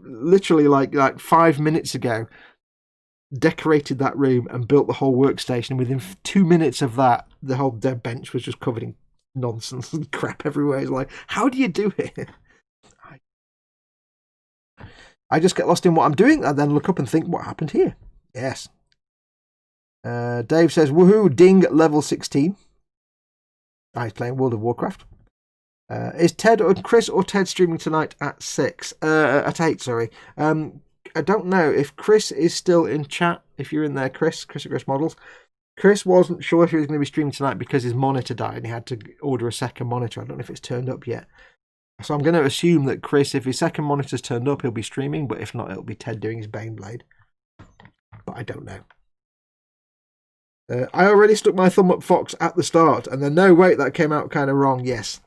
literally like 5 minutes ago decorated that room and built the whole workstation. Within 2 minutes of that, the whole dev bench was just covered in nonsense and crap everywhere. It's like, how do you do it? I just get lost in what I'm doing and then look up and think, what happened here? Yes. Dave says, woohoo, ding, level 16. He's playing World of Warcraft. Is Ted or Chris or Ted streaming tonight at 6? At 8, sorry. I don't know if Chris is still in chat. If you're in there, Chris at Chris Models. Chris wasn't sure if he was going to be streaming tonight because his monitor died and he had to order a second monitor. I don't know if it's turned up yet. So I'm going to assume that Chris, if his second monitor's turned up, he'll be streaming. But if not, it'll be Ted doing his Baneblade. But I don't know. I already stuck my thumb up Fox at the start. And then, no, wait, that came out kind of wrong. Yes.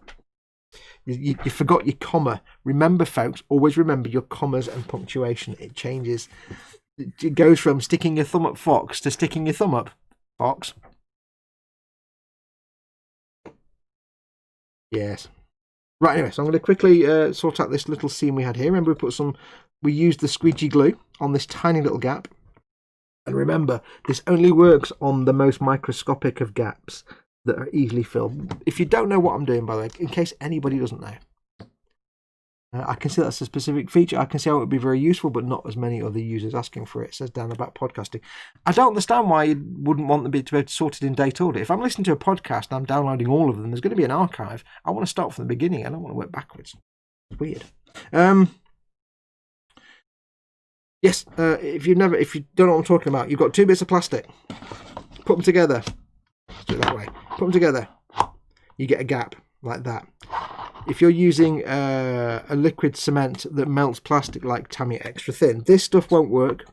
You forgot your comma. Remember, folks, always remember your commas and punctuation. It changes. It goes from sticking your thumb up Fox to sticking your thumb up Fox. Yes. Right, anyway, so I'm going to quickly sort out this little seam we had here. Remember, we used the squeegee glue on this tiny little gap. And remember, this only works on the most microscopic of gaps that are easily filled. If you don't know what I'm doing, by the way, in case anybody doesn't know, I can see that's a specific feature. I can see how it would be very useful, but not as many other users asking for it. It says down about podcasting. I don't understand why you wouldn't want to be able to sort it in date order. If I'm listening to a podcast and I'm downloading all of them, there's going to be an archive. I want to start from the beginning. I don't want to work backwards. It's weird. Yes, if you don't know what I'm talking about, you've got two bits of plastic. Put them together. Let's do it that way. Put them together. You get a gap like that. If you're using a liquid cement that melts plastic like Tamiya Extra Thin, this stuff won't work.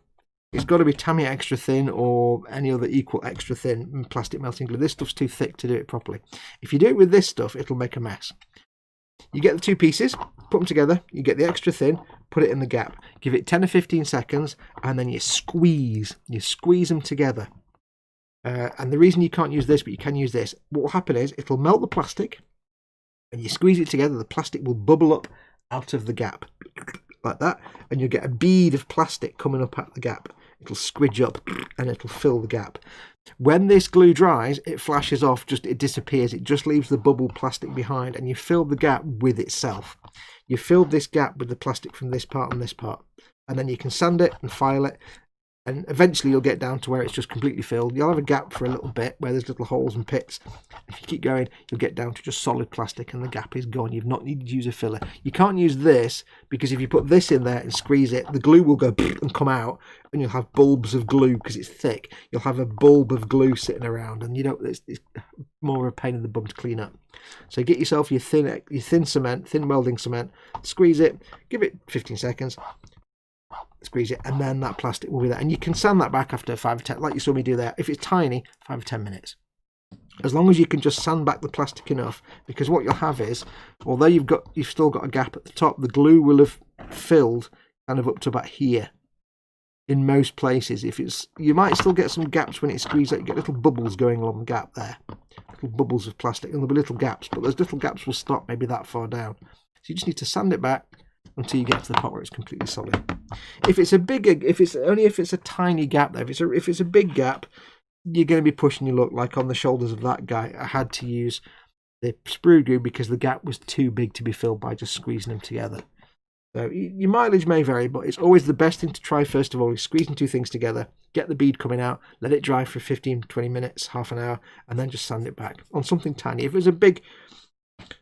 It's got to be Tamiya Extra Thin or any other equal extra thin plastic melting glue. This stuff's too thick to do it properly. If you do it with this stuff, it'll make a mess. You get the two pieces, put them together, you get the extra thin, put it in the gap. Give it 10 or 15 seconds, and then you squeeze them together. And the reason you can't use this, but you can use this, what will happen is it'll melt the plastic, and you squeeze it together, the plastic will bubble up out of the gap, like that, and you'll get a bead of plastic coming up out the gap. It'll squidge up, and it'll fill the gap. When this glue dries, it flashes off, it disappears, it just leaves the bubble plastic behind, and you fill the gap with itself. You filled this gap with the plastic from this part and this part, and then you can sand it and file it, and eventually you'll get down to where it's just completely filled. You'll have a gap for a little bit where there's little holes and pits. If you keep going, you'll get down to just solid plastic and the gap is gone. You've not needed to use a filler. You can't use this because if you put this in there and squeeze it, the glue will go and come out, and you'll have bulbs of glue because it's thick. You'll have a bulb of glue sitting around, and it's more of a pain in the bum to clean up. So get yourself your thin cement, thin welding cement, squeeze it, give it 15 seconds. Squeeze it, and then that plastic will be there, and you can sand that back after 5 or 10, like you saw me do there. If it's tiny, 5 or 10 minutes, as long as you can just sand back the plastic enough, because what you'll have is, although you've still got a gap at the top, the glue will have filled kind of up to about here in most places. You might still get some gaps when it's squeezed out. You get little bubbles going along the gap there, little bubbles of plastic, and there'll be little gaps, but those little gaps will stop maybe that far down, so you just need to sand it back until you get to the part where it's completely solid. If it's a tiny gap though, if it's a big gap, you're going to be pushing your luck. Like on the shoulders of that guy, I had to use the sprue glue because the gap was too big to be filled by just squeezing them together. So your mileage may vary, but it's always the best thing to try first of all is squeezing two things together, get the bead coming out, let it dry for 15-20 minutes, half an hour, and then just sand it back on something tiny. If it's a big,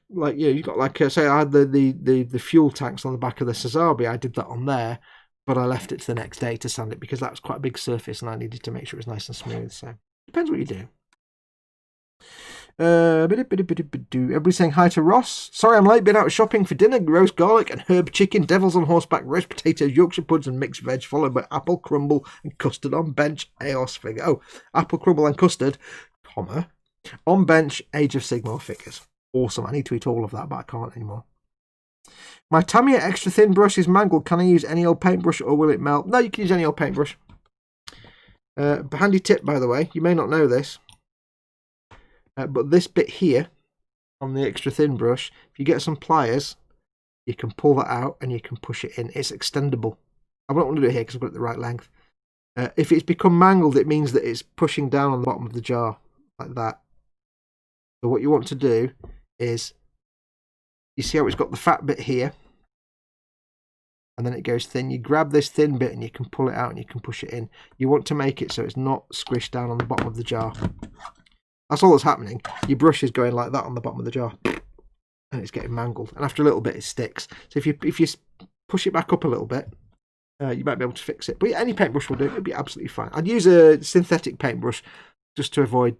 like, you've got like, say I had the fuel tanks on the back of the Sazabi, I did that on there, but I left it to the next day to sand it because that was quite a big surface and I needed to make sure it was nice and smooth. So depends what you do. Everybody's saying hi to Ross. Sorry I'm late, been out shopping for dinner. Roast garlic and herb chicken, devils on horseback, roast potatoes, Yorkshire puds and mixed veg, followed by apple crumble and custard on bench. Eos figure. Oh, apple crumble and custard, comma, on bench, Age of Sigmar figures. Awesome. I need to eat all of that, but I can't anymore. My Tamiya Extra Thin brush is mangled. Can I use any old paintbrush or will it melt? No, you can use any old paintbrush. Handy tip, by the way. You may not know this. But this bit here on the Extra Thin brush, if you get some pliers, you can pull that out and you can push it in. It's extendable. I don't want to do it here because I've got it the right length. If it's become mangled, it means that it's pushing down on the bottom of the jar like that. So what you want to do is, you see how it's got the fat bit here, and then it goes thin. You grab this thin bit and you can pull it out and you can push it in. You want to make it so it's not squished down on the bottom of the jar. That's all that's happening. Your brush is going like that on the bottom of the jar. and it's getting mangled. And after a little bit, it sticks. So if you push it back up a little bit, you might be able to fix it. But yeah, any paintbrush will do. It'll be absolutely fine. I'd use a synthetic paintbrush just to avoid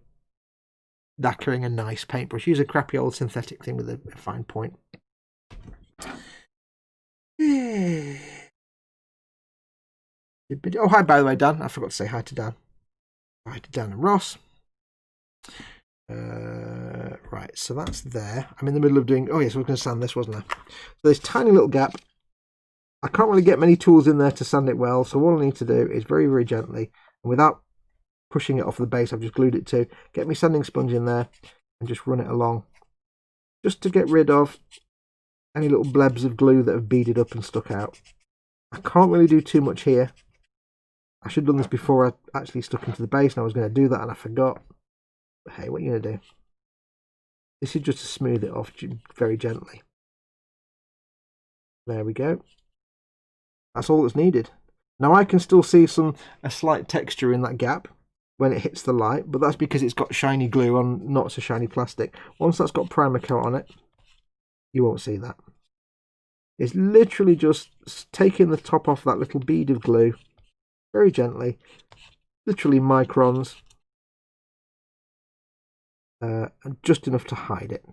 knackering a nice paintbrush. Use a crappy old synthetic thing with a fine point. Oh, hi, by the way, Dan. I forgot to say hi to Dan. Hi to Dan and Ross. Right, so that's there. I'm in the middle of doing... Oh, yes, I was going to sand this, wasn't I? So this tiny little gap. I can't really get many tools in there to sand it well, so all I need to do is very, very gently, and without pushing it off the base, I've just glued it to, get my sanding sponge in there and just run it along, just to get rid of any little blebs of glue that have beaded up and stuck out. I can't really do too much here. I should have done this before I actually stuck into the base, and I was going to do that and I forgot. But hey, what are you going to do? This is just to smooth it off very gently. There we go. That's all that's needed. Now I can still see a slight texture in that gap when it hits the light, but that's because it's got shiny glue on not so shiny plastic. Once that's got primer coat on it, you won't see that. It's literally just taking the top off that little bead of glue very gently, literally microns, and just enough to hide it.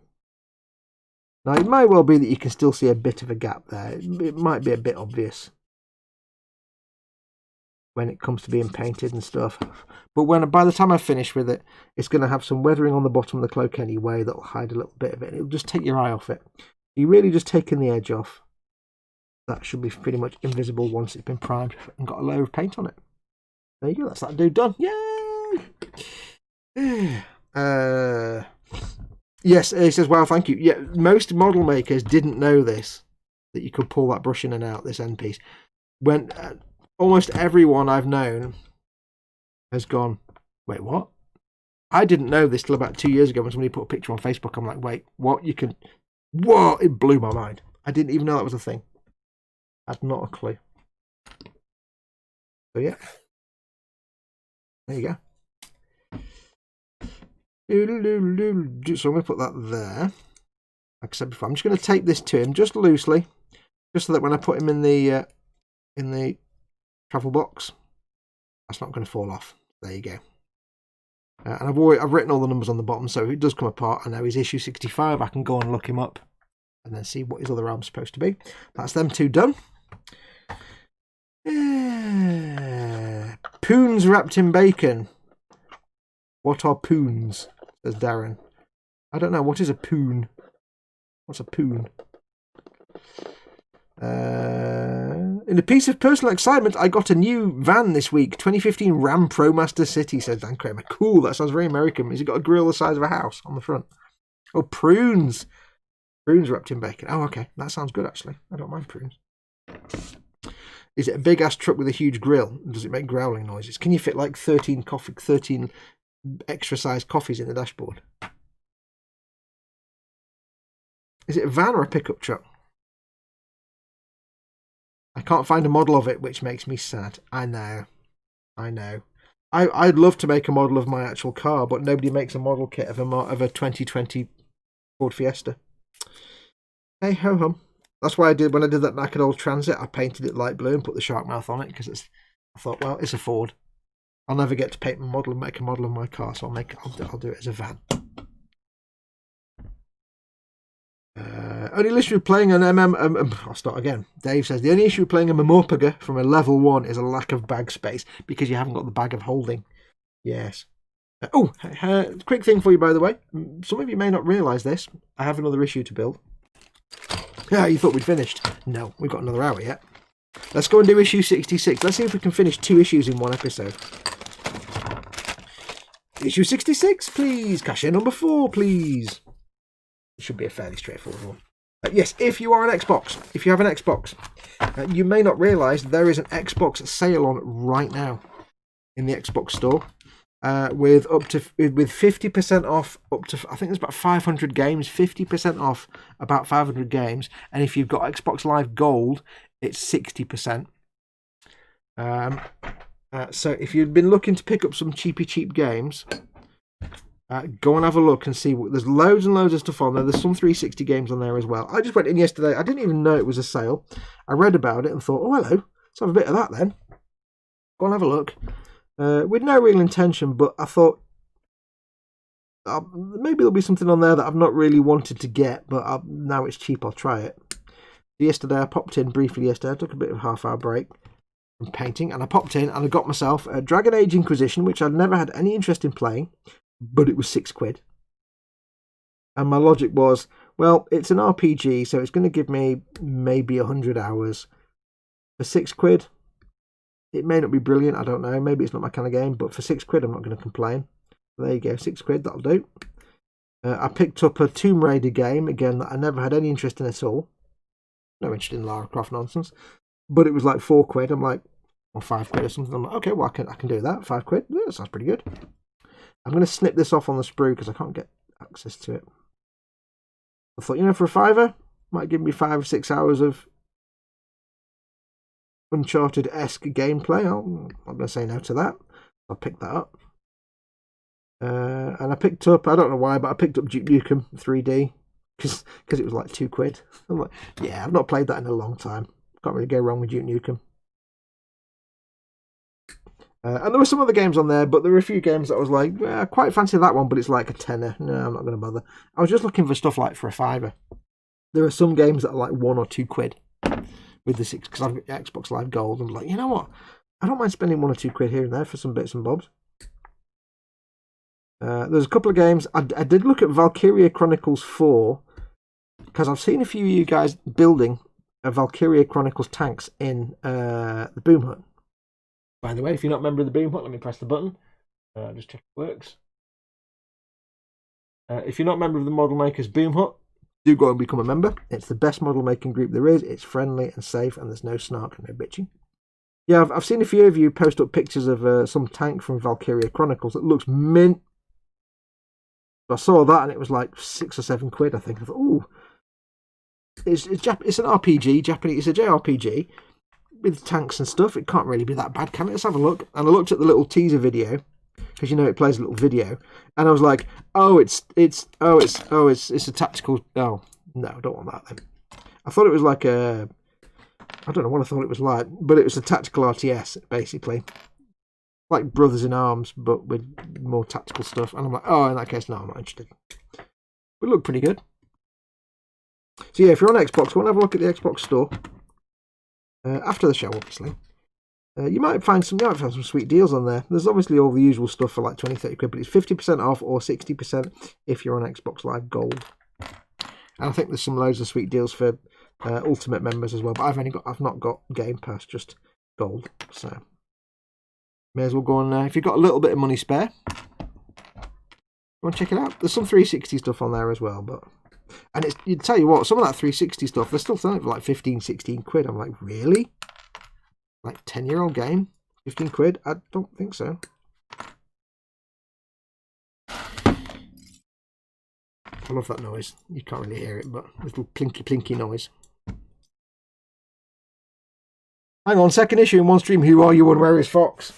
Now it might well be that you can still see a bit of a gap there. It might be a bit obvious when it comes to being painted and stuff, but by the time I finish with it, it's going to have some weathering on the bottom of the cloak anyway that'll hide a little bit of it. It'll just take your eye off it. You're really just taking the edge off. That should be pretty much invisible once it's been primed and got a layer of paint on it. There you go, that's that dude done. Yay! Yes, he says, wow, thank you. Yeah, most model makers didn't know this, that you could pull that brush in and out, this end piece. When almost everyone I've known has gone, wait, what? I didn't know this till about 2 years ago when somebody put a picture on Facebook. I'm like, wait, what? You can... Whoa! It blew my mind. I didn't even know that was a thing. I had not a clue. So yeah. There you go. So I'm going to put that there. Like I said before, I'm just going to tape this to him just loosely, just so that when I put him in the travel box, that's not going to fall off. There you go. And I've written all the numbers on the bottom, so if it does come apart, I know he's issue 65. I can go and look him up and then see what his other arm's supposed to be. That's them two done. Poons wrapped in bacon. What are poons? Says Darren. I don't know. What is a poon? What's a poon? In a piece of personal excitement, I got a new van this week. 2015 Ram ProMaster City, says Dan Kramer. Cool, that sounds very American. Has it got a grill the size of a house on the front? Oh, prunes. Prunes wrapped in bacon. Oh, okay. That sounds good, actually. I don't mind prunes. Is it a big-ass truck with a huge grill? Does it make growling noises? Can you fit like 13 extra-sized coffees in the dashboard? Is it a van or a pickup truck? I can't find a model of it, which makes me sad. I know. I'd love to make a model of my actual car, but nobody makes a model kit of a 2020 Ford Fiesta. Hey ho hum. That's why when I did that naked old Transit, I painted it light blue and put the shark mouth on it because I thought, well, it's a Ford. I'll never get to paint my model and make a model of my car, so I'll do it as a van. Only issue with playing an I'll start again. Dave says the only issue with playing a Memorpaga from a level 1 is a lack of bag space because you haven't got the bag of holding. Yes. Quick thing for you, by the way. Some of you may not realise this. I have another issue to build. Yeah, you thought we'd finished. No, we've got another hour yet. Let's go and do issue 66. Let's see if we can finish 2 issues in 1 episode. Issue 66, please. Cashier number 4, please. It should be a fairly straightforward one. Yes, if you are an Xbox, if you have an Xbox, you may not realise there is an Xbox sale on right now in the Xbox store. With 50% off up to, I think there's about 500 games, 50% off about 500 games, and if you've got Xbox Live Gold, it's 60%. So if you've been looking to pick up some cheap games, Go and have a look and see. There's loads and loads of stuff on there. There's some 360 games on there as well. I just went in yesterday. I didn't even know it was a sale. I read about it and thought, oh, hello. Let's have a bit of that then. Go and have a look. With no real intention, but I thought maybe there'll be something on there that I've not really wanted to get, but now it's cheap, I'll try it. Yesterday, I popped in briefly yesterday. I took a bit of a half-hour break from painting, and I popped in and I got myself a Dragon Age Inquisition, which I'd never had any interest in playing, but it was £6. And my logic was, well, it's an RPG, so it's going to give me maybe 100 hours for £6. It may not be brilliant, I don't know. Maybe it's not my kind of game, but for £6, I'm not going to complain. There you go, £6, that'll do. I picked up a Tomb Raider game, again, that I never had any interest in at all. No interest in Lara Croft nonsense. But it was like £4. I'm like, or £5 or something. I'm like, okay, well, I can do that. £5. Yeah, that sounds pretty good. I'm going to snip this off on the sprue because I can't get access to it. I thought, you know, for a £5, might give me 5 or 6 hours of Uncharted-esque gameplay. I'm not going to say no to that. I'll pick that up. And I picked up, I don't know why, but I picked up Duke Nukem 3D because it was like £2. I'm like, yeah, I've not played that in a long time. Can't really go wrong with Duke Nukem. And there were some other games on there, but there were a few games that I was like, well, I quite fancy that one, but it's like a tenner. No, I'm not going to bother. I was just looking for stuff like for a £5. There are some games that are like £1 or £2 with the 6, because I've got Xbox Live Gold. I'm like, you know what? I don't mind spending £1 or £2 here and there for some bits and bobs. There's a couple of games. I did look at Valkyria Chronicles 4, because I've seen a few of you guys building a Valkyria Chronicles tanks in the Boom Hut. By the way, if you're not a member of the Boom Hut, let me press the button. Just check it works. If you're not a member of the Model Makers Boom Hut, do go and become a member. It's the best model making group there is. It's friendly and safe, and there's no snark and no bitching. Yeah, I've seen a few of you post up pictures of some tank from Valkyria Chronicles that looks mint. I saw that and it was like £6 or £7, I think. I thought, ooh, it's an RPG, Japanese. It's a JRPG with tanks and stuff. It can't really be that bad, can it? Let's have a look. And I looked at the little teaser video because you know it plays a little video, and I was like, oh, it's a tactical. Oh no, I don't want that then. I thought it was like a, I don't know what I thought it was like, but it was a tactical RTS basically. Like Brothers in Arms, but with more tactical stuff. And I'm like, oh, in that case, no, I'm not interested. But it looked pretty good. So yeah, if you're on Xbox, go and have a look at the Xbox store. After the show, obviously. You might find some sweet deals on there. There's obviously all the usual stuff for like 20-30 quid, but it's 50% off or 60% if you're on Xbox Live Gold. And I think there's some loads of sweet deals for Ultimate members as well, but I've not got Game Pass, just Gold, so may as well go on. If you've got a little bit of money spare, go and check it out. There's some 360 stuff on there as well, and it's, you tell you what, some of that 360 stuff they're still selling it for like 15-16 quid. I'm like, really? Like 10-year-old game, 15 quid? I don't think so. I love that noise. You can't really hear it, but little plinky noise. Hang on, second issue in one stream. Who are you and where is Fox?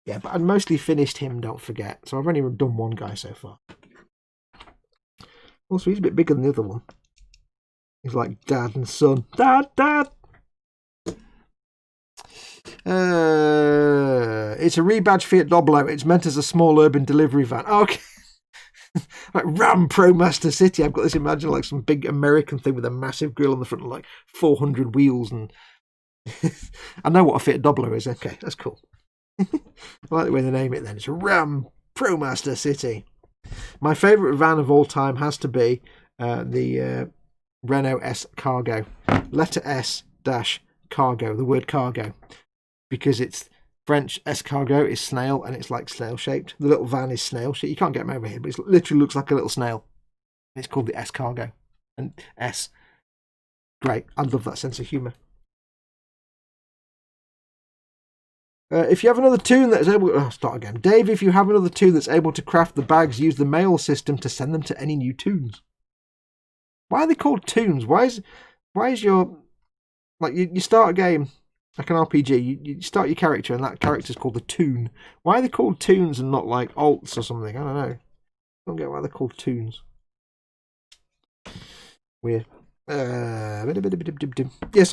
Yeah, but I'd mostly finished him, don't forget. So I've only done one guy so far. Also, he's a bit bigger than the other one. He's like dad and son. Dad! It's a rebadged Fiat Doblo. It's meant as a small urban delivery van. Okay. Like Ram Pro Master City. I've got this imagine like some big American thing with a massive grill on the front and like 400 wheels. And I know what a Fiat Doblo is. Okay, that's cool. I like the way they name it then. It's Ram Pro Master City. My favourite van of all time has to be the Renault S Cargo. Letter S dash cargo, the word cargo. Because it's French escargot is snail, and it's like snail shaped. The little van is snail shaped. You can't get them over here, but it literally looks like a little snail. It's called the escargot. And S. Great. I love that sense of humour. If you have another toon that is able... Oh, start again. Dave, if you have another toon that's able to craft the bags, use the mail system to send them to any new toons. Why are they called toons? Why is your... Like, you start a game, like an RPG, you start your character, and that character's called a toon. Why are they called toons and not, like, alts or something? I don't know. Don't get why they're called toons. Weird. Yes,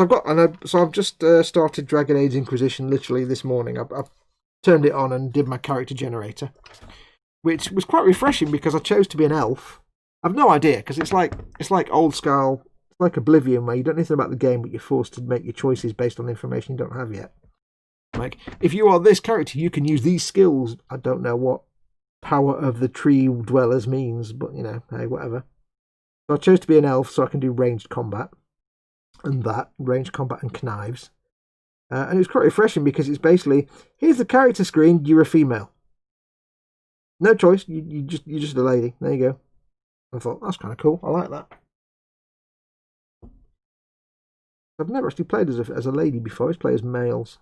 I've got, so I've just started Dragon Age Inquisition literally this morning. I've turned it on and did my character generator, which was quite refreshing because I chose to be an elf. I've no idea because it's like old school, it's like Oblivion where you don't know anything about the game, but you're forced to make your choices based on information you don't have yet. Like, if you are this character, you can use these skills. I don't know what power of the tree dwellers means, but you know, hey, whatever. So I chose to be an elf so I can do ranged combat and ranged combat and knives. And it was quite refreshing because it's basically, here's the character screen, you're a female. No choice, you're just a lady. There you go. I thought, that's kind of cool. I like that. I've never actually played as a lady before. I always play as males.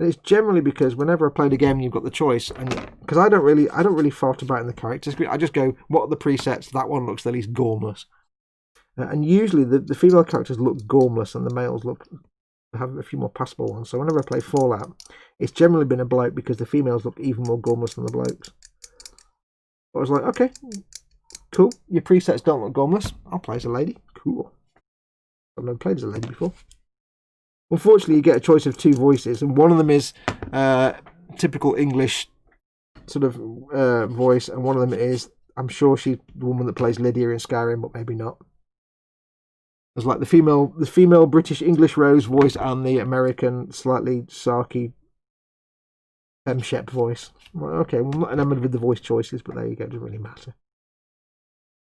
And it's generally because whenever I played a game, you've got the choice, and because I don't really fart about in the character screen. I just go, what are the presets? That one looks the least gormless, and usually the female characters look gormless, and the males have a few more passable ones. So whenever I play Fallout, it's generally been a bloke because the females look even more gormless than the blokes. But I was like, okay, cool. Your presets don't look gormless. I'll play as a lady. Cool. I've never played as a lady before. Unfortunately, you get a choice of two voices, and one of them is typical English sort of voice, and one of them is, I'm sure she's the woman that plays Lydia in Skyrim, but maybe not. There's like the female British English Rose voice and the American slightly sarky Femshep voice. Well, okay, well, I'm not enamored with the voice choices, but there you go, it doesn't really matter.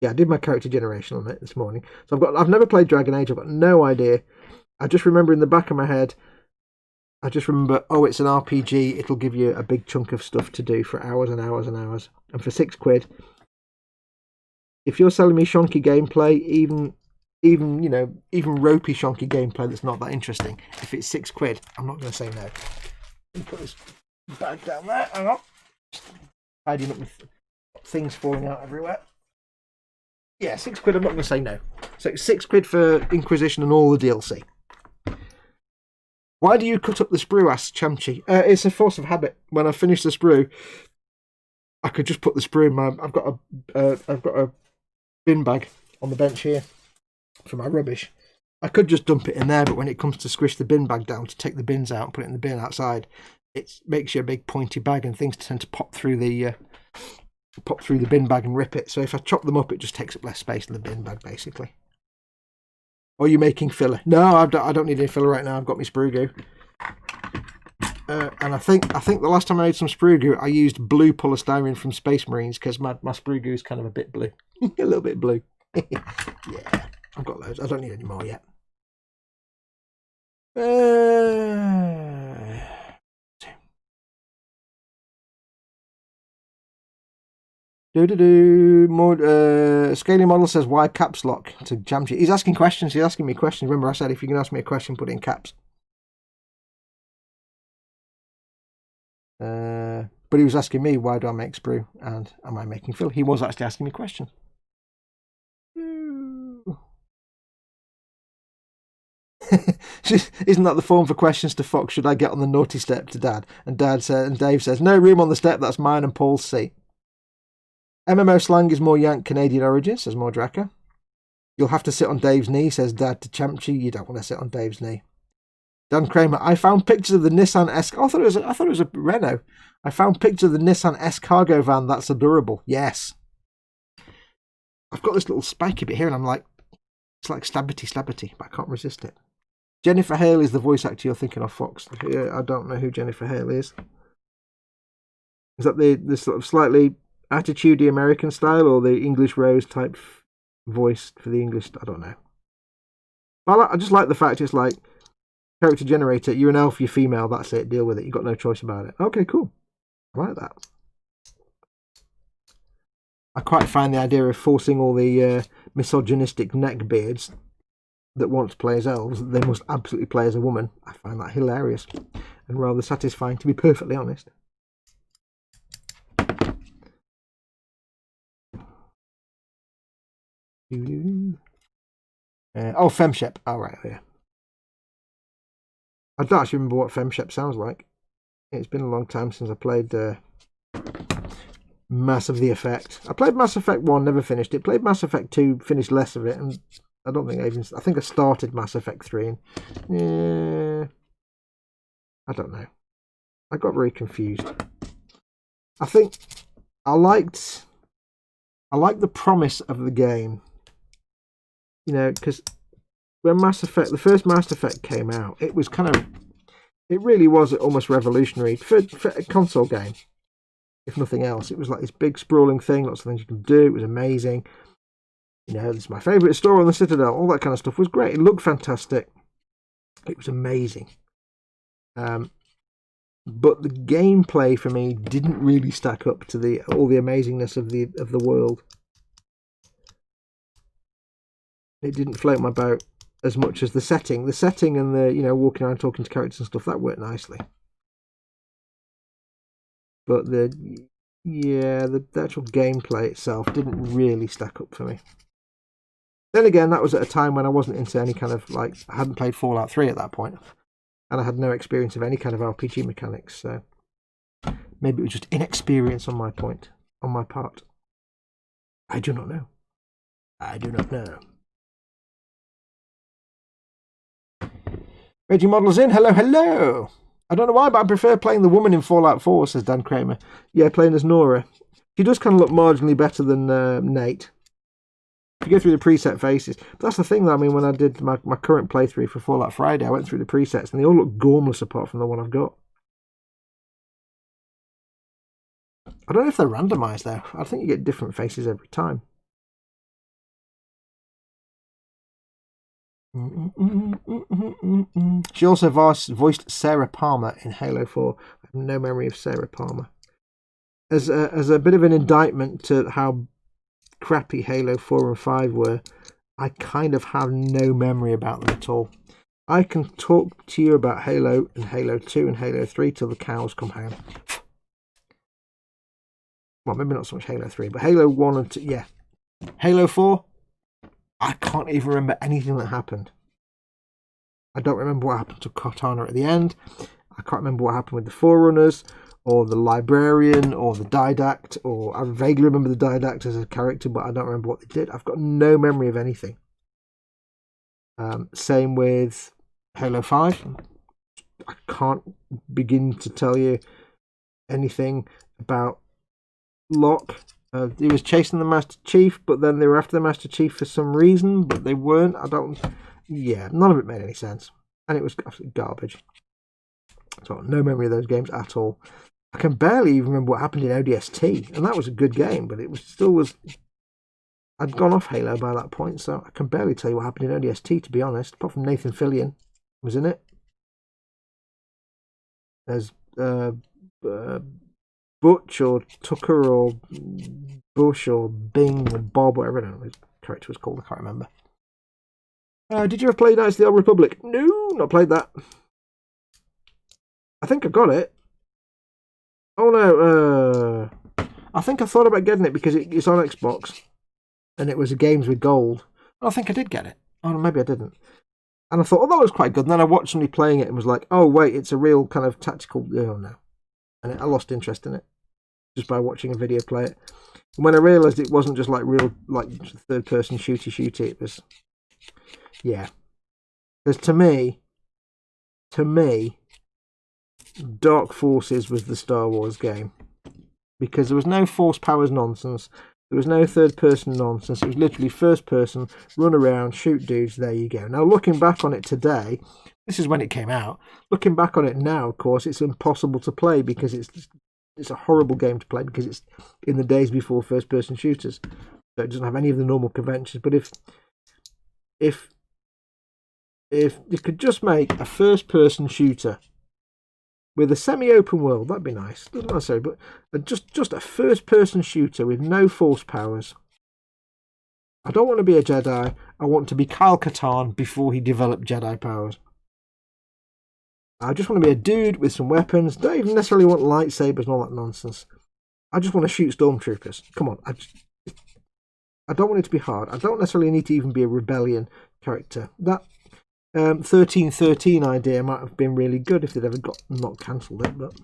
Yeah, I did my character generation on it this morning. So I've never played Dragon Age, I've got no idea. I just remember in the back of my head, oh, it's an RPG, it'll give you a big chunk of stuff to do for hours and hours and hours. And for £6, if you're selling me shonky gameplay, even ropey shonky gameplay that's not that interesting, if it's £6, I'm not going to say no. Let me put this bag down there, hang on. Tidying up with things falling out everywhere. Yeah, £6, I'm not going to say no. So £6 for Inquisition and all the DLC. Why do you cut up the sprue? Asks Chamchi. It's a force of habit. When I finish the sprue, I could just put the sprue in my. I've got a bin bag on the bench here for my rubbish. I could just dump it in there, but when it comes to squish the bin bag down to take the bins out and put it in the bin outside, it makes you a big pointy bag, and things tend to pop through the bin bag and rip it. So if I chop them up, it just takes up less space in the bin bag, basically. Or are you making filler? No, I don't need any filler right now. I've got my sprue goo. And I think the last time I made some sprue goo, I used blue polystyrene from Space Marines because my sprue goo is kind of a bit blue. A little bit blue. Yeah, I've got loads. I don't need any more yet. More scaling model says why caps lock to Jamchi. He's asking questions. He's asking me questions. Remember, I said if you can ask me a question, put it in caps. But he was asking me why do I make sprue and am I making fill? He was actually asking me questions. Isn't that the form for questions to Fox? Should I get on the naughty step to Dad? And Dave says no room on the step. That's mine and Paul's seat. MMO slang is more Yank Canadian origin, says Mordraka. You'll have to sit on Dave's knee, says Dad to Chamchi. You don't want to sit on Dave's knee. Dan Kramer, I found pictures of the Nissan S. I thought it was a Renault. I found pictures of the Nissan S cargo van. That's adorable. Yes. I've got this little spiky bit here, and I'm like, it's like stabbity, but I can't resist it. Jennifer Hale is the voice actor you're thinking of, Fox. I don't know who Jennifer Hale is. Is that the sort of slightly attitudey American style or the English Rose type voice for the English? I don't know. But I just like the fact it's like character generator. You're an elf, you're female, that's it. Deal with it. You've got no choice about it. Okay, cool. I like that. I quite find the idea of forcing all the misogynistic neckbeards that want to play as elves, they must absolutely play as a woman. I find that hilarious and rather satisfying, to be perfectly honest. Oh, Femshep. Oh, right, yeah. I don't actually remember what Femshep sounds like. It's been a long time since I played Mass of the Effect. I played Mass Effect 1, never finished it. Played Mass Effect 2, finished less of it, and I don't think I think I started Mass Effect 3, and I don't know. I got very confused. I think I liked the promise of the game. You know, because when the first Mass Effect came out, it was it really was almost revolutionary for a console game. If nothing else, it was like this big sprawling thing, lots of things you can do. It was amazing. You know, this is my favourite store on the Citadel. All that kind of stuff was great. It looked fantastic. It was amazing. But the gameplay for me didn't really stack up to all the amazingness of the world. It didn't float my boat as much as the setting. The setting and the, you know, walking around talking to characters and stuff, that worked nicely. But the actual gameplay itself didn't really stack up for me. Then again, that was at a time when I wasn't into any kind of, like, I hadn't played Fallout 3 at that point, and I had no experience of any kind of RPG mechanics, so maybe it was just inexperience on my part. I do not know. I do not know. Reggie Model is in. Hello, hello. I don't know why, but I prefer playing the woman in Fallout 4, says Dan Kramer. Yeah, playing as Nora. She does kind of look marginally better than Nate. If you go through the preset faces. But that's the thing, though. I mean, when I did my current playthrough for Fallout Friday, I went through the presets, and they all look gormless apart from the one I've got. I don't know if they're randomised, though. I think you get different faces every time. She also voiced Sarah Palmer in Halo 4. I have no memory of Sarah Palmer. As a bit of an indictment to how crappy Halo 4 and 5 were, I kind of have no memory about them at all. I can talk to you about Halo and Halo 2 and Halo 3 till the cows come home. Well, maybe not so much Halo 3, but Halo 1 and 2, yeah. Halo 4, I can't even remember anything that happened. I don't remember what happened to Cortana at the end. I can't remember what happened with the Forerunners, or the Librarian, or the Didact, or I vaguely remember the Didact as a character, but I don't remember what they did. I've got no memory of anything. Same with Halo 5. I can't begin to tell you anything about Locke. He was chasing the Master Chief, but then they were after the Master Chief for some reason, but they weren't. Yeah, none of it made any sense. And it was absolutely garbage. So, no memory of those games at all. I can barely even remember what happened in ODST, and that was a good game, but it was. I'd gone off Halo by that point, so I can barely tell you what happened in ODST, to be honest, apart from Nathan Fillion was in it. As Butch or Tucker or Bush or Bing or Bob, whatever I don't know his character was called, I can't remember. Did you ever play Knights of the Old Republic? No, not played that. I think I got it. Oh no, I think I thought about getting it because it's on Xbox and it was a Games with Gold. I think I did get it. Oh, maybe I didn't. And I thought, oh, that was quite good. And then I watched somebody playing it and was like, oh wait, it's a real kind of tactical. Oh no. And I lost interest in it just by watching a video play it. And when I realised it wasn't just like real, like third-person shooty, it was, yeah. Because to me, Dark Forces was the Star Wars game. Because there was no force powers nonsense. There was no third-person nonsense. It was literally first-person, run around, shoot dudes, there you go. Now, looking back on it today, this is when it came out. Looking back on it now, of course, it's impossible to play because it's a horrible game to play because it's in the days before first-person shooters. So it doesn't have any of the normal conventions. But if you could just make a first-person shooter with a semi-open world, that'd be nice. Doesn't necessarily, but just a first-person shooter with no force powers. I don't want to be a Jedi. I want to be Kyle Katarn before he developed Jedi powers. I just want to be a dude with some weapons. Don't even necessarily want lightsabers and all that nonsense. I just want to shoot stormtroopers. Come on. I don't want it to be hard. I don't necessarily need to even be a rebellion character. That 1313 idea might have been really good if they'd ever not cancelled it, but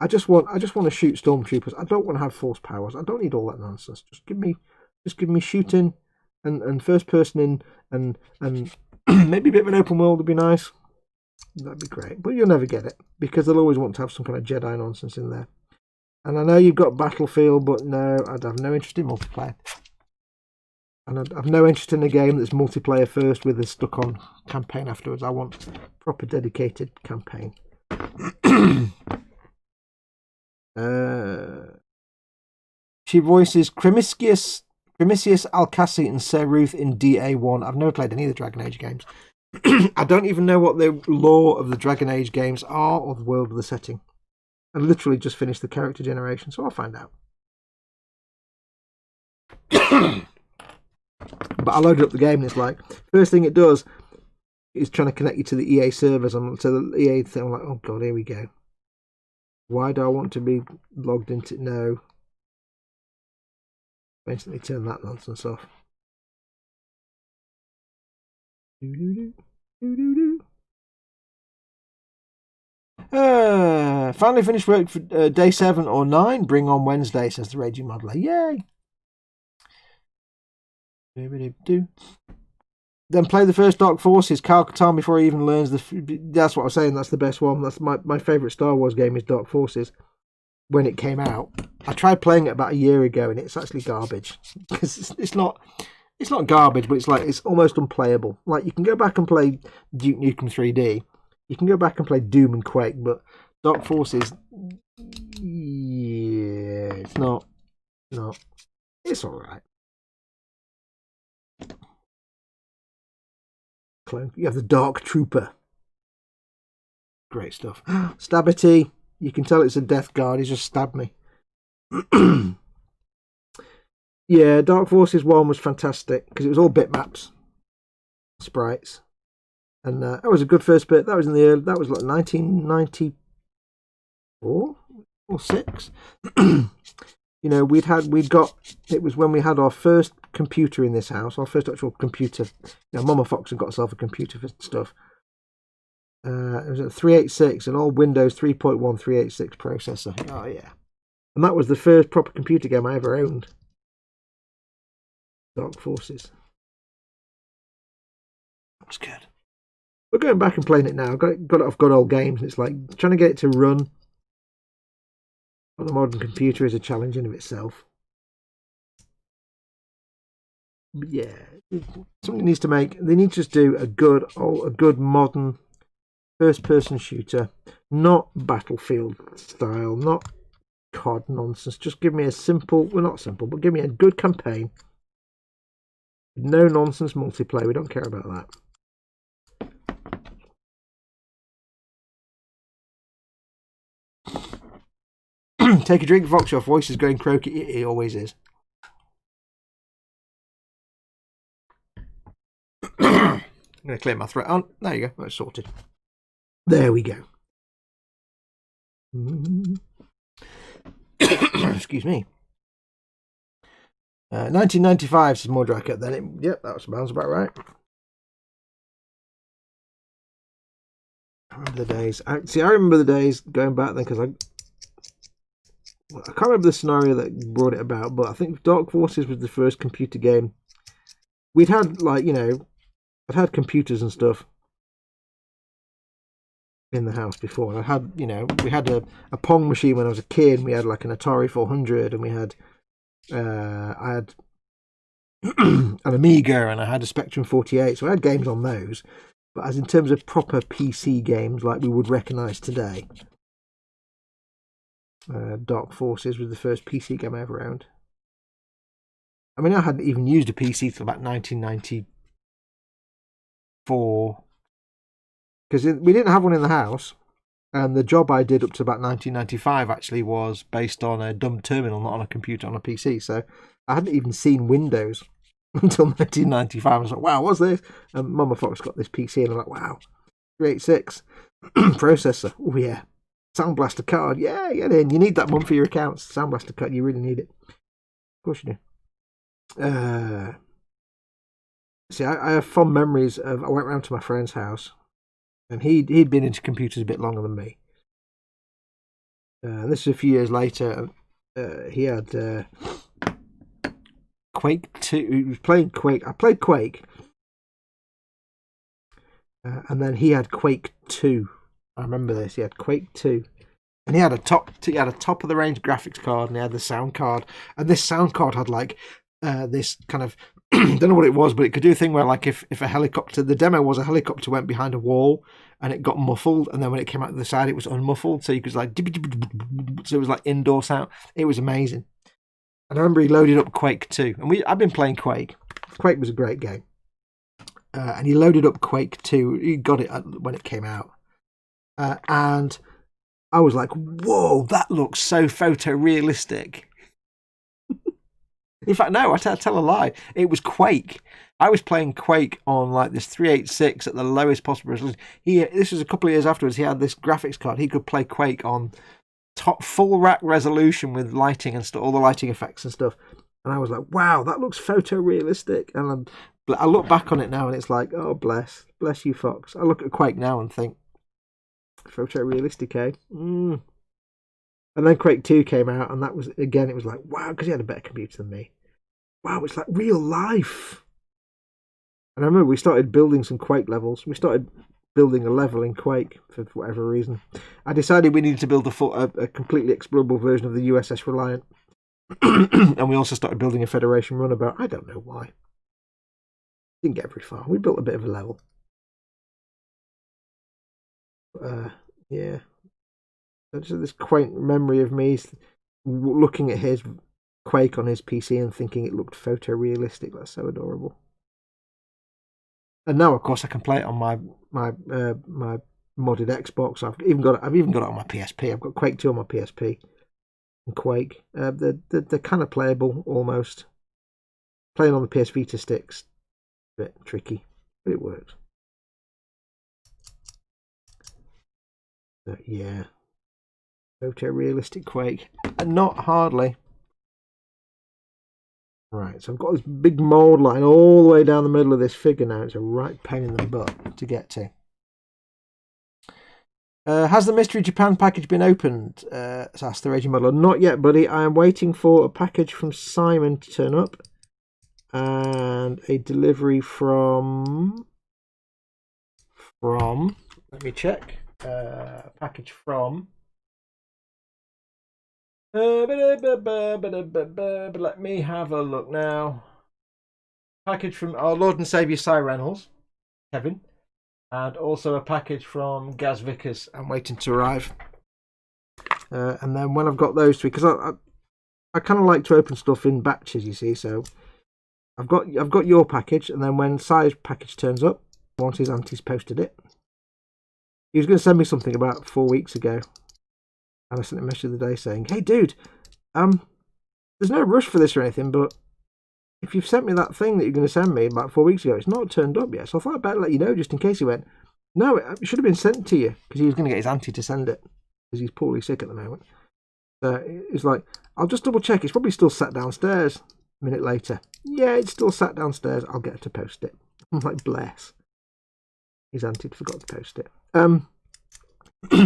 I just want to shoot stormtroopers. I don't want to have force powers. I don't need all that nonsense. Just give me shooting and first person in and maybe a bit of an open world would be nice. That'd be great. But you'll never get it because they'll always want to have some kind of Jedi nonsense in there. And I know you've got Battlefield, but no, I'd have no interest in multiplayer. And I'd have no interest in a game that's multiplayer first with a stuck-on campaign afterwards. I want proper dedicated campaign. She voices Crimicius Alcassi and Ser Ruth in DA1. I've never played any of the Dragon Age games. I don't even know what the lore of the Dragon Age games are or the world of the setting. I literally just finished the character generation, so I'll find out. But I loaded up the game and it's like, first thing it does is trying to connect you to the EA servers. To the EA thing. I'm like, oh god, here we go. Why do I want to be logged into? No. Basically turn that nonsense off. Finally finished work for day 7 or 9. Bring on Wednesday, says the Raging Modeler. Yay! Then play the first Dark Forces, Kyle Katarn, before he even learns the... That's what I was saying, that's the best one. That's my favourite Star Wars game is Dark Forces. When it came out, I tried playing it about a year ago and it's actually garbage. Because it's not garbage, but it's almost unplayable. Like, you can go back and play Duke Nukem 3D. You can go back and play Doom and Quake, but Dark Forces, yeah, it's not. It's alright. You have the Dark Trooper. Great stuff. Stabity. You can tell it's a Death Guard. He's just stabbed me. Yeah, Dark Forces 1 was fantastic because it was all bitmaps, sprites, and that was a good first bit. That was in the early, that was like 1994 or 6. You know, it was when we had our first computer in this house, our first actual computer. You know, Mama Fox had got herself a computer for stuff. It was a 386, an old Windows 3.1 386 processor. Oh yeah, and that was the first proper computer game I ever owned. Dark Forces. That was good. We're going back and playing it now. Got it off good old games. It's like trying to get it to run on a modern computer is a challenge in of itself. But yeah, somebody needs to make. They need to just do a good modern first-person shooter, not Battlefield style, not COD nonsense. Just give me a simple, well, not simple, but give me a good campaign. No nonsense multiplayer. We don't care about that. Take a drink, Vox. Your voice is going croaky. It always is. I'm going to clear my throat. Oh, there you go. That's sorted. There we go. Excuse me. 1995 says Mordrake. Then yep, that sounds about right. I remember the days. I remember the days going back then because I can't remember the scenario that brought it about, but I think Dark Forces was the first computer game. We'd had, like, you know, I'd had computers and stuff in the house before. I had, you know, we had a Pong machine when I was a kid. We had like an Atari 400, and we had, I had an Amiga, and I had a Spectrum 48. So I had games on those. But as in terms of proper PC games like we would recognise today, Dark Forces was the first PC game I ever owned. I mean, I hadn't even used a PC till about 1994. Because we didn't have one in the house. And the job I did up to about 1995 actually was based on a dumb terminal, not on a computer, on a PC. So I hadn't even seen Windows until 1995. I was like, wow, what's this? And Mama Fox got this PC and I'm like, wow, 386 processor. Oh yeah. Sound Blaster card. Yeah, get in. You need that one for your accounts. Sound Blaster card. You really need it. Of course you do. See, I have fond memories of, I went round to my friend's house and he'd been into computers a bit longer than me. And this is a few years later. He had Quake 2. He was playing Quake. I played Quake. And then he had Quake 2. I remember this. He had Quake 2. And he had a top of the range graphics card, and he had the sound card. And this sound card had like this kind of don't know what it was, but it could do a thing where, like, if a helicopter, the demo was a helicopter went behind a wall and it got muffled, and then when it came out to the side, it was unmuffled, so you could like, so it was like indoor sound. It was amazing. And I remember he loaded up Quake 2, and I've been playing Quake. Quake was a great game, and he loaded up Quake 2. He got it when it came out, and I was like, "Whoa, that looks so photorealistic." In fact, no, I tell a lie. It was Quake. I was playing Quake on like this 386 at the lowest possible resolution. This was a couple of years afterwards. He had this graphics card. He could play Quake on top full rack resolution with lighting and stuff, all the lighting effects and stuff. And I was like, wow, that looks photorealistic. And I look back on it now and it's like, oh, bless you, Fox. I look at Quake now and think, photorealistic, eh? And then Quake 2 came out, and that was, again, it was like, wow, because he had a better computer than me. Wow, it's like real life. And I remember we started building some Quake levels. We started building a level in Quake for whatever reason. I decided we needed to build a completely explorable version of the USS Reliant. And we also started building a Federation runabout. I don't know why. Didn't get very far. We built a bit of a level. Yeah. Just this quaint memory of me looking at his Quake on his PC and thinking it looked photorealistic. That's so adorable. And now, of course, I can play it on my modded Xbox. I've even got it on my PSP. I've got Quake 2 on my PSP and Quake. They're kind of playable almost. Playing on the PS Vita sticks a bit tricky, but it works. But yeah. Photorealistic Quake. Not hardly. Right, so I've got this big mould line all the way down the middle of this figure now. It's a right pain in the butt to get to. Has the Mystery Japan package been opened? Asked the Raging Modeler. Not yet, buddy. I am waiting for a package from Simon to turn up. And a delivery from... Let me check. Package from... let me have a look now. Package from our Lord and Saviour Cy Reynolds, Kevin, and also a package from Gaz Vickers. I'm waiting to arrive. And then when I've got those three, because I kind of like to open stuff in batches, you see. So I've got your package, and then when Cy's package turns up, once his auntie's posted it, he was going to send me something about 4 weeks ago. And I sent a message the other day saying, hey, dude, there's no rush for this or anything, but if you've sent me that thing that you're going to send me about 4 weeks ago, it's not turned up yet. So I thought I'd better let you know just in case. He went, no, it should have been sent to you, because he was going to get his auntie to send it because he's poorly sick at the moment. So it's like, I'll just double check. It's probably still sat downstairs. A minute later, yeah, it's still sat downstairs. I'll get her to post it. I'm like, bless. His auntie forgot to post it.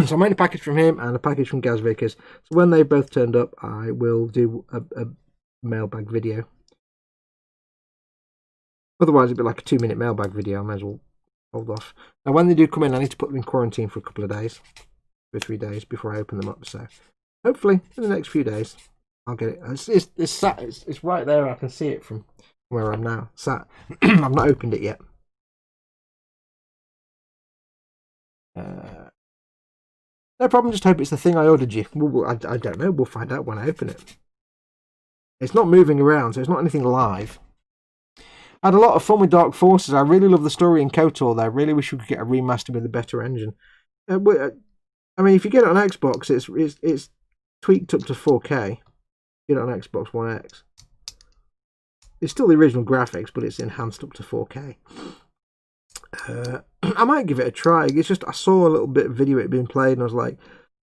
So I made a package from him and a package from Gaz Vickers. So when they've both turned up, I will do a mailbag video. Otherwise, it'd be like a 2-minute mailbag video. I might as well hold off. Now, when they do come in, I need to put them in quarantine for a couple of days, 2 or 3 days before I open them up. So hopefully, in the next few days, I'll get it. It's sat. It's right there. I can see it from where I'm now sat. I've not opened it yet. No problem, just hope it's the thing I ordered you. Well, I don't know, we'll find out when I open it. It's not moving around, so it's not anything live. I had a lot of fun with Dark Forces. I really love the story in KOTOR, though. I really wish we could get a remaster with a better engine. I mean, if you get it on Xbox, it's tweaked up to 4K. Get it on Xbox One X. It's still the original graphics, but it's enhanced up to 4K. I might give it a try. It's just I saw a little bit of video it being played and I was like,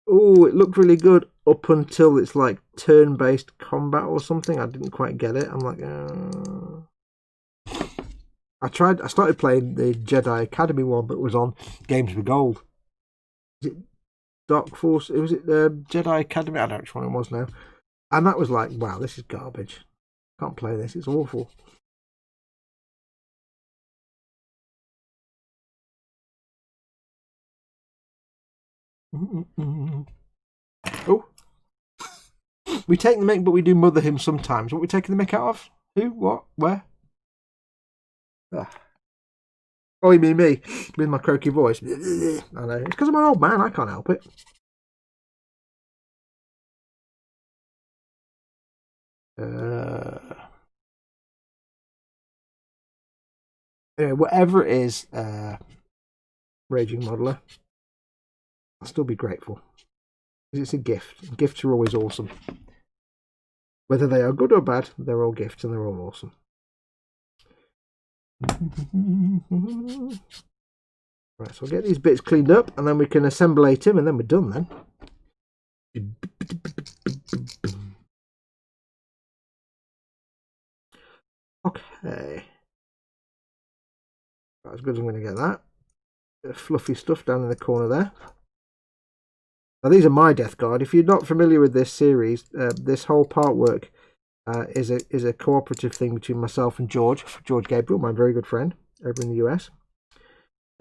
oh, it looked really good up until it's like turn-based combat or something. I didn't quite get it. I'm like, I started playing the Jedi Academy one, but it was on Games with Gold. Dark Force. Was it Jedi Academy? I don't know which one it was now. And that was like, wow, this is garbage. Can't play this. It's awful. Oh. We take the mick, but we do mother him sometimes. What are we taking the mick out of? Who? What? Where? Ah. Oh, you mean me? With my croaky voice. I know. It's because I'm an old man. I can't help it. Anyway, whatever it is, Raging Modeler, I'll still be grateful. Because it's a gift. Gifts are always awesome. Whether they are good or bad, they're all gifts and they're all awesome. Right, so I'll get these bits cleaned up and then we can assemblate him and then we're done then. Okay. As good as I'm going to get that. Bit of fluffy stuff down in the corner there. Now these are my Death Guard. If you're not familiar with this series, this whole part work is a cooperative thing between myself and George Gabriel, my very good friend over in the US,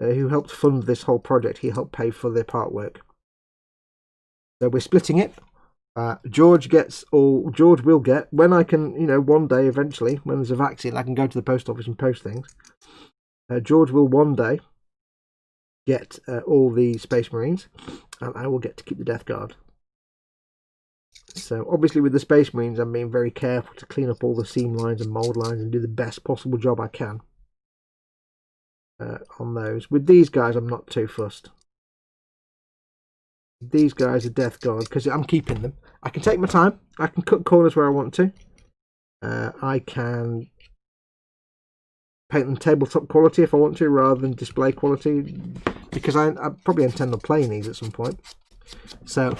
who helped fund this whole project. He helped pay for the part work. So we're splitting it. George will get, when I can, one day eventually, when there's a vaccine, I can go to the post office and post things. George will one day get all the Space Marines, and I will get to keep the Death Guard. So obviously with the Space Marines, I'm being very careful to clean up all the seam lines and mould lines and do the best possible job I can on those. With these guys, I'm not too fussed. These guys are Death Guard because I'm keeping them. I can take my time. I can cut corners where I want to. I can paint them tabletop quality if I want to, rather than display quality, because I probably intend on playing these at some point. So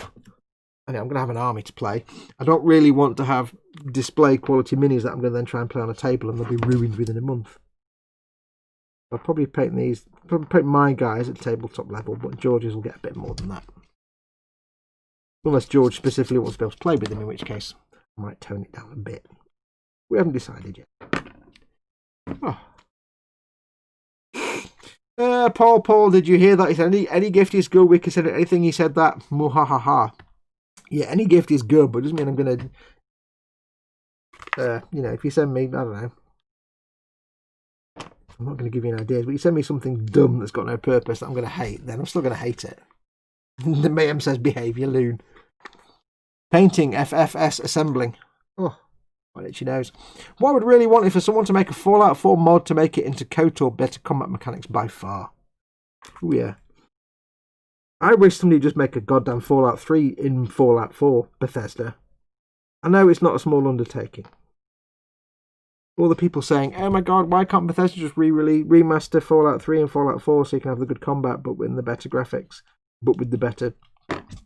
anyway, I'm going to have an army to play. I don't really want to have display quality minis that I'm going to then try and play on a table and they'll be ruined within a month. I'll probably paint my guys at tabletop level, but George's will get a bit more than that. Unless George specifically wants to be able to play with them, in which case I might tone it down a bit. We haven't decided yet. Oh. Paul, did you hear that? He said any gift is good. We consider anything. He said that. Muhahaha. Yeah, any gift is good, but it doesn't mean I'm going to, if you send me, I don't know. I'm not going to give you any ideas, but you send me something dumb that's got no purpose that I'm going to hate, then I'm still going to hate it. The Mayhem says behaviour, loon. Painting, FFS, assembling. Oh, what itchy nose. What I would really want is for someone to make a Fallout 4 mod to make it into KOTOR better combat mechanics by far. Oh yeah. I wish somebody would just make a goddamn Fallout 3 in Fallout 4, Bethesda. I know it's not a small undertaking. All the people saying, oh my god, why can't Bethesda just remaster Fallout 3 and Fallout 4 so you can have the good combat but with the better graphics, but with the better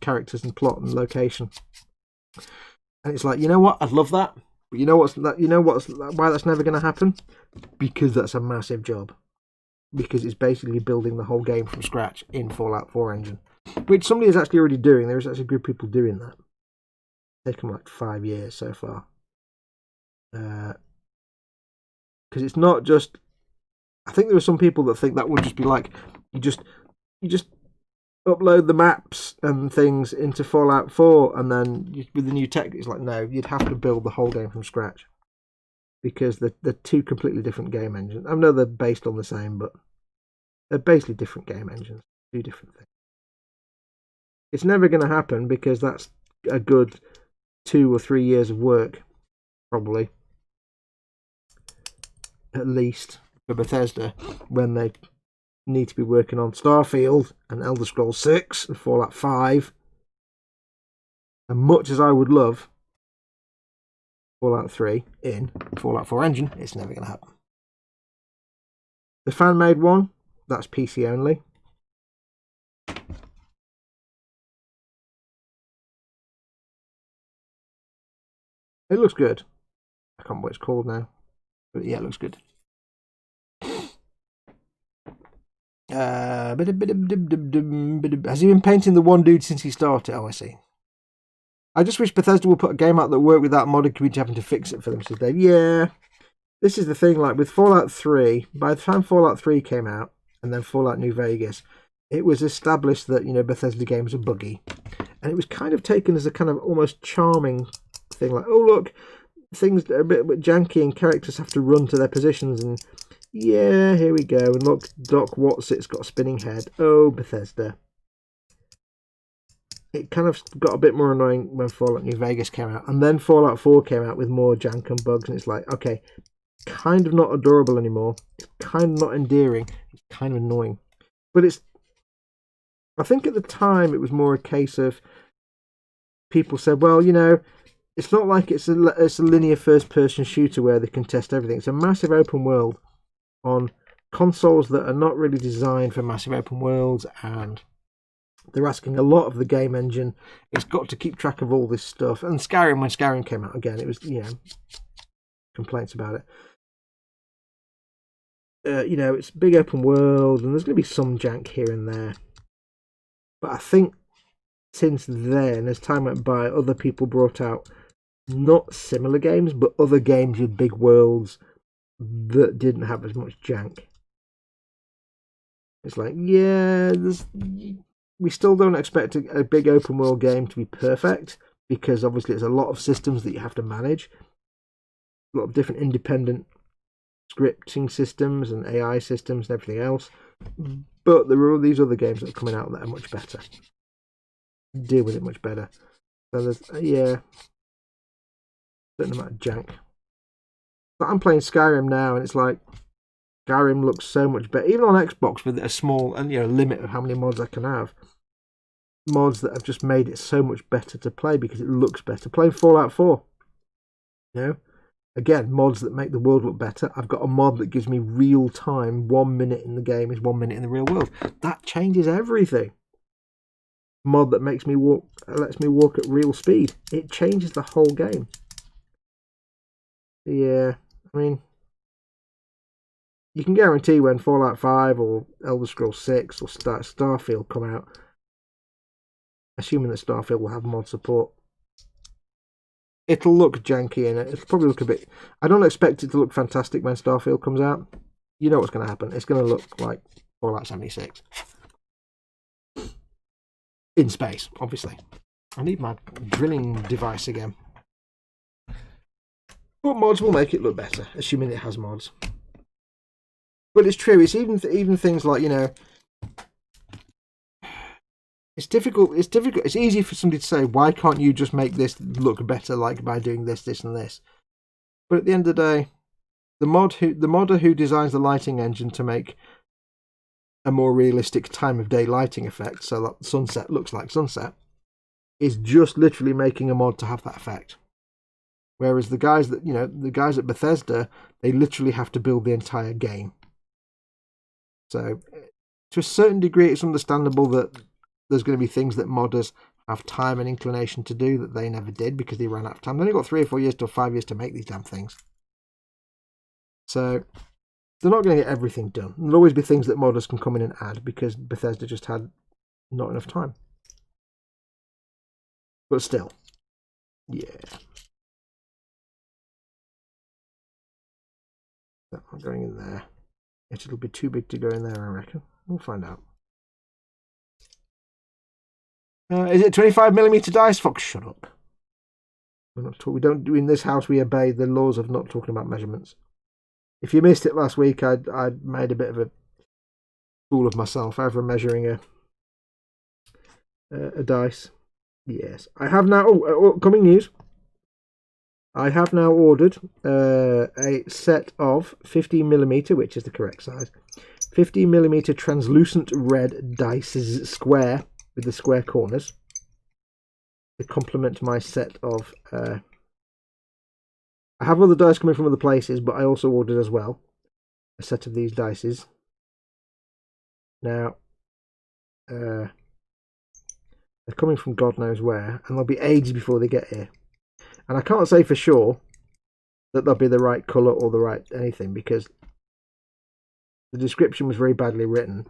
characters and plot and location. And it's like, you know what, I'd love that, but why that's never going to happen? Because that's a massive job. Because it's basically building the whole game from scratch in Fallout 4 engine, which somebody is actually already doing. There is actually a group of people doing that. It's taken like 5 years so far. Because it's not just, I think there are some people that think that would just be like, you just upload the maps and things into Fallout 4 and then with the new tech, it's like, no, you'd have to build the whole game from scratch. Because they're two completely different game engines. I know they're based on the same, but they're basically different game engines. Two different things. It's never going to happen because that's a good 2 or 3 years of work, probably. At least for Bethesda, when they need to be working on Starfield and Elder Scrolls 6 and Fallout 5. And much as I would love Fallout 3 in Fallout 4 engine, it's never going to happen. The fan-made one, that's PC only. It looks good. I can't remember what it's called now. But yeah, it looks good. Has he been painting the one dude since he started? Oh, I see. I just wish Bethesda would put a game out that worked without modded community having to fix it for them, says Dave. Yeah, this is the thing, like with Fallout 3, by the time Fallout 3 came out, and then Fallout New Vegas, it was established that, you know, Bethesda games are buggy. And it was kind of taken as a kind of almost charming thing, like, oh, look, things that are a bit janky and characters have to run to their positions, and yeah, here we go, and look, Doc Watsit's got a spinning head. Oh, Bethesda. It kind of got a bit more annoying when Fallout New Vegas came out, and then Fallout 4 came out with more jank and bugs, and it's like, okay, kind of not adorable anymore, it's kind of not endearing, it's kind of annoying. But it's, I think at the time it was more a case of people said, well, you know, it's not like it's a linear first-person shooter where they can test everything. It's a massive open world on consoles that are not really designed for massive open worlds, and they're asking a lot of the game engine. It's got to keep track of all this stuff. And Skyrim, when Skyrim came out again, it was, you know, complaints about it. You know, it's a big open world, and there's going to be some jank here and there. But I think since then, as time went by, other people brought out not similar games, but other games with big worlds that didn't have as much jank. It's like, yeah, we still don't expect a big open world game to be perfect, because obviously there's a lot of systems that you have to manage, a lot of different independent scripting systems and AI systems and everything else. But there are all these other games that are coming out that are much better, deal with it much better. So there's, yeah, a certain amount of jank. But I'm playing Skyrim now, and it's like, Skyrim looks so much better, even on Xbox with a small and, you know, limit of how many mods I can have. Mods that have just made it so much better to play because it looks better. Playing Fallout 4, you know, again, mods that make the world look better. I've got a mod that gives me real time. 1 minute in the game is 1 minute in the real world. That changes everything. Mod that makes me walk, lets me walk at real speed. It changes the whole game. Yeah, I mean, you can guarantee when Fallout 5 or Elder Scrolls 6 or Starfield come out, assuming that Starfield will have mod support, it'll look janky and it'll probably look a bit... I don't expect it to look fantastic when Starfield comes out. You know what's going to happen. It's going to look like Fallout 76. In space, obviously. I need my drilling device again. But mods will make it look better, assuming it has mods. But it's true, it's even things like, you know, it's difficult, it's easy for somebody to say, why can't you just make this look better, like by doing this, this and this? But at the end of the day, the modder who designs the lighting engine to make a more realistic time of day lighting effect, so that sunset looks like sunset, is just literally making a mod to have that effect. Whereas the guys that, you know, the guys at Bethesda, they literally have to build the entire game. So, to a certain degree, it's understandable that there's going to be things that modders have time and inclination to do that they never did because they ran out of time. They only got 3 or 4 years to 5 years to make these damn things. So, they're not going to get everything done. There'll always be things that modders can come in and add because Bethesda just had not enough time. But still, yeah. That's not going in there. It'll be too big to go in there, I reckon. We'll find out. Is it 25mm dice? Fox, shut up. We don't do in this house. We obey the laws of not talking about measurements. If you missed it last week, I made a bit of a fool of myself over measuring a dice. Yes, I have now. Upcoming news. I have now ordered a set of 15mm, which is the correct size, 15mm translucent red dice square with the square corners to complement my set of... I have other dice coming from other places, but I also ordered as well a set of these dices. Now, they're coming from God knows where, and they'll be ages before they get here. And I can't say for sure that they'll be the right colour or the right anything, because the description was very badly written.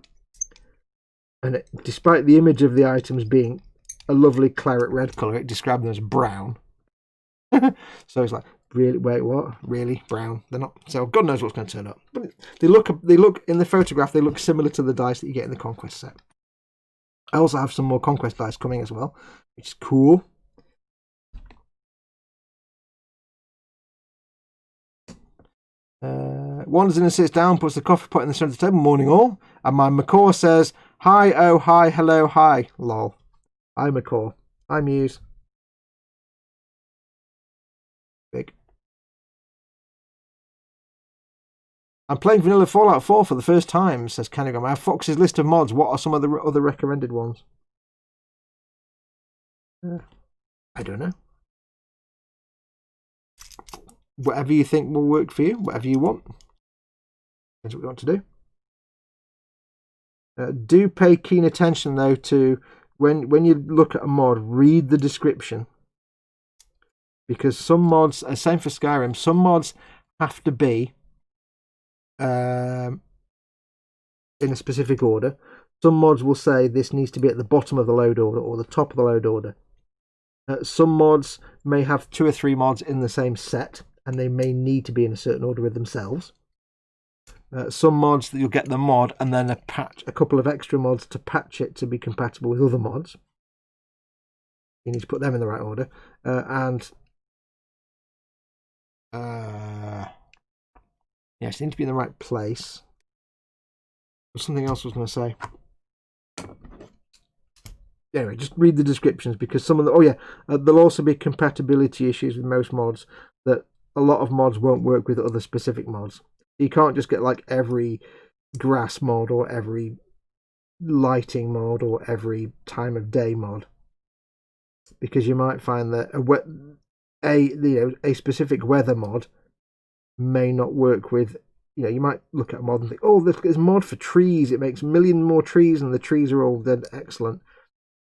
And despite the image of the items being a lovely claret red colour, it described them as brown. So it's like, really? Wait, what? Really? Brown? They're not. So God knows what's going to turn up. But they look in the photograph. They look similar to the dice that you get in the Conquest set. I also have some more Conquest dice coming as well, which is cool. Wanders in and sits down, puts the coffee pot in the centre of the table. Morning all. And my macaw says, "Hi, oh, hi, hello, hi." Lol. Hi, macaw. Hi, Muse. Big. I'm playing vanilla Fallout 4 for the first time, says Canegram. I have Fox's list of mods. What are some of the other recommended ones? I don't know. Whatever you think will work for you, whatever you want. That's what we want to do. Do pay keen attention, though, to when you look at a mod, read the description. Because some mods, same for Skyrim, some mods have to be in a specific order. Some mods will say this needs to be at the bottom of the load order or the top of the load order. Some mods may have 2 or 3 mods in the same set, and they may need to be in a certain order with themselves. Some mods that you'll get the mod and then a couple of extra mods to patch it to be compatible with other mods. You need to put them in the right order. Yes, they need to be in the right place. There's something else I was going to say. Anyway, just read the descriptions, because some of the there'll also be compatibility issues with most mods, that a lot of mods won't work with other specific mods. You can't just get like every grass mod or every lighting mod or every time of day mod, because you might find that a specific weather mod may not work with. You might look at a mod and think, oh, there's a mod for trees. It makes a million more trees, and the trees are all dead excellent.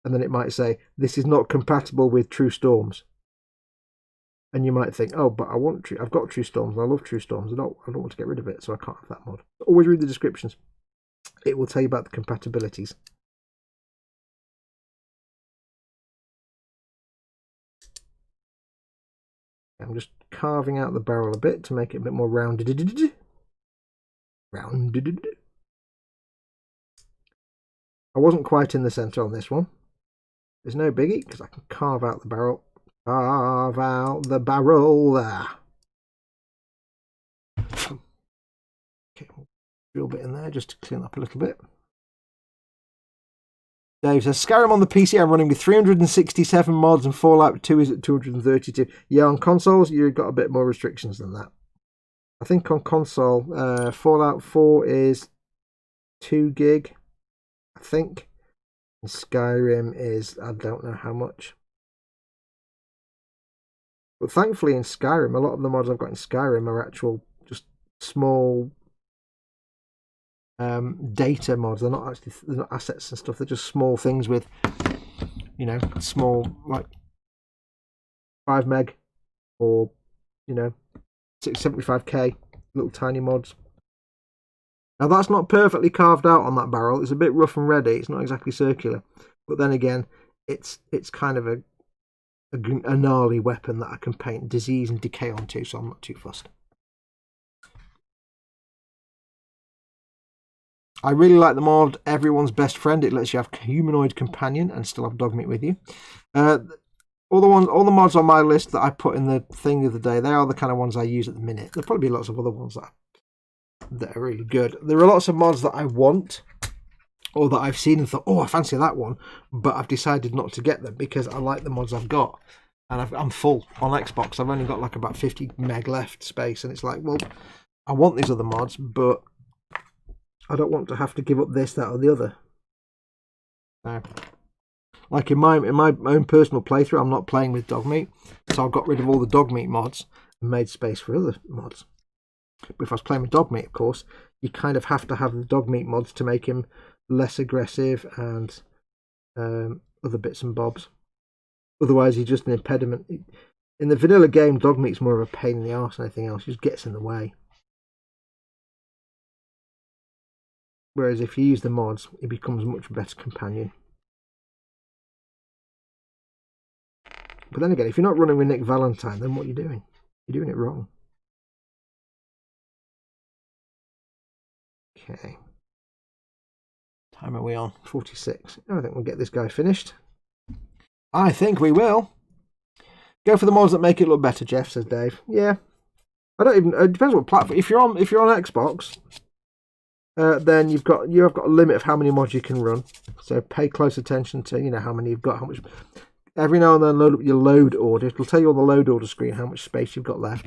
And then it might say, this is not compatible with True Storms. And you might think, oh, but I've got True Storms, and I love True Storms. I don't want to get rid of it, so I can't have that mod. Always read the descriptions. It will tell you about the compatibilities. I'm just carving out the barrel a bit to make it a bit more rounded. I wasn't quite in the centre on this one. There's no biggie, because I can carve out the barrel. Carve out the barrel there. Okay, we'll drill a bit in there just to clean up a little bit. Dave says, Skyrim on the PC I'm running with 367 mods, and Fallout 2 is at 232. Yeah, on consoles you've got a bit more restrictions than that. I think on console, Fallout 4 is 2 gig, I think. And Skyrim is, I don't know how much. But thankfully in Skyrim, a lot of the mods I've got in Skyrim are actual, just small data mods. They're not assets and stuff. They're just small things with, small, like 5 meg or, 675k, little tiny mods. Now that's not perfectly carved out on that barrel. It's a bit rough and ready. It's not exactly circular, but then again, it's kind of a gnarly weapon that I can paint disease and decay onto, so I'm not too fussed. I really like the mod Everyone's Best Friend. It lets you have humanoid companion and still have dog meat with you. All the mods on my list that I put in the thing the other day, they are the kind of ones I use at the minute. There'll probably be lots of other ones that are really good. There are lots of mods that I want, or that I've seen and thought, oh, I fancy that one, but I've decided not to get them because I like the mods I've got, and I'm full on Xbox. I've only got like about 50 meg left space, and it's like, well, I want these other mods, but I don't want to have to give up this, that, or the other. So, like in my own personal playthrough, I'm not playing with dog meat, so I've got rid of all the dog meat mods and made space for other mods. But if I was playing with dog meat, of course, you kind of have to have the dog meat mods to make him less aggressive and other bits and bobs. Otherwise, he's just an impediment. In the vanilla game, dog meat's more of a pain in the arse than anything else. He just gets in the way. Whereas if you use the mods, it becomes a much better companion. But then again, if you're not running with Nick Valentine, then what are you doing? You're doing it wrong. Okay. Time are we on? 46. I think we'll get this guy finished. I think we will. Go for the mods that make it look better, Jeff, says Dave. Yeah. I don't even, it depends what platform. If you're on Xbox, then you have got a limit of how many mods you can run. So pay close attention to, you know, how many you've got, how much. Every now and then load up your load order. It'll tell you on the load order screen how much space you've got left.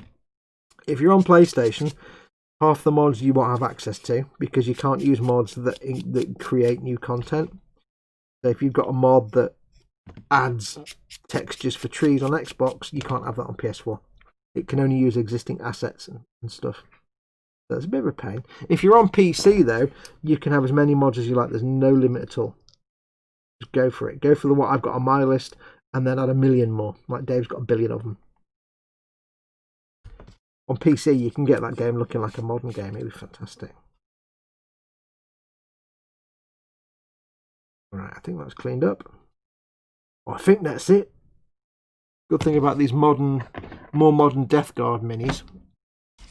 If you're on PlayStation, half the mods you won't have access to because you can't use mods that create new content. So if you've got a mod that adds textures for trees on Xbox, you can't have that on PS4. It can only use existing assets and stuff. So it's a bit of a pain. If you're on PC though, you can have as many mods as you like. There's no limit at all. Just go for it. Go for what I've got on my list and then add a million more. Like Dave's got a billion of them. On PC, you can get that game looking like a modern game. It'd be fantastic. Right, I think that's cleaned up. Oh, I think that's it. Good thing about these more modern Death Guard minis,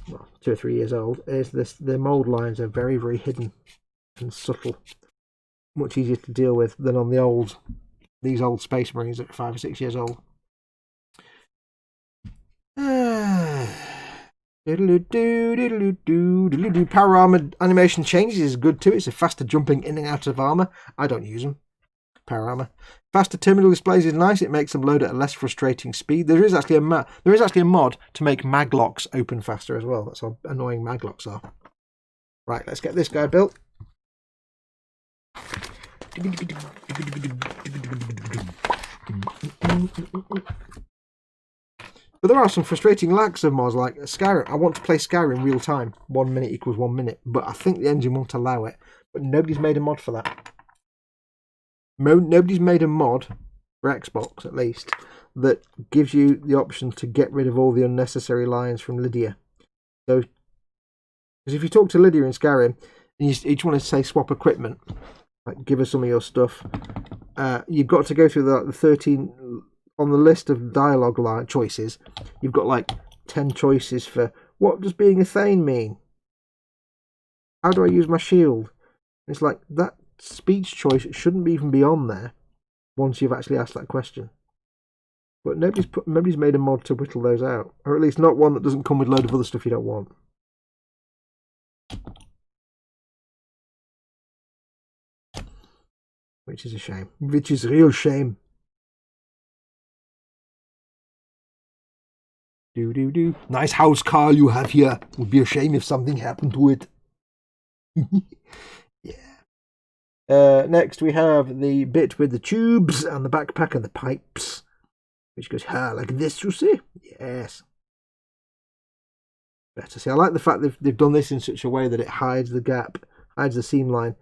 well, 2 or 3 years old, is the mould lines are very, very hidden and subtle. Much easier to deal with than on these old Space Marines that are 5 or 6 years old. Power armor animation changes is good too. It's a faster jumping in and out of armor. I don't use them. Power armor. Faster terminal displays is nice. It makes them load at a less frustrating speed. There is actually a mod to make maglocks open faster as well. That's how annoying maglocks are. Right, let's get this guy built. But there are some frustrating lacks of mods like Skyrim. I want to play Skyrim real time. 1 minute equals 1 minute. But I think the engine won't allow it. But nobody's made a mod for that. Nobody's made a mod, for Xbox at least, that gives you the option to get rid of all the unnecessary lines from Lydia. So, because if you talk to Lydia in Skyrim, and you each want to say swap equipment, like give us some of your stuff, you've got to go through the 13... On the list of dialogue line choices, you've got like 10 choices for what does being a Thane mean? How do I use my shield? It's like that speech choice shouldn't even be on there once you've actually asked that question. But nobody's made a mod to whittle those out, or at least not one that doesn't come with a load of other stuff you don't want. Which is a shame. Which is a real shame. Nice house car you have here. Would be a shame if something happened to it. Yeah. Next we have the bit with the tubes and the backpack and the pipes, which goes like this. You see? Yes. Better see. I like the fact they've done this in such a way that it hides the gap, hides the seam line,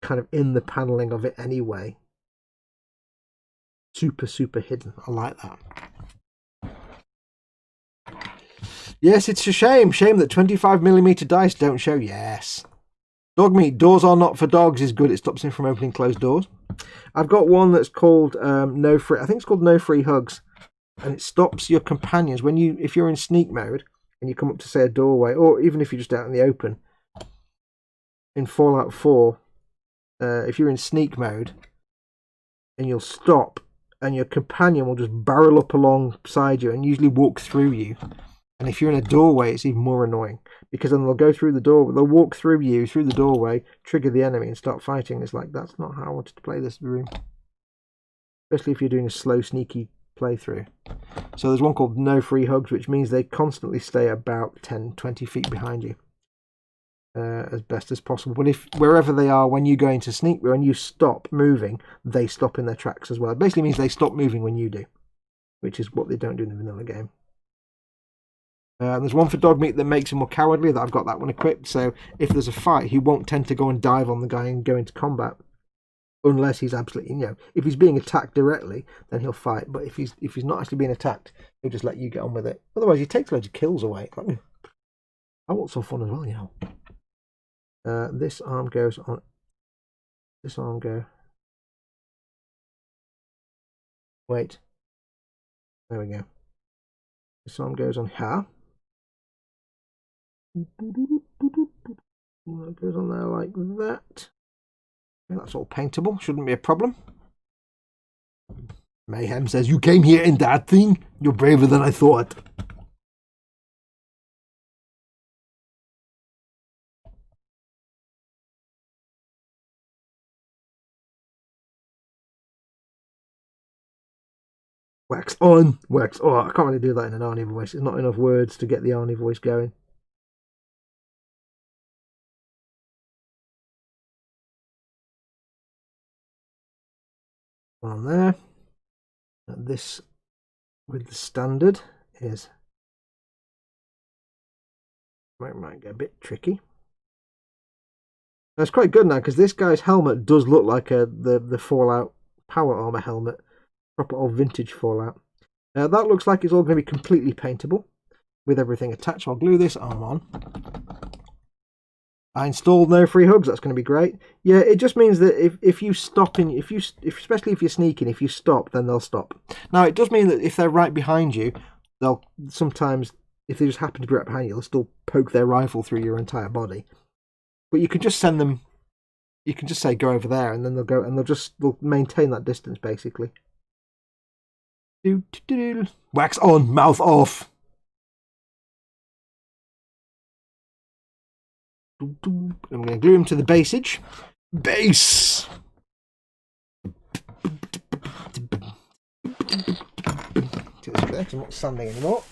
kind of in the paneling of it anyway. Super hidden. I like that. Yes, it's a shame. Shame that 25mm dice don't show. Yes. Dog meat. Doors are not for dogs is good. It stops him from opening closed doors. I've got one that's called No Free. I think it's called No Free Hugs. And it stops your companions if you're in sneak mode and you come up to say a doorway, or even if you're just out in the open. In Fallout 4, if you're in sneak mode and you'll stop and your companion will just barrel up alongside you and usually walk through you. And if you're in a doorway, it's even more annoying because then they'll go through the door, they'll walk through you, through the doorway, trigger the enemy and start fighting. It's like, that's not how I wanted to play this room. Especially if you're doing a slow, sneaky playthrough. So there's one called No Free Hugs, which means they constantly stay about 10, 20 feet behind you. As best as possible. But if wherever they are, when you go into sneak, when you stop moving, they stop in their tracks as well. It basically means they stop moving when you do, which is what they don't do in the vanilla game. There's one for dog meat that makes him more cowardly, that I've got that one equipped, so if there's a fight, he won't tend to go and dive on the guy and go into combat. Unless he's absolutely, if he's being attacked directly, then he'll fight. But if he's not actually being attacked, he'll just let you get on with it. Otherwise, he takes loads of kills away. I want some fun as well, This arm goes on. This arm go. Wait. There we go. This arm goes on here. That goes on there like that. Okay, that's all paintable. Shouldn't be a problem. Mayhem says, "You came here in that thing? You're braver than I thought." Wax on, wax. Oh, I can't really do that in an Arnie voice. There's not enough words to get the Arnie voice going. On there. And this with the standard is might get a bit tricky. That's quite good now because this guy's helmet does look like the Fallout power armor helmet. Proper old vintage Fallout. Now that looks like it's all going to be completely paintable with everything attached. I'll glue this arm on. I installed no free hugs. That's going to be great. Yeah, it just means that if you stop especially if you're sneaking, if you stop, then they'll stop. Now it does mean that if they're right behind you, they'll sometimes, if they just happen to be right behind you, they'll still poke their rifle through your entire body. But you can just send them. You can just say go over there, and then they'll go, and they'll maintain that distance basically. Wax on, mouth off. I'm going to glue him to the basage. Base. I'm not sanding anymore.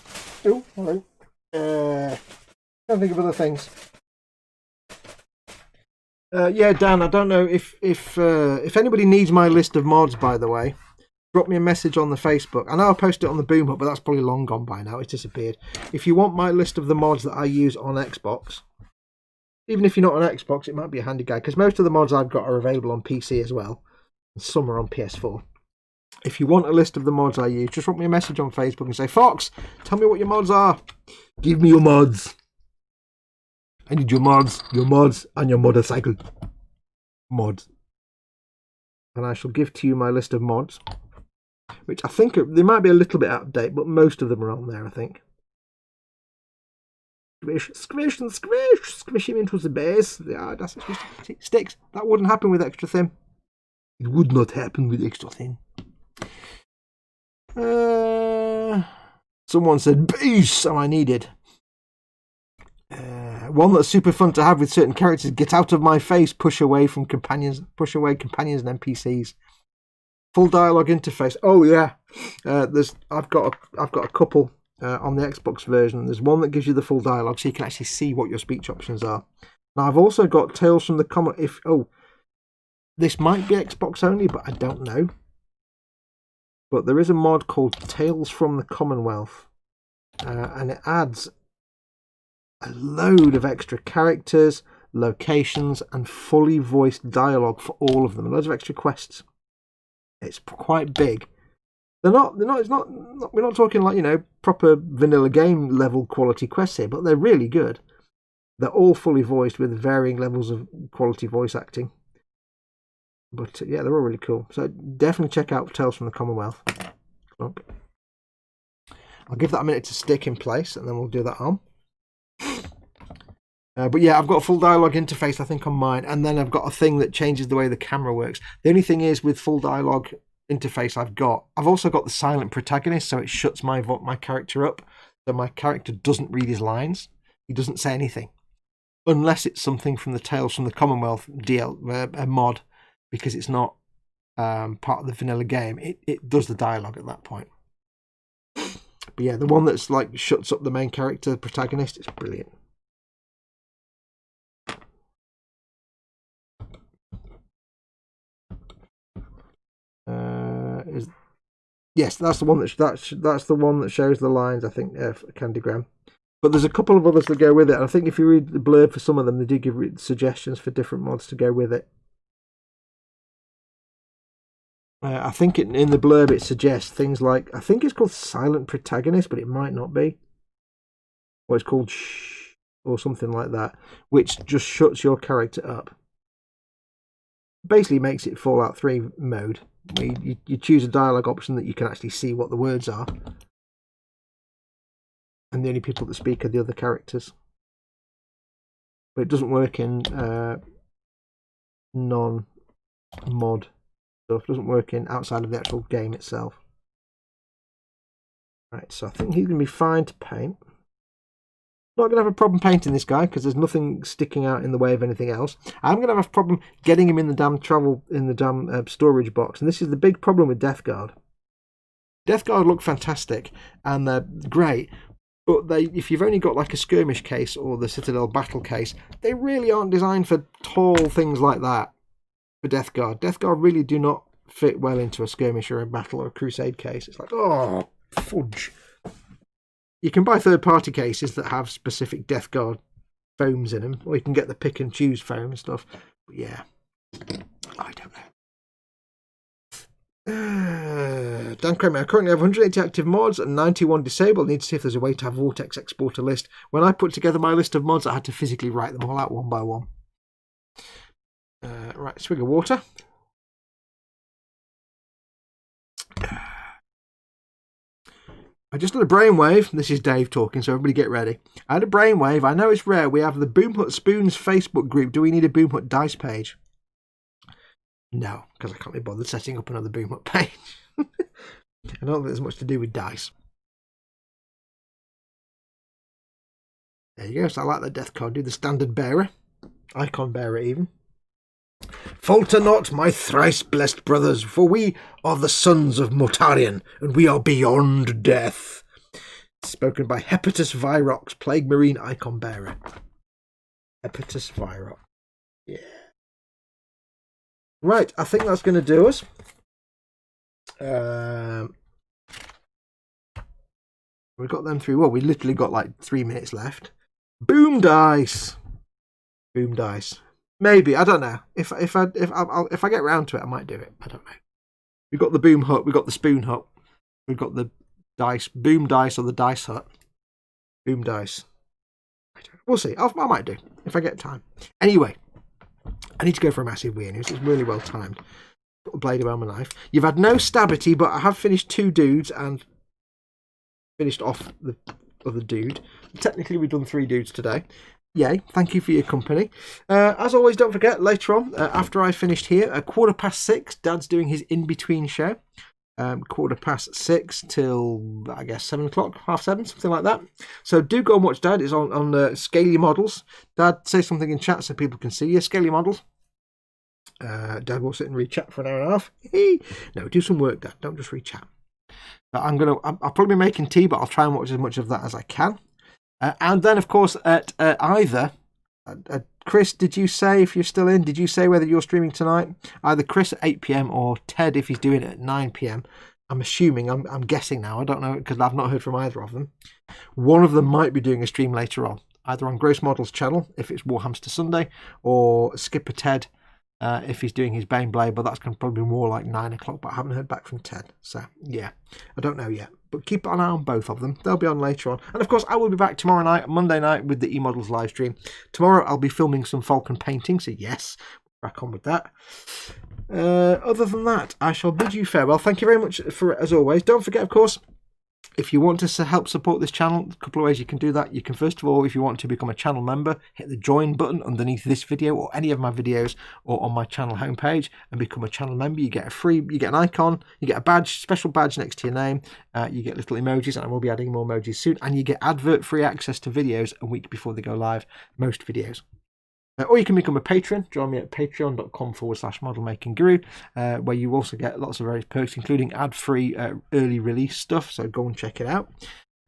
Oh, hello. Can't think of other things. Yeah, Dan. I don't know if anybody needs my list of mods, by the way. Drop me a message on the Facebook. I know I posted it on the Boom Hut, but that's probably long gone by now. It's disappeared. If you want my list of the mods that I use on Xbox, even if you're not on Xbox, it might be a handy guide, because most of the mods I've got are available on PC as well, and some are on PS4. If you want a list of the mods I use, just drop me a message on Facebook and say, Fox, tell me what your mods are. Give me your mods. I need your mods, and your motorcycle mods. And I shall give to you my list of mods, which I think they might be a little bit out of date, but most of them are on there, I think. Squish and squish him into the base. Yeah, that's it. Sticks. That wouldn't happen with extra thin. It would not happen with extra thin. Someone said base, and I needed one that's super fun to have with certain characters. Get out of my face. Push away companions and NPCs. Full dialogue interface. Oh yeah, I've got a couple on the Xbox version. There's one that gives you the full dialogue, so you can actually see what your speech options are. Now I've also got Tales from the Commonwealth. This might be Xbox only, but I don't know. But there is a mod called Tales from the Commonwealth, and it adds a load of extra characters, locations, and fully voiced dialogue for all of them. Loads of extra quests. It's quite big. We're not talking like, proper vanilla game level quality quests here, but they're really good. They're all fully voiced with varying levels of quality voice acting. But yeah, they're all really cool. So definitely check out Tales from the Commonwealth. I'll give that a minute to stick in place, and then we'll do that on. But yeah, I've got a full dialogue interface, I think, on mine, and then I've got a thing that changes the way the camera works. The only thing is, with full dialogue interface I've also got the silent protagonist, so it shuts my character up, so my character doesn't read his lines. He doesn't say anything, unless it's something from the Tales from the Commonwealth mod, because it's not part of the vanilla game. It does the dialogue at that point. But yeah, the one that's like shuts up the main character, the protagonist, it's brilliant. Yes, that's the one that's the one that shows the lines, I think, Candygram. But there's a couple of others that go with it. And I think if you read the blurb for some of them, they do give suggestions for different mods to go with it. I think in the blurb it suggests things like, I think it's called Silent Protagonist, but it might not be. Or it's called or something like that, which just shuts your character up. Basically makes it Fallout 3 mode. You choose a dialogue option that you can actually see what the words are, and the only people that speak are the other characters. But it doesn't work in non-mod stuff. It doesn't work in outside of the actual game itself. Right, so I think he's going to be fine to paint. Not going to have a problem painting this guy because there's nothing sticking out in the way of anything else. I'm going to have a problem getting him in the damn storage box, and this is the big problem with Death Guard. Death Guard look fantastic and they're great, but if you've only got like a skirmish case or the Citadel battle case, they really aren't designed for tall things like that. For Death Guard, Death Guard really do not fit well into a skirmish or a battle or a crusade case. It's like, oh, fudge. You can buy third-party cases that have specific Death Guard foams in them, or you can get the pick and choose foam and stuff. But yeah, I don't know. Dan Kramer, I currently have 180 active mods and 91 disabled. I need to see if there's a way to have Vortex export a list. When I put together my list of mods, I had to physically write them all out one by one. Right, swig of water. I just had a brainwave. This is Dave talking, so everybody get ready. I had a brainwave. I know it's rare. We have the Boomhut Spoons Facebook group. Do we need a Boomhut Dice page? No, because I can't be bothered setting up another Boomhut page. I don't think there's much to do with dice. There you go. So I like the Death Card. Do the standard bearer. Icon bearer even. Falter not, my thrice blessed brothers, for we are the sons of Mortarion, and we are beyond death. Spoken by Hepatus Virox, Plague Marine Icon Bearer. Hepatus Virox. Yeah. Right, I think that's going to do us. We got them through. Well, we literally got like 3 minutes left. Boom dice. Boom dice. Maybe, I don't know. If I get round to it, I might do it. I don't know. We've got the Boom Hut, we've got the Spoon Hut, we've got the dice, Boom Dice or the Dice Hut. Boom Dice. We'll see. I might do if I get time. Anyway, I need to go for a massive wee news. It's really well timed. Put a blade around my knife. You've had no stabity, but I have finished 2 dudes and finished off the other dude. Technically, we've done 3 dudes today. Yay, thank you for your company. As always, don't forget, later on, after I finished here, at 6:15, Dad's doing his in-between show. 6:15 till, I guess, 7 o'clock, 7:30, something like that. So do go and watch Dad. It's on Scale Your Models. Dad, say something in chat so people can see you. Scale Your Models. Dad will sit and read chat for an hour and a half. No, do some work, Dad. Don't just read chat. I'll probably be making tea, but I'll try and watch as much of that as I can. And then, of course, at Chris, did you say, if you're still in, did you say whether you're streaming tonight? Either Chris at 8 PM or Ted if he's doing it at 9 PM. I'm assuming, I'm guessing now. I don't know because I've not heard from either of them. One of them might be doing a stream later on, either on Gross Models channel if it's Warhammer Sunday, or Skipper Ted if he's doing his Bane Blade, but that's going to probably be more like 9 o'clock, but I haven't heard back from Ted. So, yeah, I don't know yet. But keep an eye on both of them. They'll be on later on. And, of course, I will be back tomorrow night, Monday night, with the eModels live stream. Tomorrow I'll be filming some Falcon painting, so yes, crack on with that. Other than that, I shall bid you farewell. Thank you very much for it, as always. Don't forget, of course, if you want to help support this channel, a couple of ways you can do that. You can, first of all, if you want to become a channel member, hit the join button underneath this video or any of my videos or on my channel homepage and become a channel member. You get you get an icon, you get a badge, special badge next to your name, you get little emojis, and I will be adding more emojis soon, and you get advert-free access to videos a week before they go live, most videos. Or you can become a patron. Join me at patreon.com/modelmakingguru, where you also get lots of various perks, including ad-free early release stuff, so go and check it out.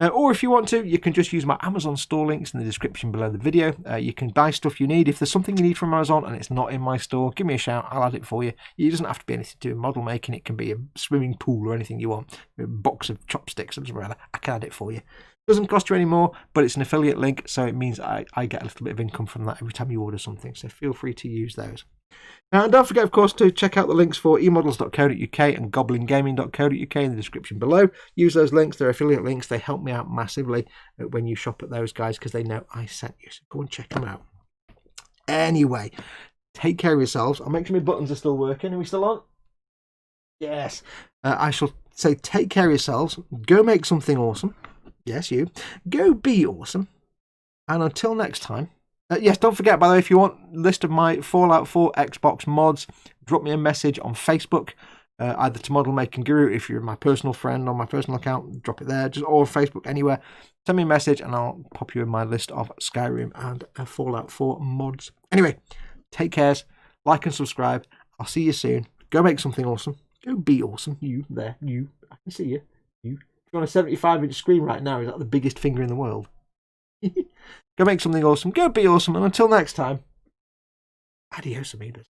Or if you want to, you can just use my Amazon store links in the description below the video. You can buy stuff you need. If there's something you need from Amazon and it's not in my store, give me a shout. I'll add it for you. It doesn't have to be anything to do with model making. It can be a swimming pool or anything you want. A box of chopsticks or something like that. I can add it for you. Doesn't cost you any more, but it's an affiliate link, so it means I get a little bit of income from that every time you order something. So feel free to use those. And don't forget, of course, to check out the links for emodels.co.uk and goblingaming.co.uk in the description below. Use those links. They're affiliate links. They help me out massively when you shop at those guys because they know I sent you. So go and check them out. Anyway, take care of yourselves. I'll make sure my buttons are still working. Are we still on? Yes. I shall say take care of yourselves. Go make something awesome. Yes, you. Go be awesome. And until next time. Yes, don't forget, by the way, if you want a list of my Fallout 4 Xbox mods, drop me a message on Facebook, either to Model Making Guru, if you're my personal friend on my personal account, drop it there, or Facebook, anywhere. Send me a message and I'll pop you in my list of Skyrim and Fallout 4 mods. Anyway, take care, like and subscribe. I'll see you soon. Go make something awesome. Go be awesome. You, there, you. I can see you. You. If you're on a 75-inch screen right now, is that the biggest finger in the world? Go make something awesome. Go be awesome. And until next time, adios, amoebas.